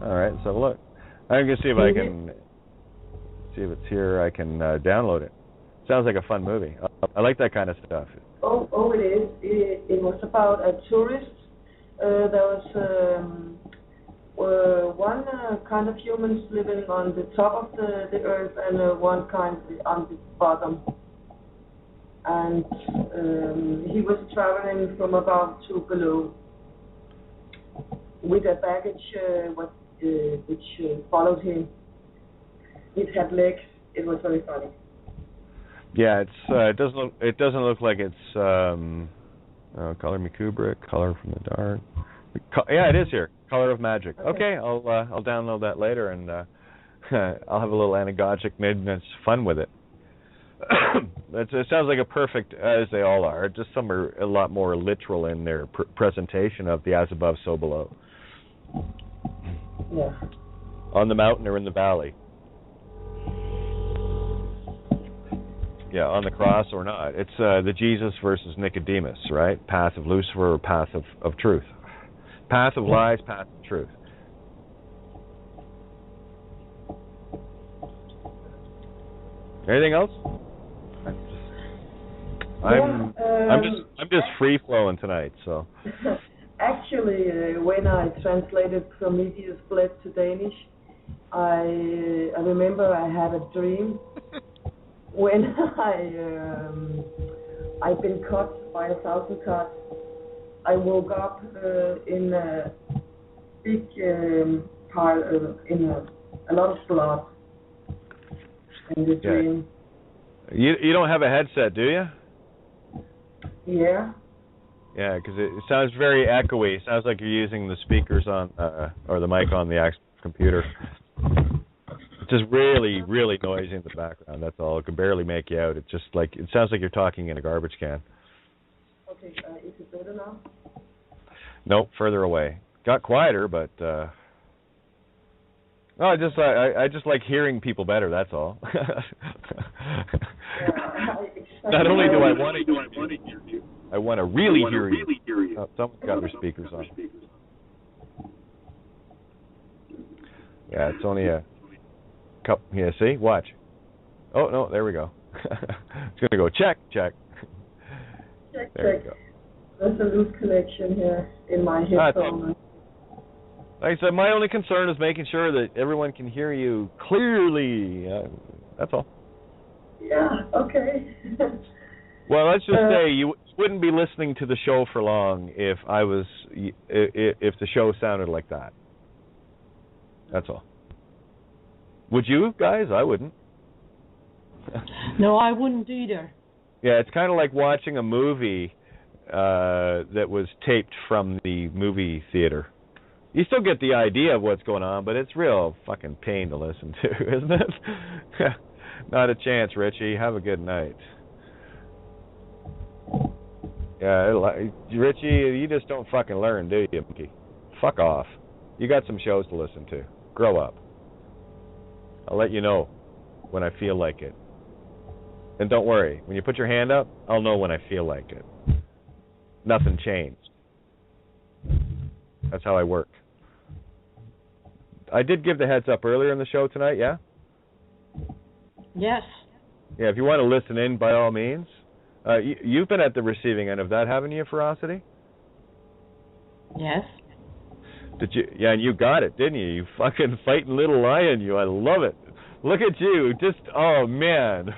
All right, let's have a look. I'm going to see if I can, see if it's here, I can download it. Sounds like a fun movie. I like that kind of stuff. Oh, it is. It was about a tourist. There was one kind of humans living on the top of the earth and one kind on the bottom. And he was traveling from above to below with a baggage which followed him. It had legs. It was very funny. Yeah, it doesn't look like it's Color Me Kubrick, Color from the Dark. Yeah, it is here. Color of Magic. Okay, I'll download that later, and I'll have a little anagogic midness fun with it. It sounds like a perfect, as they all are. Just some are a lot more literal in their presentation of the as above, so below. Yeah. On the mountain or in the valley. Yeah, on the cross or not. It's the Jesus versus Nicodemus, right? Path of Lucifer or path of truth. Path of lies, path of truth. Anything else? I'm just free flowing tonight, so. Actually, when I translated Prometheus Bled to Danish, I remember I had a dream when I'd been cut by 1,000 cuts. I woke up in a big pile, in a lot of blood in the dream. You don't have a headset, do you? Yeah. Yeah, because it sounds very echoey. It sounds like you're using the speakers on, or the mic on the actual computer. It's just really, really noisy in the background. That's all. It can barely make you out. It's just like it sounds like you're talking in a garbage can. Okay, is it better now? Nope, further away. Got quieter, but no, I just like hearing people better. That's all. Yeah, Not only do I want to hear you, I want to really hear you. Oh, someone's got their speakers on. Yeah, it's only a couple. Yeah, see? Watch. Oh, no, there we go. It's going to go check. Check. There we go. There's a loose connection here in my headphone. Like I said, my only concern is making sure that everyone can hear you clearly. That's all. Yeah, okay. Well, let's just say you wouldn't be listening to the show for long if the show sounded like that. That's all. Would you guys? I wouldn't. No, I wouldn't either. Yeah, it's kind of like watching a movie that was taped from the movie theater. You still get the idea of what's going on, but it's real fucking pain to listen to, isn't it? Not a chance, Richie. Have a good night. Yeah, Richie, you just don't fucking learn, do you, Mickey? Fuck off. You got some shows to listen to. Grow up. I'll let you know when I feel like it. And don't worry, when you put your hand up, I'll know when I feel like it. Nothing changed. That's how I work. I did give the heads up earlier in the show tonight, yeah? Yes. Yeah, if you want to listen in, by all means. You've been at the receiving end of that, haven't you, Ferocity? Yes. Did you? Yeah, and you got it, didn't you? You fucking fighting little lion, you. I love it. Look at you. Just, oh, man.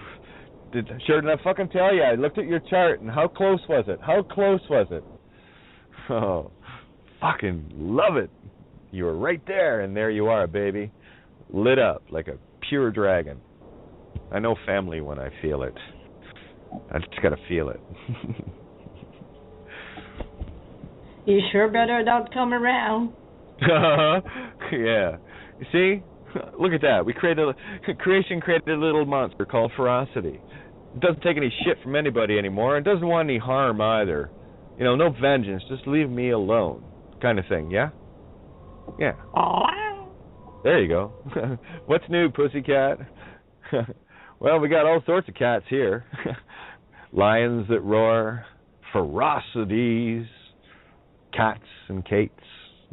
Sure did I fucking tell you? I looked at your chart, and how close was it? How close was it? Oh, fucking love it. You were right there, and there you are, baby. Lit up like a pure dragon. I know family when I feel it. I just gotta feel it. You sure better not come around. Yeah. You see? Look at that. Creation created a little monster called Ferocity. It doesn't take any shit from anybody anymore. It doesn't want any harm either. You know, no vengeance. Just leave me alone, kind of thing. Yeah. Yeah. There you go. What's new, pussycat? Well, we got all sorts of cats here. Lions that roar, ferocities, cats and cates,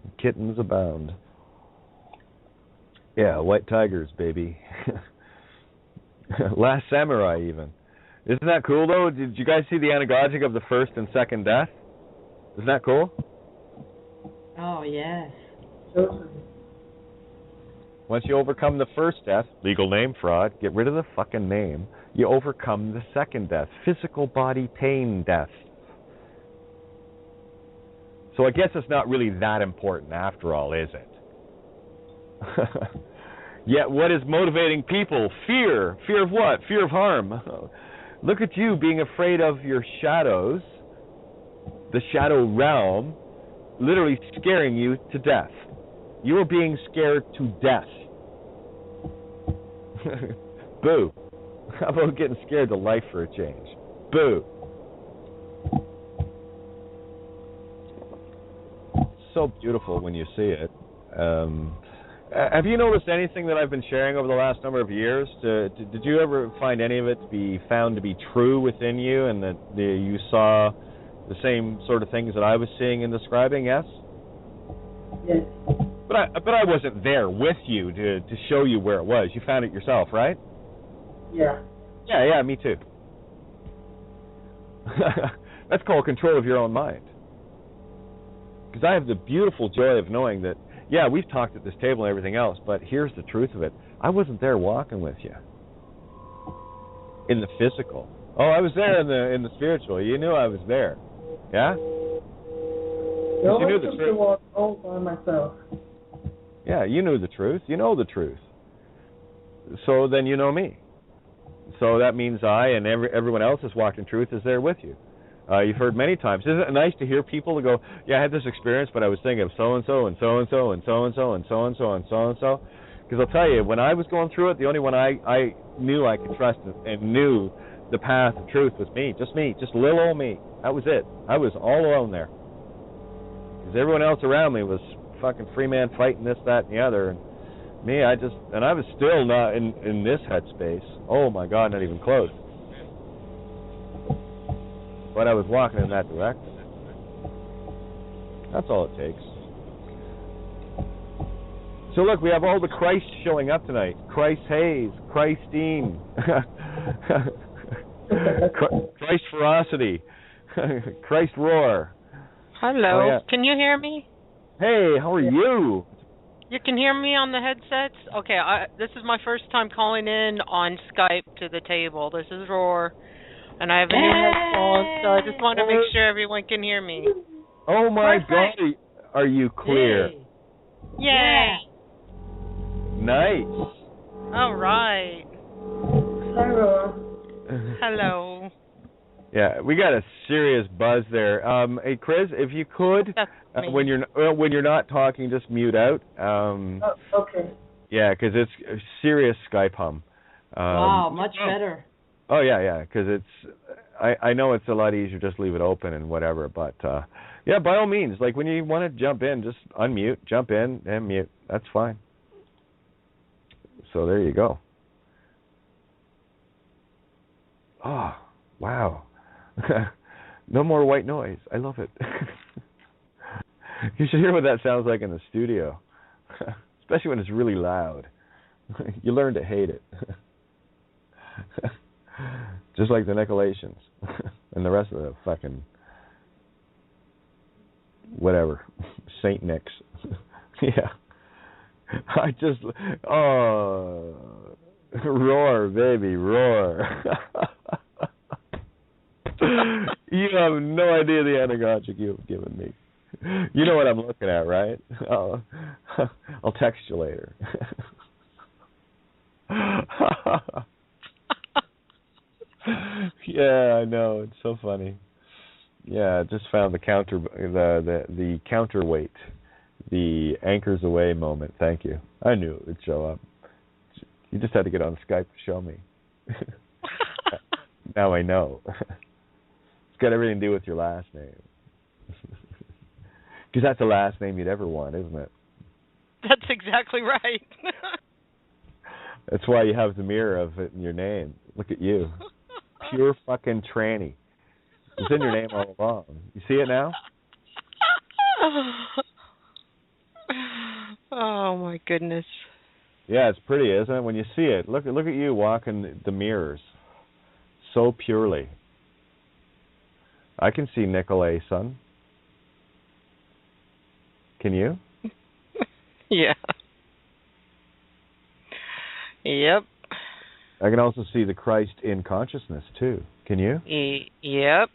and kittens abound. Yeah, white tigers, baby. Last Samurai, even. Isn't that cool, though? Did you guys see the anagogic of the first and second death? Isn't that cool? Oh, yes. Once you overcome the first death, legal name fraud, get rid of the fucking name, you overcome the second death, physical body pain death. So I guess it's not really that important after all, is it? Yet what is motivating people? Fear. Fear of what? Fear of harm. Look at you being afraid of your shadows, the shadow realm, literally scaring you to death. You are being scared to death. Boo. How about getting scared to life for a change? Boo. It's so beautiful when you see it. Have you noticed anything that I've been sharing over the last number of years? Did you ever find any of it to be found to be true within you, and that you saw the same sort of things that I was seeing and describing? Yes? Yes. But I wasn't there with you to show you where it was. You found it yourself, right? Yeah. Yeah, me too. That's called control of your own mind. Because I have the beautiful joy of knowing that, yeah, we've talked at this table and everything else, but here's the truth of it. I wasn't there walking with you. In the physical. Oh, I was there in the spiritual. You knew I was there. Yeah? No, you knew I the took truth. the walk all by myself. Yeah, you knew the truth. You know the truth. So then you know me. So that means I and everyone else that's walked in truth is there with you. You've heard many times. Isn't it nice to hear people to go, yeah, I had this experience, but I was thinking of so-and-so and so-and-so and so-and-so and so-and-so and so-and-so. Because I'll tell you, when I was going through it, the only one I knew I could trust and knew the path of truth was me. Just little old me. That was it. I was all alone there. Because everyone else around me was fucking free man fighting this, that, and the other. And me, I was still not in this headspace. Oh my God, not even close. but I was walking in that direction. That's all it takes. So look, we have all the Christ showing up tonight. Christ Hayes, Christine, Christ Ferocity, Christ Roar. Hello. Oh, yeah. Can you hear me? Hey, how are you? You can hear me on the headsets? Okay, this is my first time calling in on Skype to the table. This is Roar, and I have a new headphone, so I just want to make sure everyone can hear me. Oh my God, are you clear? Yay! Yeah. Nice. All right. Hello. Hello. Yeah, we got a serious buzz there. Hey, Chris, if you could, when you're not talking, just mute out. Okay. Yeah, because it's a serious Skype hum. Wow, much better. Oh yeah, because it's. I know it's a lot easier just leave it open and whatever, but yeah, by all means, like when you want to jump in, just unmute, jump in, and mute. That's fine. So there you go. Oh, wow. No more white noise. I love it. You should hear what that sounds like in the studio, especially when it's really loud. You learn to hate it. Just like the Nicolations and the rest of the fucking whatever, Saint Nick's. Yeah. Roar, baby, roar. You have no idea the anagogic you have given me. You know what I'm looking at, right? I'll text you later. Yeah, I know, it's so funny. Yeah, I just found the counterweight, the anchors away moment. Thank you. I knew it would show up. You just had to get on Skype to show me. Now I know. It's got everything to do with your last name. Because that's the last name you'd ever want, isn't it? That's exactly right. That's why you have the mirror of it in your name. Look at you. Pure fucking tranny. It's in your name all along. You see it now? Oh my goodness. Yeah, it's pretty, isn't it? When you see it, look at you walking the mirrors so purely. I can see Nicolay, son. Can you? Yeah. Yep. I can also see the Christ in consciousness too. Can you? Yep.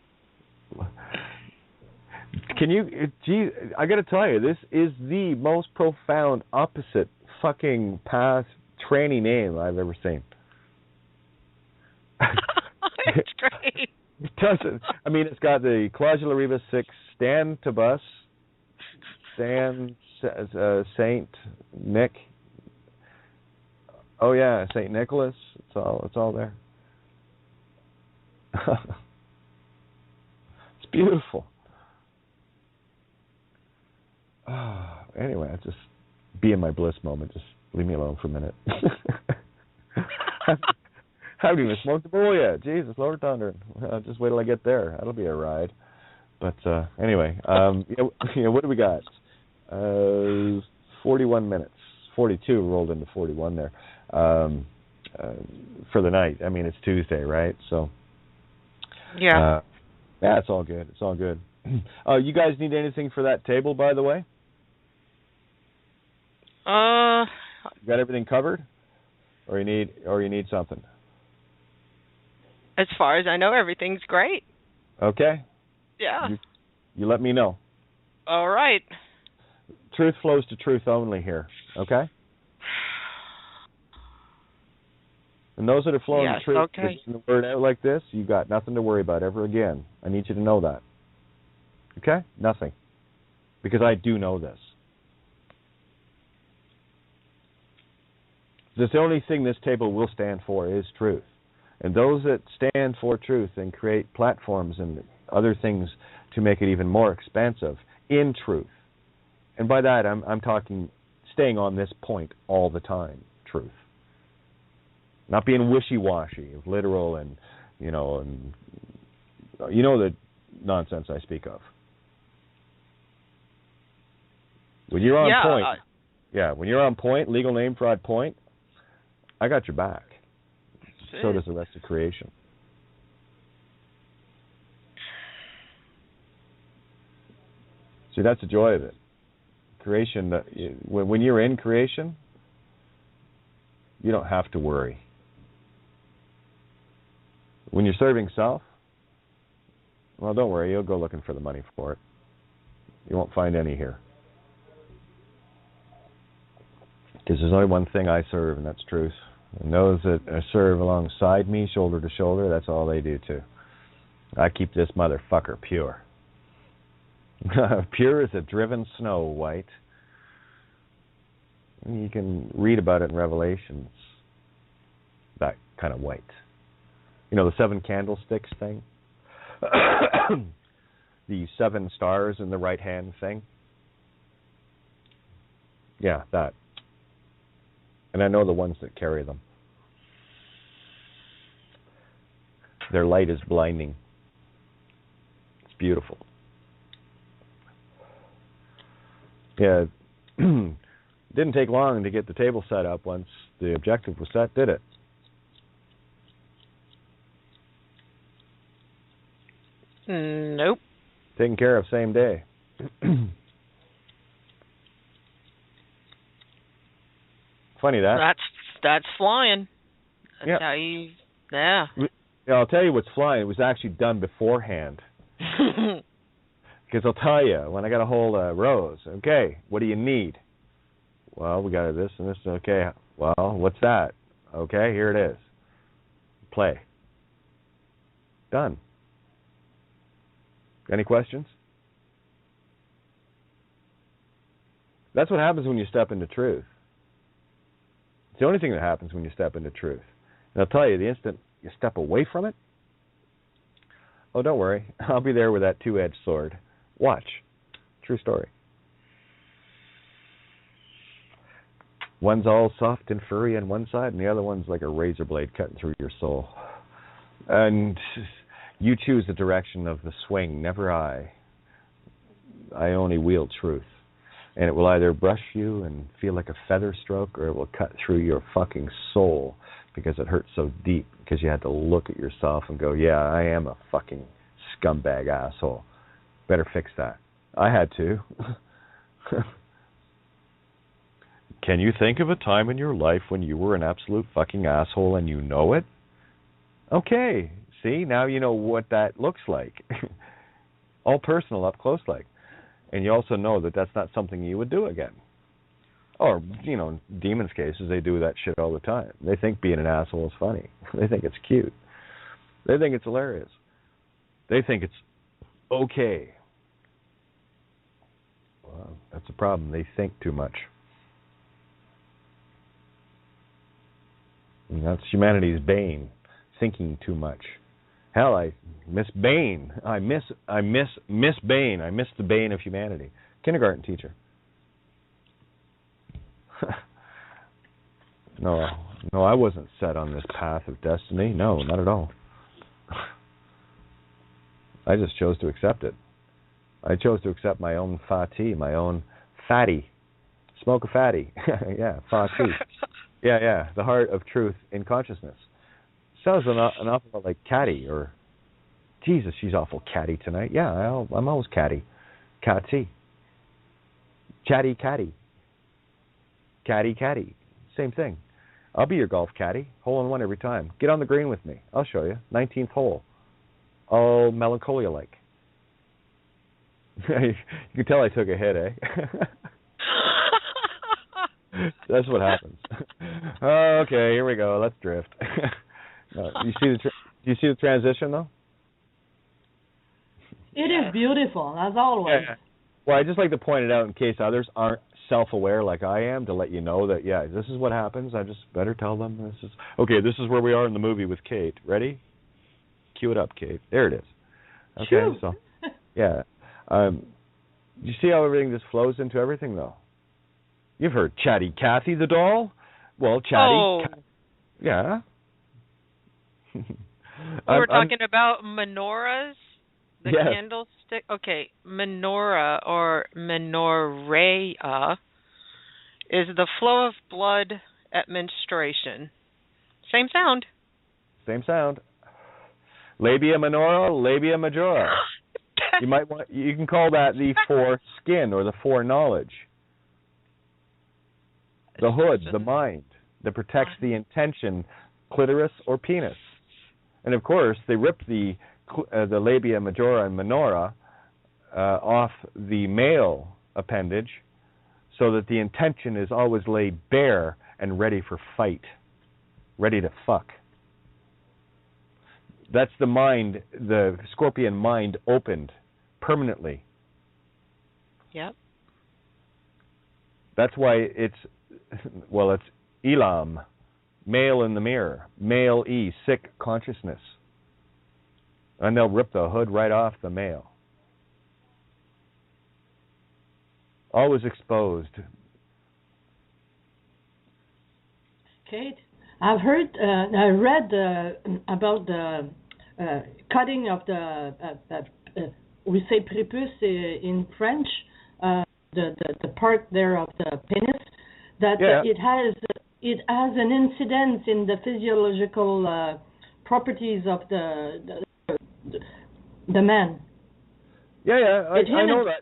Can you? Gee, I got to tell you, this is the most profound opposite fucking path tranny name I've ever seen. It's great. It doesn't. I mean, it's got the Clausula Riva 6 Stantibus, Saint Nick. Oh yeah, Saint Nicholas. It's all there. It's beautiful. Anyway, I just be in my bliss moment. Just leave me alone for a minute. Haven't even smoked the bowl yet. Jesus, Lord Thunder. Just wait till I get there. That'll be a ride. But anyway, what do we got? 41 minutes. 42 rolled into 41 there for the night. I mean, it's Tuesday, right? So yeah. Yeah, it's all good. It's all good. You guys need anything for that table, by the way? You got everything covered, or you need something? As far as I know, everything's great. Okay. Yeah. You let me know. All right. Truth flows to truth only here. Okay. And those that are flowing to truth, okay. the word out like this, you got nothing to worry about ever again. I need you to know that. Okay? Nothing. Because I do know this. The only thing this table will stand for is truth. And those that stand for truth and create platforms and other things to make it even more expansive in truth. And by that, I'm talking staying on this point all the time, truth. Not being wishy-washy, literal, and the nonsense I speak of. When you're on point, when you're on point, legal name fraud point, I got your back. So does the rest of creation. See, that's the joy of it. Creation, when you're in creation, you don't have to worry. When you're serving self, well, don't worry, you'll go looking for the money for it. You won't find any here. Because there's only one thing I serve, and that's truth. And those that serve alongside me, shoulder to shoulder, that's all they do too. I keep this motherfucker pure. Pure as a driven snow, white. And you can read about it in Revelations. That kind of white. You know, the 7 candlesticks thing? The 7 stars in the right hand thing? Yeah, that. And I know the ones that carry them. Their light is blinding. It's beautiful. Yeah, didn't take long to get the table set up once the objective was set, did it? Nope. Taken care of same day. Funny that. That's flying. That's yeah. how you. Yeah. I'll tell you what's flying. It was actually done beforehand. Because I'll tell you, when I got a hold of Rose, okay, what do you need? Well, we got this and this. Okay, well, what's that? Okay, here it is. Play. Done. Any questions? That's what happens when you step into truth. It's the only thing that happens when you step into truth. And I'll tell you, the instant you step away from it, oh, don't worry. I'll be there with that 2-edged sword. Watch. True story. One's all soft and furry on one side, and the other one's like a razor blade cutting through your soul. And you choose the direction of the swing, never I. I only wield truth. And it will either brush you and feel like a feather stroke, or it will cut through your fucking soul because it hurts so deep, because you had to look at yourself and go, yeah, I am a fucking scumbag asshole. Better fix that. I had to. Can you think of a time in your life when you were an absolute fucking asshole and you know it? Okay. See, now you know what that looks like. All personal, up close like. And you also know that that's not something you would do again. Or, you know, in demons' cases, they do that shit all the time. They think being an asshole is funny. They think it's cute. They think it's hilarious. They think it's okay. Well, that's a problem. They think too much. And that's humanity's bane, thinking too much. Hell, I miss Bane. I miss Bane. I miss the bane of humanity. Kindergarten teacher. No, I wasn't set on this path of destiny. No, not at all. I just chose to accept it. I chose to accept my own fatty, my own fatty. Smoke a fatty. Yeah, fatty. Yeah, the heart of truth in consciousness. Sounds an awful lot like catty, or Jesus, she's awful catty tonight. Yeah, I'm always catty. Catty. Chatty catty. Catty catty. Same thing. I'll be your golf caddy. Hole in one every time. Get on the green with me. I'll show you. 19th hole. All melancholia-like. You can tell I took a hit, eh? That's what happens. Okay, here we go. Let's drift. You see do you see the transition, though? It is beautiful, as always. Yeah. Well, I just like to point it out in case others aren't self-aware like I am, to let you know that, yeah, this is what happens. I just better tell them this is where we are in the movie with Kate. Ready? Cue it up, Kate. There it is. Okay, True. So, yeah. You see how everything just flows into everything, though? You've heard Chatty Cathy the doll? Well, Chatty... Oh. Yeah. We were talking about menorahs? The candlestick. Okay, menorah or menorrhea is the flow of blood at menstruation. Same sound. Same sound. Labia minora, labia majora. You can call that the foreskin or the foreknowledge. The hood, the mind that protects the intention, clitoris or penis. And of course, they ripped the labia majora and minora off the male appendage so that the intention is always laid bare and ready for fight, ready to fuck. That's the mind, the scorpion mind opened permanently. Yep. That's why it's Elam, male in the mirror, male E, sick consciousness. And they'll rip the hood right off the male. Always exposed. Kate, I've heard, I read about the cutting of the, we say prépuce in French, the part there of the penis, that it has an incidence in the physiological properties of the man. I know that.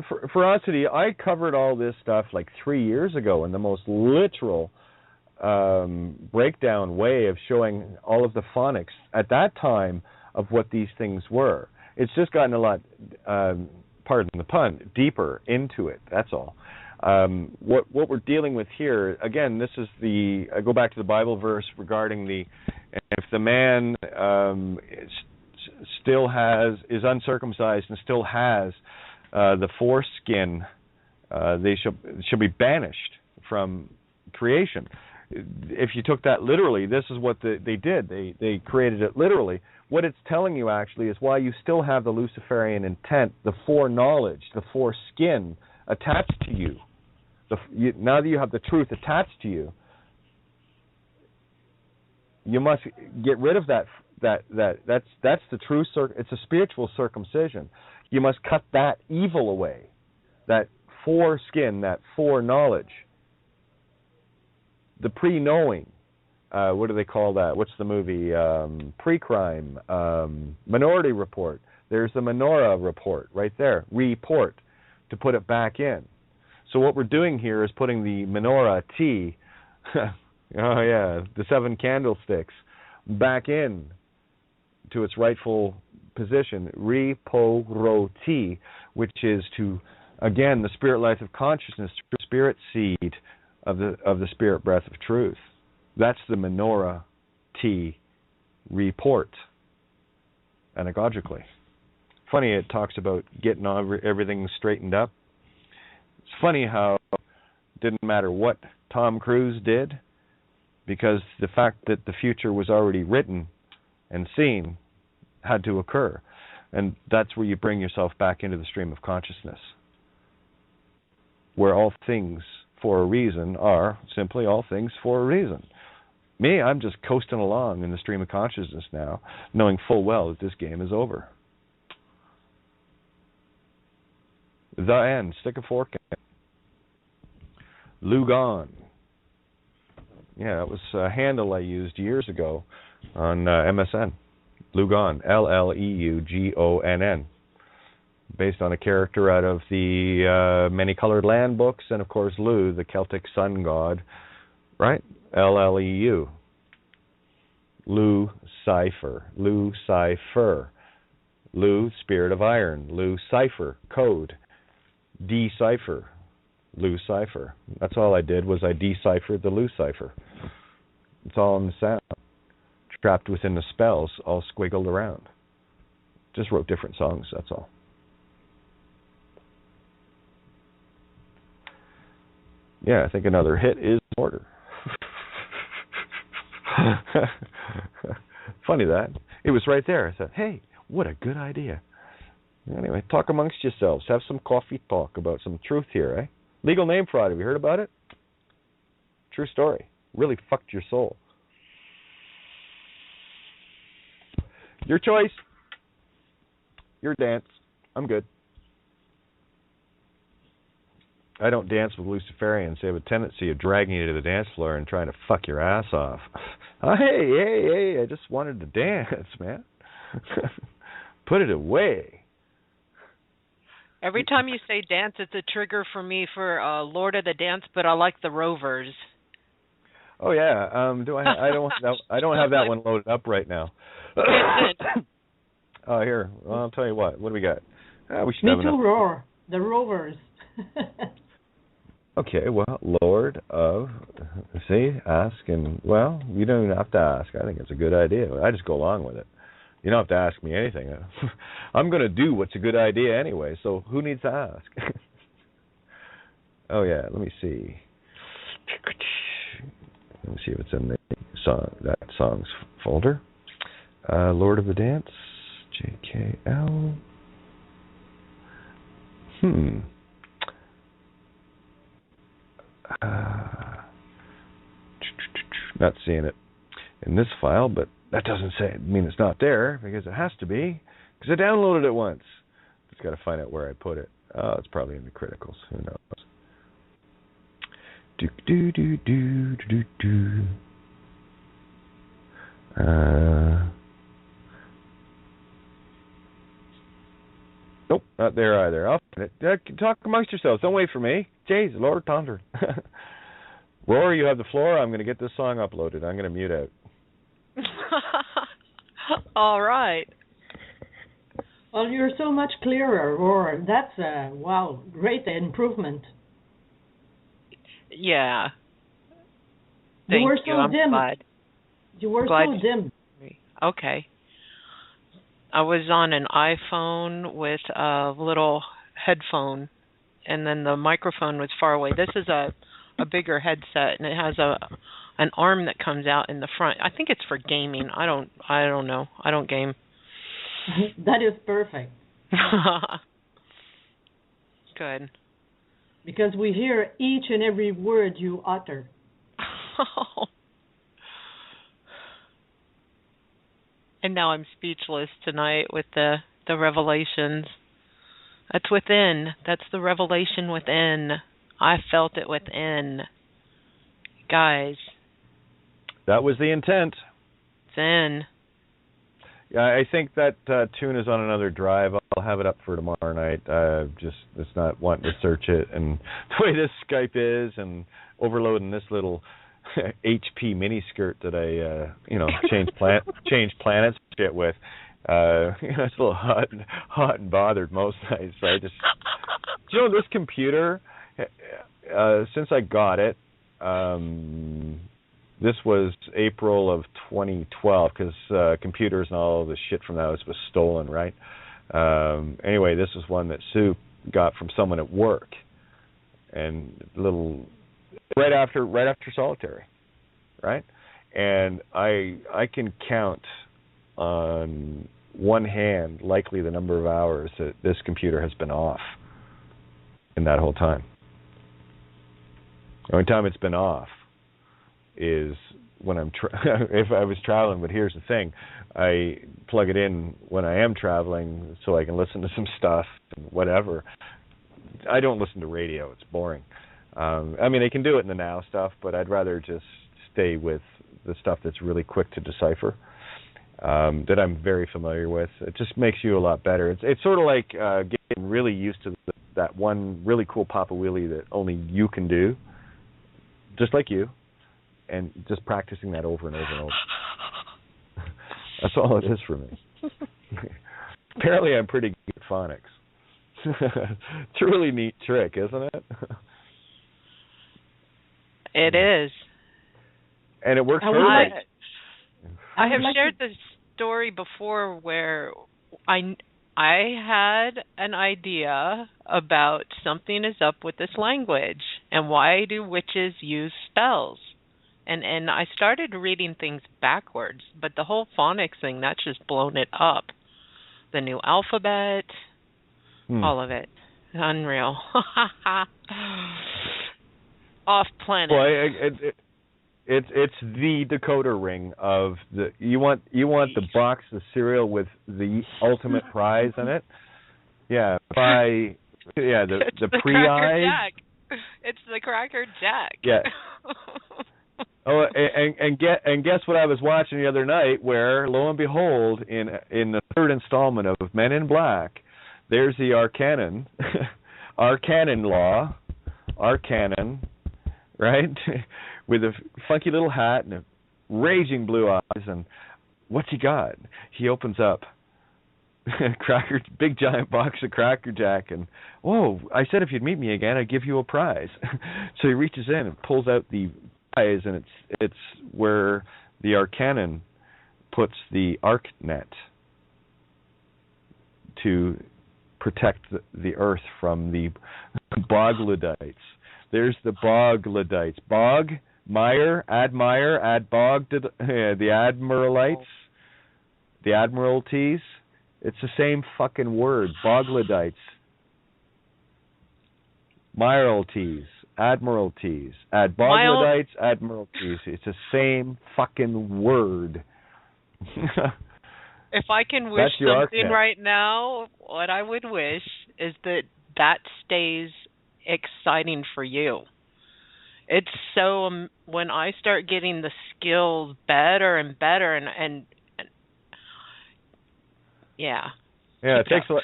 For ferocity, I covered all this stuff like 3 years ago in the most literal breakdown way of showing all of the phonics at that time of what these things were. It's just gotten a lot, pardon the pun, deeper into it. That's all. What we're dealing with here, again, this is I go back to the Bible verse regarding if the man is uncircumcised and still has the foreskin, they should be banished from creation. If you took that literally, this is what they did. They created it literally. What it's telling you actually is why you still have the Luciferian intent, the foreknowledge, the foreskin attached to you. Now that you have the truth attached to you, you must get rid of that. That's the true. It's a spiritual circumcision. You must cut that evil away, that foreskin, that foreknowledge, the pre-knowing. What do they call that? What's the movie? Pre-crime, Minority Report. There's the Menorah report right there. Report, to put it back in. So what we're doing here is putting the menorah T, the 7 candlesticks, back in to its rightful position, Reporoti, which is to, again, the spirit life of consciousness, spirit seed of the spirit breath of truth. That's the menorah T report, anagogically. Funny, it talks about getting everything straightened up. It's funny how it didn't matter what Tom Cruise did, because the fact that the future was already written and seen had to occur. And that's where you bring yourself back into the stream of consciousness, where all things for a reason are simply all things for a reason. Me, I'm just coasting along in the stream of consciousness now, knowing full well that this game is over. The end. Stick a fork in it. Lugan. Yeah, it was a handle I used years ago on MSN. Lugan. L-L-E-U-G-O-N-N. Based on a character out of the Many Colored Land books, and of course Lu, the Celtic sun god, right? L-L-E-U. Lu Cipher. Lu Cipher. Lu, spirit of iron. Lu Cipher, code. Decipher. Lu Cipher. That's all I did, was I deciphered the Lu Cipher. It's all in the sound. Trapped within the spells, all squiggled around. Just wrote different songs, that's all. Yeah, I think another hit is in order. Funny that. It was right there. I thought, hey, what a good idea. Anyway, talk amongst yourselves. Have some coffee talk about some truth here, eh? Legal name fraud. Have you heard about it? True story. Really fucked your soul. Your choice. your dance. I'm good. I don't dance with Luciferians. They have a tendency of dragging you to the dance floor and trying to fuck your ass off. Hey, I just wanted to dance, man. Put it away. Every time you say dance, it's a trigger for me for Lord of the Dance, but I like the Rovers. Oh yeah. I don't have that one loaded up right now. Oh, here. Well, I'll tell you what. What do we got? We should Me have too, enough. Roar. The Rovers. Okay, well, Lord of, ask, and, well, you don't even have to ask. I think it's a good idea. I just go along with it. You don't have to ask me anything. I'm going to do what's a good idea anyway, so who needs to ask? Oh, yeah, let me see. Let me see if it's in the that song's folder. Lord of the Dance, JKL. Not seeing it in this file, but that doesn't mean it's not there, because it has to be, because I downloaded it once. Just got to find out where I put it. Oh, it's probably in the criticals. Who knows? Nope, not there either. I'll find it. Talk amongst yourselves. Don't wait for me. Jeez, Lord Thunder. Rory, you have the floor. I'm going to get this song uploaded. I'm going to mute out. All right. Well, you're so much clearer, Roar. That's wow, great improvement. Yeah. You were so I'm dim. glad. You were glad so dim. Okay. I was on an iPhone with a little headphone, and then the microphone was far away. This is a bigger headset, and it has an arm that comes out in the front. I think it's for gaming. I don't know. I don't game. That is perfect. Good. Because we hear each and every word you utter. And now I'm speechless tonight with the revelations. That's within. That's the revelation within. I felt it within. Guys. That was the intent. It's in. Yeah, I think that tune is on another drive. I'll have it up for tomorrow night. It's not wanting to search it, and the way this Skype is, and overloading this little HP mini skirt that I change planets shit with. It's a little hot and bothered most nights. So I just, this computer, since I got it, this was April of 2012, because computers and all the shit from that was stolen, right? Anyway, this was one that Sue got from someone at work, and right after solitary, right? And I can count on one hand likely the number of hours that this computer has been off in that whole time. The only time it's been off is when I'm if I was traveling. But here's the thing, I plug it in when I am traveling so I can listen to some stuff and whatever. I don't listen to radio, it's boring. I mean, I can do it in the now stuff, but I'd rather just stay with the stuff that's really quick to decipher, that I'm very familiar with. It just makes you a lot better. It's sort of like getting really used to that one really cool Papa Wheelie that only you can do, just like you, and just practicing that over and over and over. That's all it is for me. Apparently I'm pretty good at phonics. It's a really neat trick, isn't it? It is. And it works perfect. I have shared this story before where I had an idea about something is up with this language and why do witches use spells. And I started reading things backwards, but the whole phonics thing, that's just blown it up. The new alphabet, all of it. Unreal. Off planet. Well, It's the decoder ring of the. You want the box of cereal with the ultimate prize in it. Yeah, the pre-eyed. It's the Cracker Jack. Yeah. Oh, and guess what I was watching the other night? Where lo and behold, in the third installment of Men in Black, there's the Arcanon, Arcanon, right, with a funky little hat and a raging blue eyes, and what's he got? He opens up big giant box of Cracker Jack, and whoa! I said if you'd meet me again, I'd give you a prize. So he reaches in and pulls out the prize, and it's where the Arcanon puts the arc net to protect the earth from the Boglodites. There's the Boglodites. Bog, Meyer, add Bog, the Admiralites, the Admiralties. It's the same fucking word, Boglodites. Mayoralties, Admiralties. Add Boglodites, Admiralties. It's the same fucking word. If I can wish something right now, what I would wish is that stays exciting for you. It's so when I start getting the skills better and better, and yeah. Yeah, it takes a lot.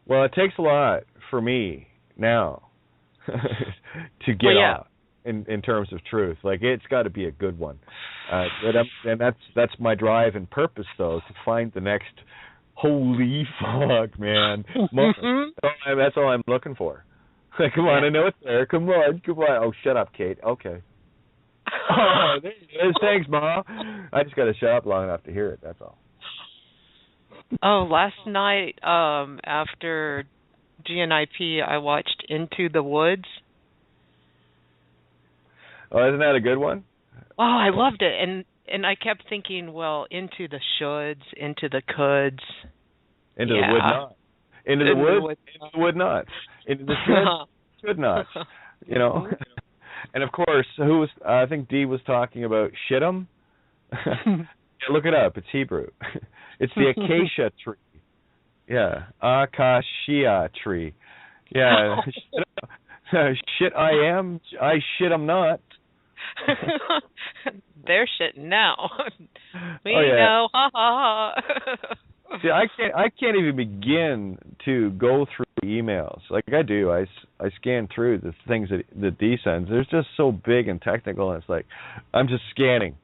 Well, it takes a lot for me now to get off in terms of truth. Like, it's got to be a good one, and that's my drive and purpose, though, to find the next. Holy fuck, man! That's all I'm looking for. Like, come on, I know it's there. Come on. Oh, shut up, Kate. Okay. Oh, there it is. Thanks, Ma. I just got to shut up long enough to hear it. That's all. Oh, last night after GNIP, I watched Into the Woods. Oh, isn't that a good one? Oh, I loved it, and I kept thinking, well, into the shoulds, into the coulds, into the would not, into the would, into the would not, into the should not, you know. And of course, I think Dee was talking about shit'em. Yeah, look it up. It's Hebrew. It's the acacia tree. Yeah, acacia tree. Yeah, shit I am. I shit I'm not. They're shitting now. We know. Ha ha ha. See, I can't even begin to go through emails like I do. I scan through the things that Dee sends. They're just so big and technical, and it's like I'm just scanning.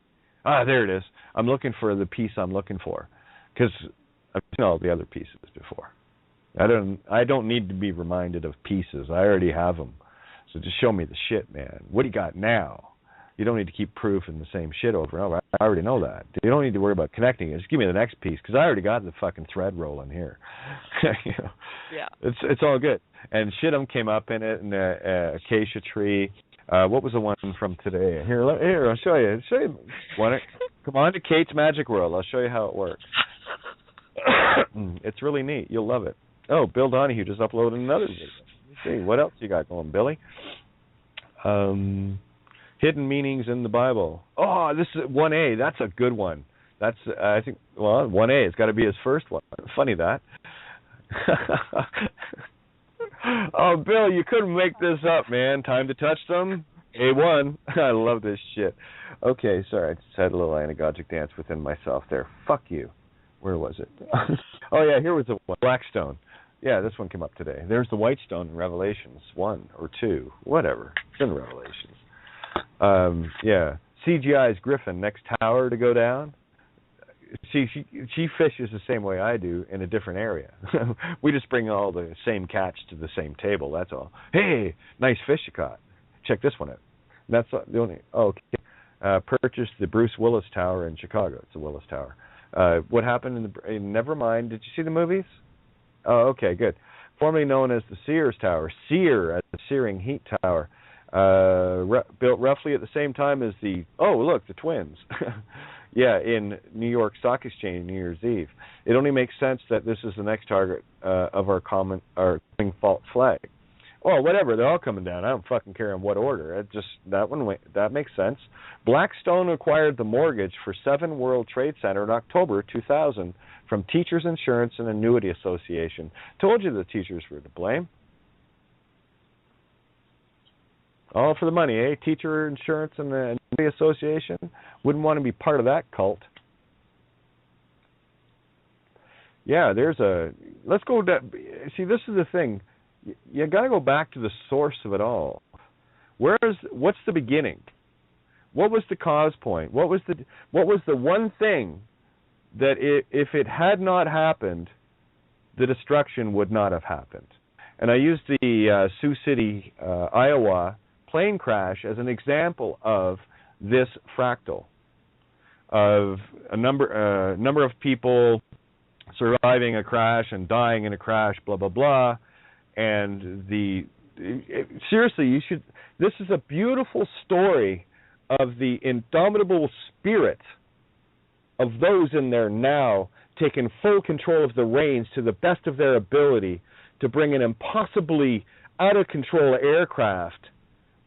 There it is. I'm looking for the piece I'm looking for, because I've seen all the other pieces before. I don't need to be reminded of pieces. I already have them. So just show me the shit, man. What do you got now? You don't need to keep proofing the same shit over and over. I already know that. You don't need to worry about connecting it. Just give me the next piece, because I already got the fucking thread rolling here. You know? Yeah. It's all good. And shit'em came up in it, and acacia tree. What was the one from today? Here, I'll show you. Come on to Kate's Magic World. I'll show you how it works. It's really neat. You'll love it. Oh, Bill Donahue just uploaded another video. Let's see, what else you got going, Billy? Hidden meanings in the Bible. Oh, this is 1A. That's a good one. That's, I think, 1A. It's got to be his first one. Funny that. Oh, Bill, you couldn't make this up, man. Time to touch them. A1. I love this shit. Okay, sorry. I just had a little anagogic dance within myself there. Fuck you. Where was it? Oh, yeah, here was the one. Blackstone. Yeah, this one came up today. There's the white stone in Revelations 1 or 2. Whatever. It's in Revelations. Yeah. CGI's Griffin, next tower to go down. See, she fishes the same way I do in a different area. We just bring all the same catch to the same table, that's all. Hey, nice fish you caught. Check this one out. That's the only... Oh, okay. Purchased the Bruce Willis Tower in Chicago. It's the Willis Tower. What happened in Nevermind? Did you see the movies? Oh, okay, good. Formerly known as the Sears Tower. Sear as the searing heat tower. Built roughly at the same time as the... Oh, look, the twins. Yeah, in New York Stock Exchange, New Year's Eve. It only makes sense that this is the next target of our coming fault flag. Oh, whatever. They're all coming down. I don't fucking care in what order. That makes sense. Blackstone acquired the mortgage for 7 World Trade Center in October 2000 from Teachers Insurance and Annuity Association. Told you the teachers were to blame. All for the money, eh? Teacher Insurance and the Annuity Association wouldn't want to be part of that cult. Yeah, let's go. See, this is the thing. You got to go back to the source of it all. What's the beginning? What was the cause point? What was the one thing that if it had not happened, the destruction would not have happened? And I used the Sioux City, Iowa plane crash as an example of this fractal of a number of people surviving a crash and dying in a crash, blah blah blah. And seriously, this is a beautiful story of the indomitable spirit of those in there now taking full control of the reins to the best of their ability to bring an impossibly out of control aircraft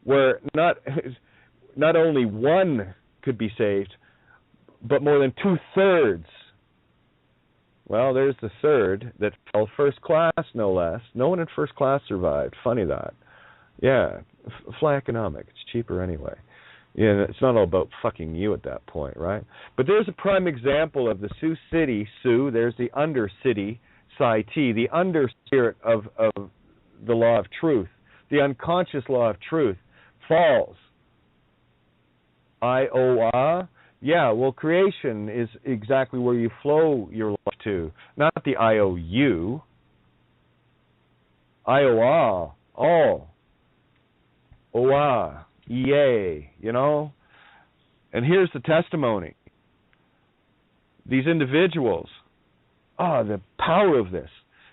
where not only one could be saved, but more than 2/3. Well, there's the third that fell first class, no less. No one in first class survived. Funny that. Yeah, fly economic. It's cheaper anyway. Yeah, it's not all about fucking you at that point, right? But there's a prime example of the Sioux City, Sioux. There's the Undercity, Psi-T, the underspirit of the law of truth, the unconscious law of truth, falls. Iowa. Yeah, well, creation is exactly where you flow your life to, not the IOU. Iowa, all. Oa, EA, you know? And here's the testimony. These individuals, the power of this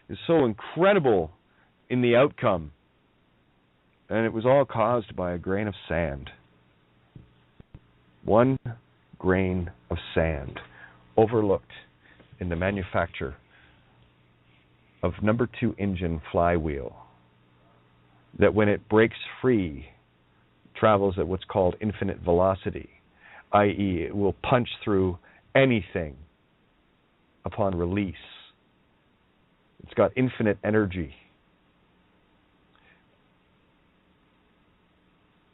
is so incredible in the outcome. And it was all caused by a grain of sand. One grain of sand overlooked in the manufacture of number 2 engine flywheel that when it breaks free travels at what's called infinite velocity, i.e. it will punch through anything upon release. It's got infinite energy.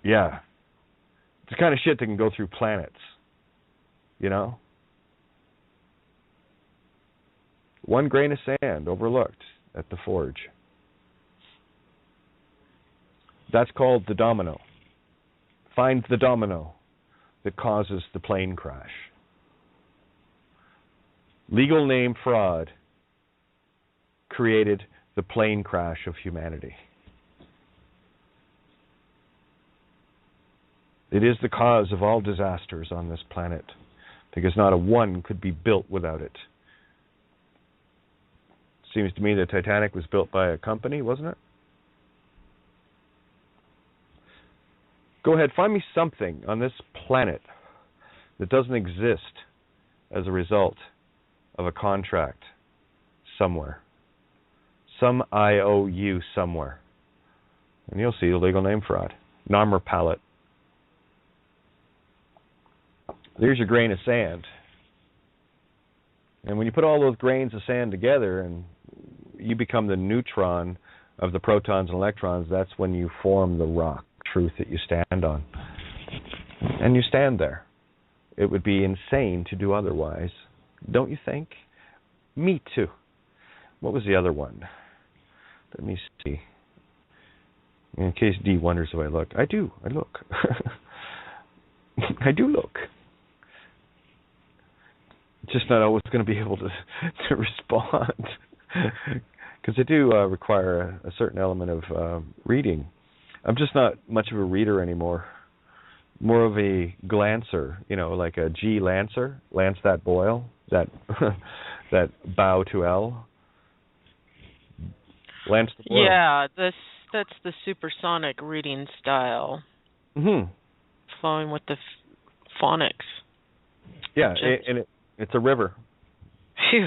Yeah. It's the kind of shit that can go through planets. You know? One grain of sand overlooked at the forge. That's called the domino. Find the domino that causes the plane crash. Legal name fraud created the plane crash of humanity. It is the cause of all disasters on this planet, because not a one could be built without it. Seems to me the Titanic was built by a company, wasn't it? Go ahead, find me something on this planet that doesn't exist as a result of a contract somewhere. Some IOU somewhere. And you'll see the legal name fraud. Nommer palette. There's your grain of sand. And when you put all those grains of sand together and you become the neutron of the protons and electrons, that's when you form the rock truth that you stand on. And you stand there. It would be insane to do otherwise. Don't you think? Me too. What was the other one? Let me see. In case Dee wonders if I look. I do. I look. I do look. Just not always going to be able to respond. Because I do require a certain element of reading. I'm just not much of a reader anymore. More of a glancer, like a G Lancer, Lance that boil, that that bow to L. Lance the boil. Yeah, that's the supersonic reading style. Mm-hmm. Flowing with the phonics. Yeah, it's a river. Phew.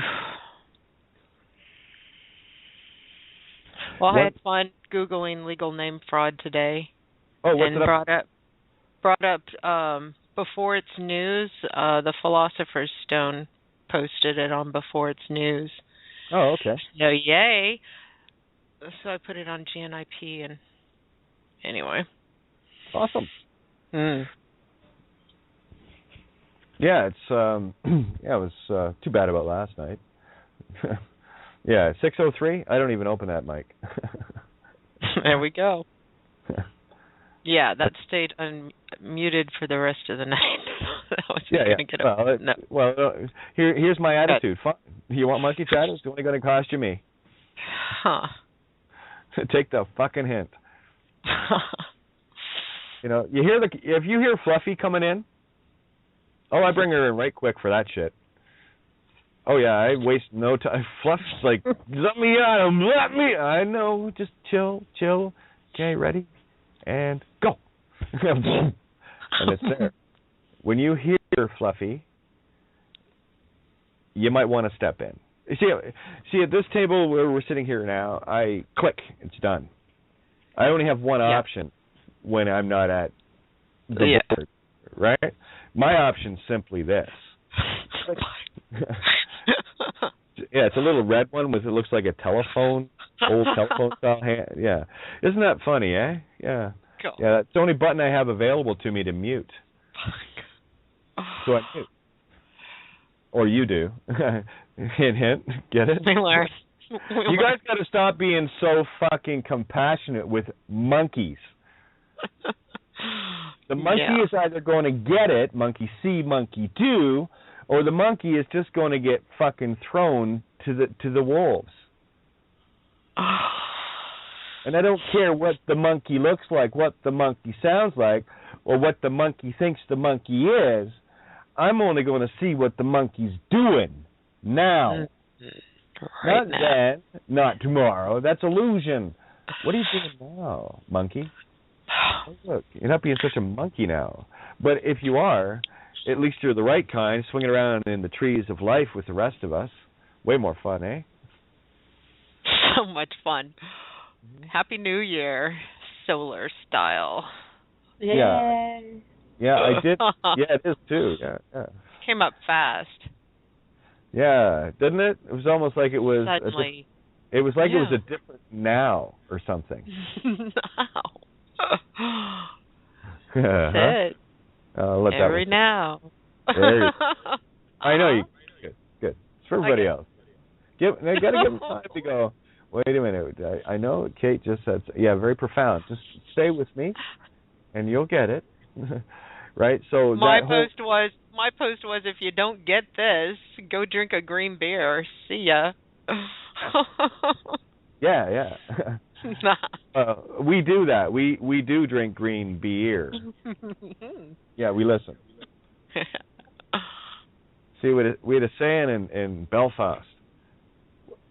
Well, I had fun Googling legal name fraud today. Oh, what's and it up? brought up Before It's News, the Philosopher's Stone posted it on Before It's News. Oh, okay. So yay. So I put it on GNIP and anyway. Awesome. Mm. Yeah, it's it was too bad about last night. Yeah, 6:03. I don't even open that mic. There we go. Yeah, that stayed unmuted for the rest of the night. That was gonna get here's my attitude. Fine. You want monkey chat? It's only going to cost you me. Huh. Take the fucking hint. If you hear Fluffy coming in, I bring her in right quick for that shit. Oh yeah, I waste no time. Fluff's like, let me at him, let me. I know, just chill. Okay, ready, and go. And it's there. When you hear Fluffy, you might want to step in. See, at this table where we're sitting here now, I click, it's done. I only have one option when I'm not at the board, right? My option's simply this. Yeah, it's a little red one with, it looks like a telephone, old telephone style hand. Yeah. Isn't that funny, eh? Yeah. Cool. Yeah, that's the only button I have available to me to mute. So I mute. Or you do. Hint, hint. Get it? You guys got to stop being so fucking compassionate with monkeys. The monkey is either going to get it, monkey see, monkey do, or the monkey is just going to get fucking thrown to the wolves. And I don't care what the monkey looks like, what the monkey sounds like, or what the monkey thinks the monkey is. I'm only going to see what the monkey's doing now. Not then, not tomorrow. That's illusion. What are you doing now, monkey? Oh, look, you're not being such a monkey now. But if you are, at least you're the right kind, swinging around in the trees of life with the rest of us. Way more fun, eh? So much fun. Happy New Year, solar style. Yay. Yeah, I did. Yeah, it is too. Yeah. Came up fast. Yeah, didn't it? It was almost like it was. Suddenly. It was like it was a different now or something. Now. That's it. Let Every that now. I know you. Good. It's for everybody else. They got to give them time to go. Wait a minute. I know Kate just said. Yeah, very profound. Just stay with me, and you'll get it. Right. So my post was if you don't get this, go drink a green beer. See ya. Yeah. We do that. We do drink green beer. Yeah, we listen. See, we had a saying in Belfast: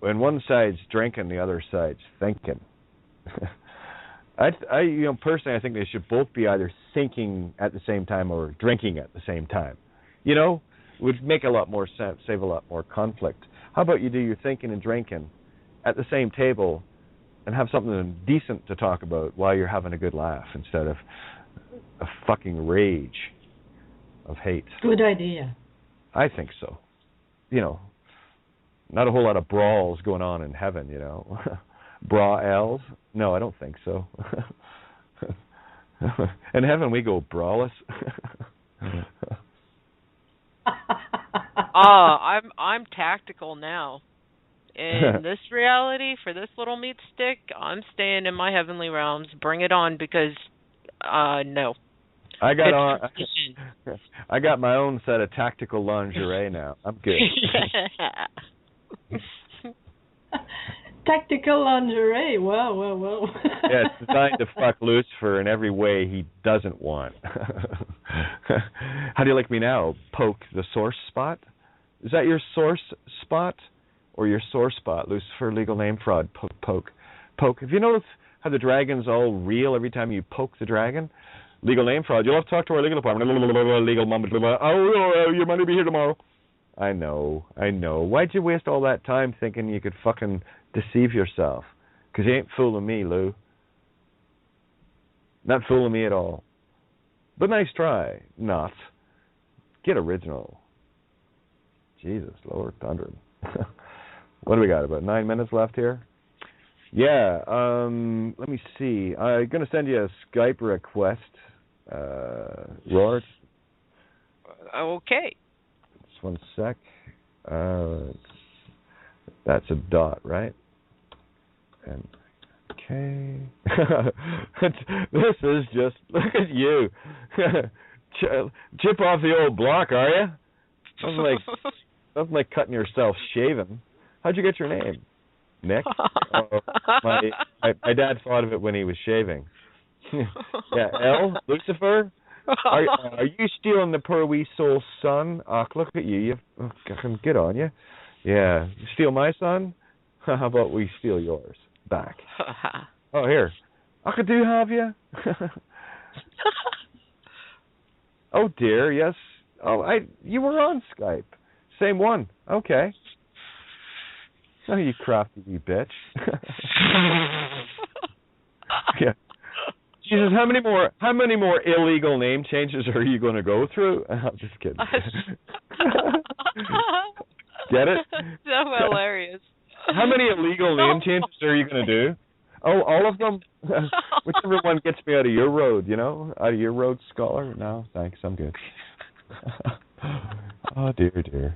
when one side's drinking, the other side's thinking. I personally, I think they should both be either thinking at the same time or drinking at the same time. Would make a lot more sense, save a lot more conflict. How about you do your thinking and drinking at the same table and have something decent to talk about while you're having a good laugh instead of a fucking rage of hate. Good idea. I think so. Not a whole lot of brawls going on in heaven, Brawls? No, I don't think so. In heaven we go brawless. I'm tactical now. In this reality, for this little meat stick, I'm staying in my heavenly realms. Bring it on, because no. I got my own set of tactical lingerie now. I'm good. Tactical lingerie. Whoa. Yeah, it's designed to fuck Lucifer in every way he doesn't want. How do you like me now? Poke the source spot? Is that your source spot or your sore spot? Lucifer, legal name fraud. Poke. Have you noticed how the dragon's all real every time you poke the dragon? Legal name fraud. You'll have to talk to our legal department. Legal mom. Oh, your money will be here tomorrow. I know. Why'd you waste all that time thinking you could fucking deceive yourself? Because you ain't fooling me, Lou. Not fooling me at all. But nice try. Not. Get original. Jesus, Lord thunder. What do we got? About 9 minutes left here? Yeah, let me see. I'm going to send you a Skype request, Roar. Okay. Just one sec. That's a dot, right? And okay. This is just, look at you. Chip off the old block, are you? Nothing like cutting yourself shaving. How'd you get your name? Nick? My dad thought of it when he was shaving. Yeah, L? Lucifer? Are you stealing the poor wee soul's son? Look at you. Get on you. Yeah. You steal my son? How about we steal yours back? Oh, here. I could do have you? Oh, dear, yes. Oh, you were on Skype. Same one. Okay. Oh, you crafty wee bitch. Yeah. Jesus, how many more illegal name changes are you going to go through? I'm just kidding. Get it? So hilarious. How many illegal name changes are you going to do? Oh, all of them? Whichever one gets me out of your road, Out of your road, scholar? No, thanks, I'm good. Oh, dear.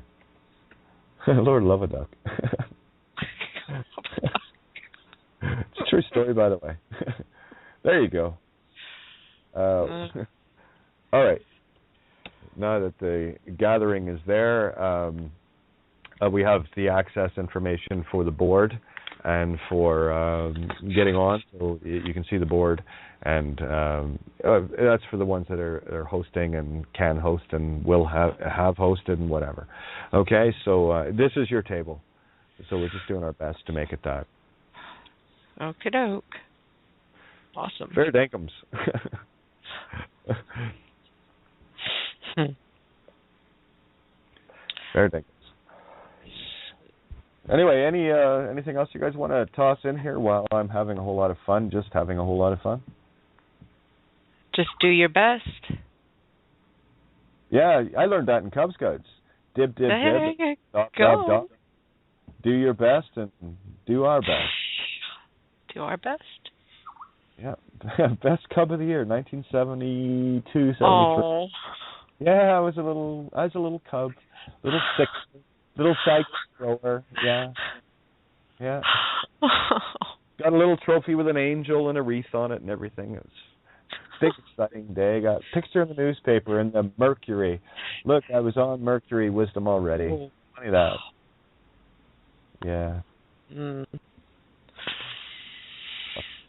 Lord love a duck. It's a true story, by the way. There you go. All right. Now that the gathering is there, we have the access information for the board and for getting on, so you can see the board, and that's for the ones that are hosting and can host and will have hosted and whatever. Okay, so this is your table, so we're just doing our best to make it that. Okie doke. Awesome. Fair dinkums. Fair dinkums. Anyway, anything else you guys want to toss in here while I'm having a whole lot of fun? Just having a whole lot of fun? Just do your best. Yeah, I learned that in Cub Scouts. Dib, dib, dib. Dot, dot, dot. Do your best and do our best. Do our best. Yeah, best Cub of the year, 1972, 73. Oh. Yeah, I was a little cub, little sick, little psych thrower. Yeah. Got a little trophy with an angel and a wreath on it and everything. It was a big, exciting day. Got a picture in the newspaper in the Mercury. Look, I was on Mercury Wisdom already. Oh. Funny that. Yeah. Mm.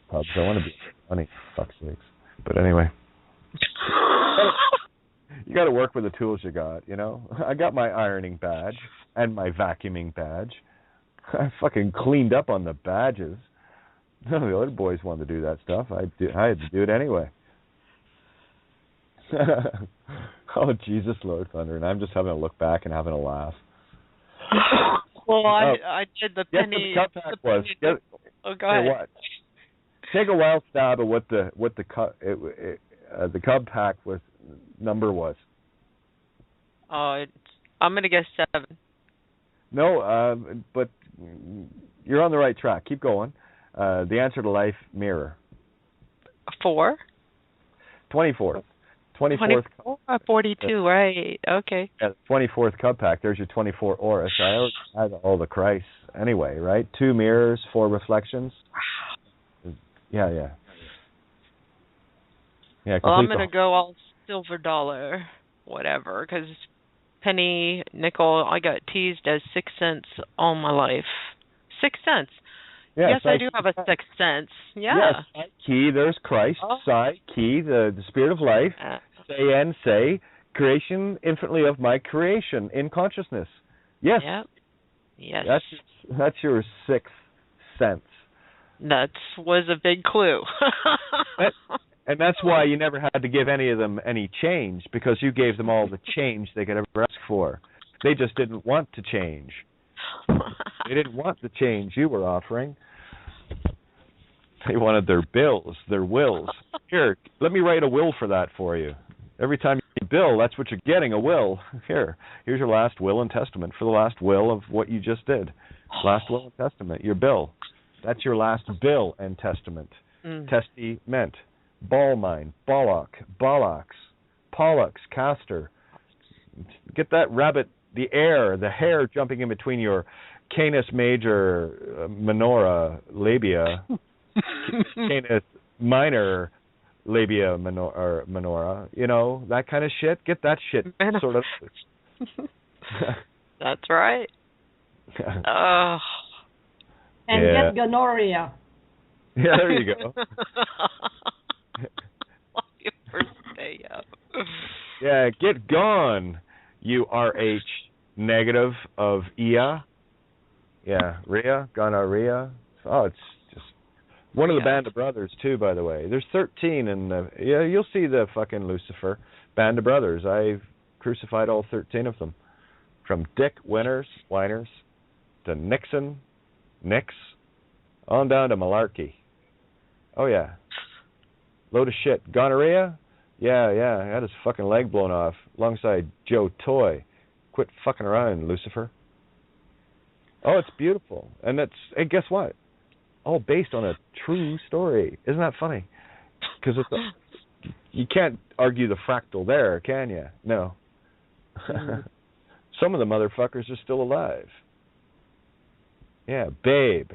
Pubs. I want to be funny. Fuck's sakes. But anyway. You got to work with the tools you got, I got my ironing badge and my vacuuming badge. I fucking cleaned up on the badges. None of the other boys wanted to do that stuff. I had to do it anyway. Oh, Jesus, Lord Thunder. And I'm just having a look back and having a laugh. Well, I did the penny. Guess what the Cub pack was. Go ahead. What? Take a wild stab at what the Cub pack number was. I'm gonna guess 7. No, but you're on the right track. Keep going. The answer to life, mirror. 4. 24th. 24th. 42, right? Okay. Yeah, 24th Cub pack. There's your 24 Oris. I already had all the Christ anyway, right? 2 mirrors, 4 reflections. Yeah. Well, I'm going to go all silver dollar, whatever, because penny, nickel, I got teased as 6 cents all my life. 6 cents. Yeah, yes, I do have a 6th sense. Yeah. Yes, key, there's Christ. Psi, key, the spirit of life. Say, creation infinitely of my creation in consciousness. Yes. Yep. Yes. That's your 6th sense. That was a big clue. And that's why you never had to give any of them any change, because you gave them all the change they could ever ask for. They just didn't want to change. They didn't want the change you were offering. They wanted their bills, their wills. Here, let me write a will for that for you. Every time you bill, that's what you're getting, a will. Here's your last will and testament for the last will of what you just did. Last will and testament, your bill. That's your last bill and testament. Testament. Ball mine, bollock, bollocks, pollux, castor. Get that rabbit, the hair jumping in between your canis major, minora, labia, canis minor, labia, minora, you know, that kind of shit. Get that shit sort of. That's right. And get gonorrhea. Yeah, there you go. Yeah, get gone, you RH negative of Ia. Yeah, Rhea, gonorrhea. Oh, it's just one of the Band of Brothers, too, by the way. There's 13 in the... Yeah, you'll see the fucking Lucifer Band of Brothers. I've crucified all 13 of them. From Dick Whiners to Nixon, Nix, on down to Malarkey. Oh, yeah. Load of shit. Gonorrhea? Yeah, I had his fucking leg blown off alongside Joe Toy. Quit fucking around, Lucifer. Oh, it's beautiful. And guess what? All based on a true story. Isn't that funny? Because you can't argue the fractal there, can you? No. Some of the motherfuckers are still alive. Yeah, Babe.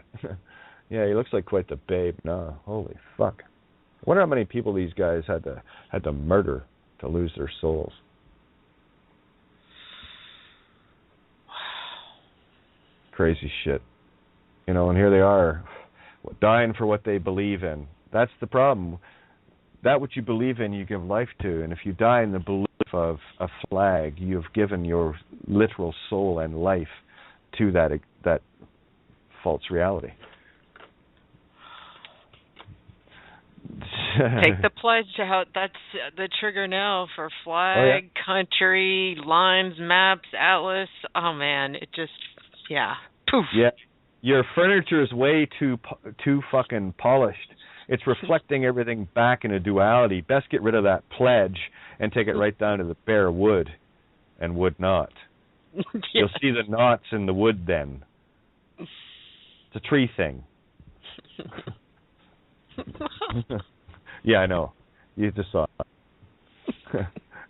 Yeah, he looks like quite the Babe. No, holy fuck. I wonder how many people these guys had to murder to lose their souls. Crazy shit. You know, and here they are, dying for what they believe in. That's the problem. That what you believe in, you give life to. And if you die in the belief of a flag, you've given your literal soul and life to that false reality. Take the pledge out. That's the trigger now for flag, country, lines, maps, atlas. Oh, man. It just, poof. Yeah. Your furniture is way too fucking polished. It's reflecting everything back in a duality. Best get rid of that pledge and take it right down to the bare wood and wood not. You'll see the knots in the wood then. It's a tree thing. Yeah, I know. You just saw it.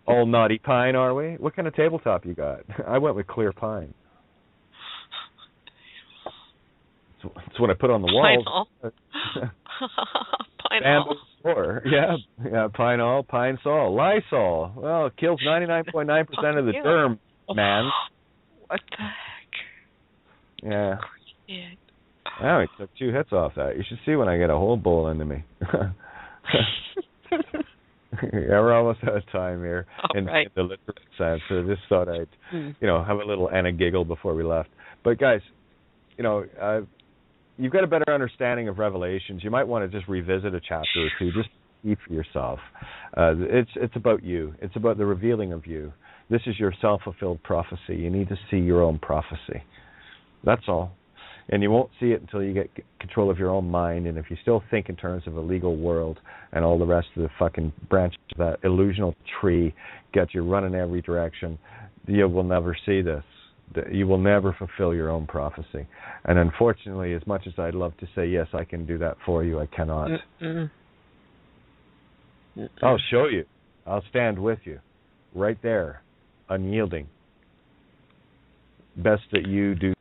All naughty pine, are we? What kind of tabletop you got? I went with clear pine. That's what I put on the walls. Pine all. Yeah, pine all, pine sol, Lysol. Well, it kills 99.9% of the germ, man. What the heck? Yeah. Wow, he took 2 hits off that. You should see when I get a whole bowl into me. Yeah, we're almost out of time here in the literal sense. So I just thought I'd, have a little and a giggle before we left. But guys, you've got a better understanding of Revelations. You might want to just revisit a chapter or two, just see for yourself. It's about you. It's about the revealing of you. This is your self-fulfilled prophecy. You need to see your own prophecy. That's all. And you won't see it until you get control of your own mind. And if you still think in terms of a legal world and all the rest of the fucking branches of that illusional tree get you running every direction, you will never see this. You will never fulfill your own prophecy. And unfortunately, as much as I'd love to say, yes, I can do that for you, I cannot. I'll show you. I'll stand with you. Right there. Unyielding. Best that you do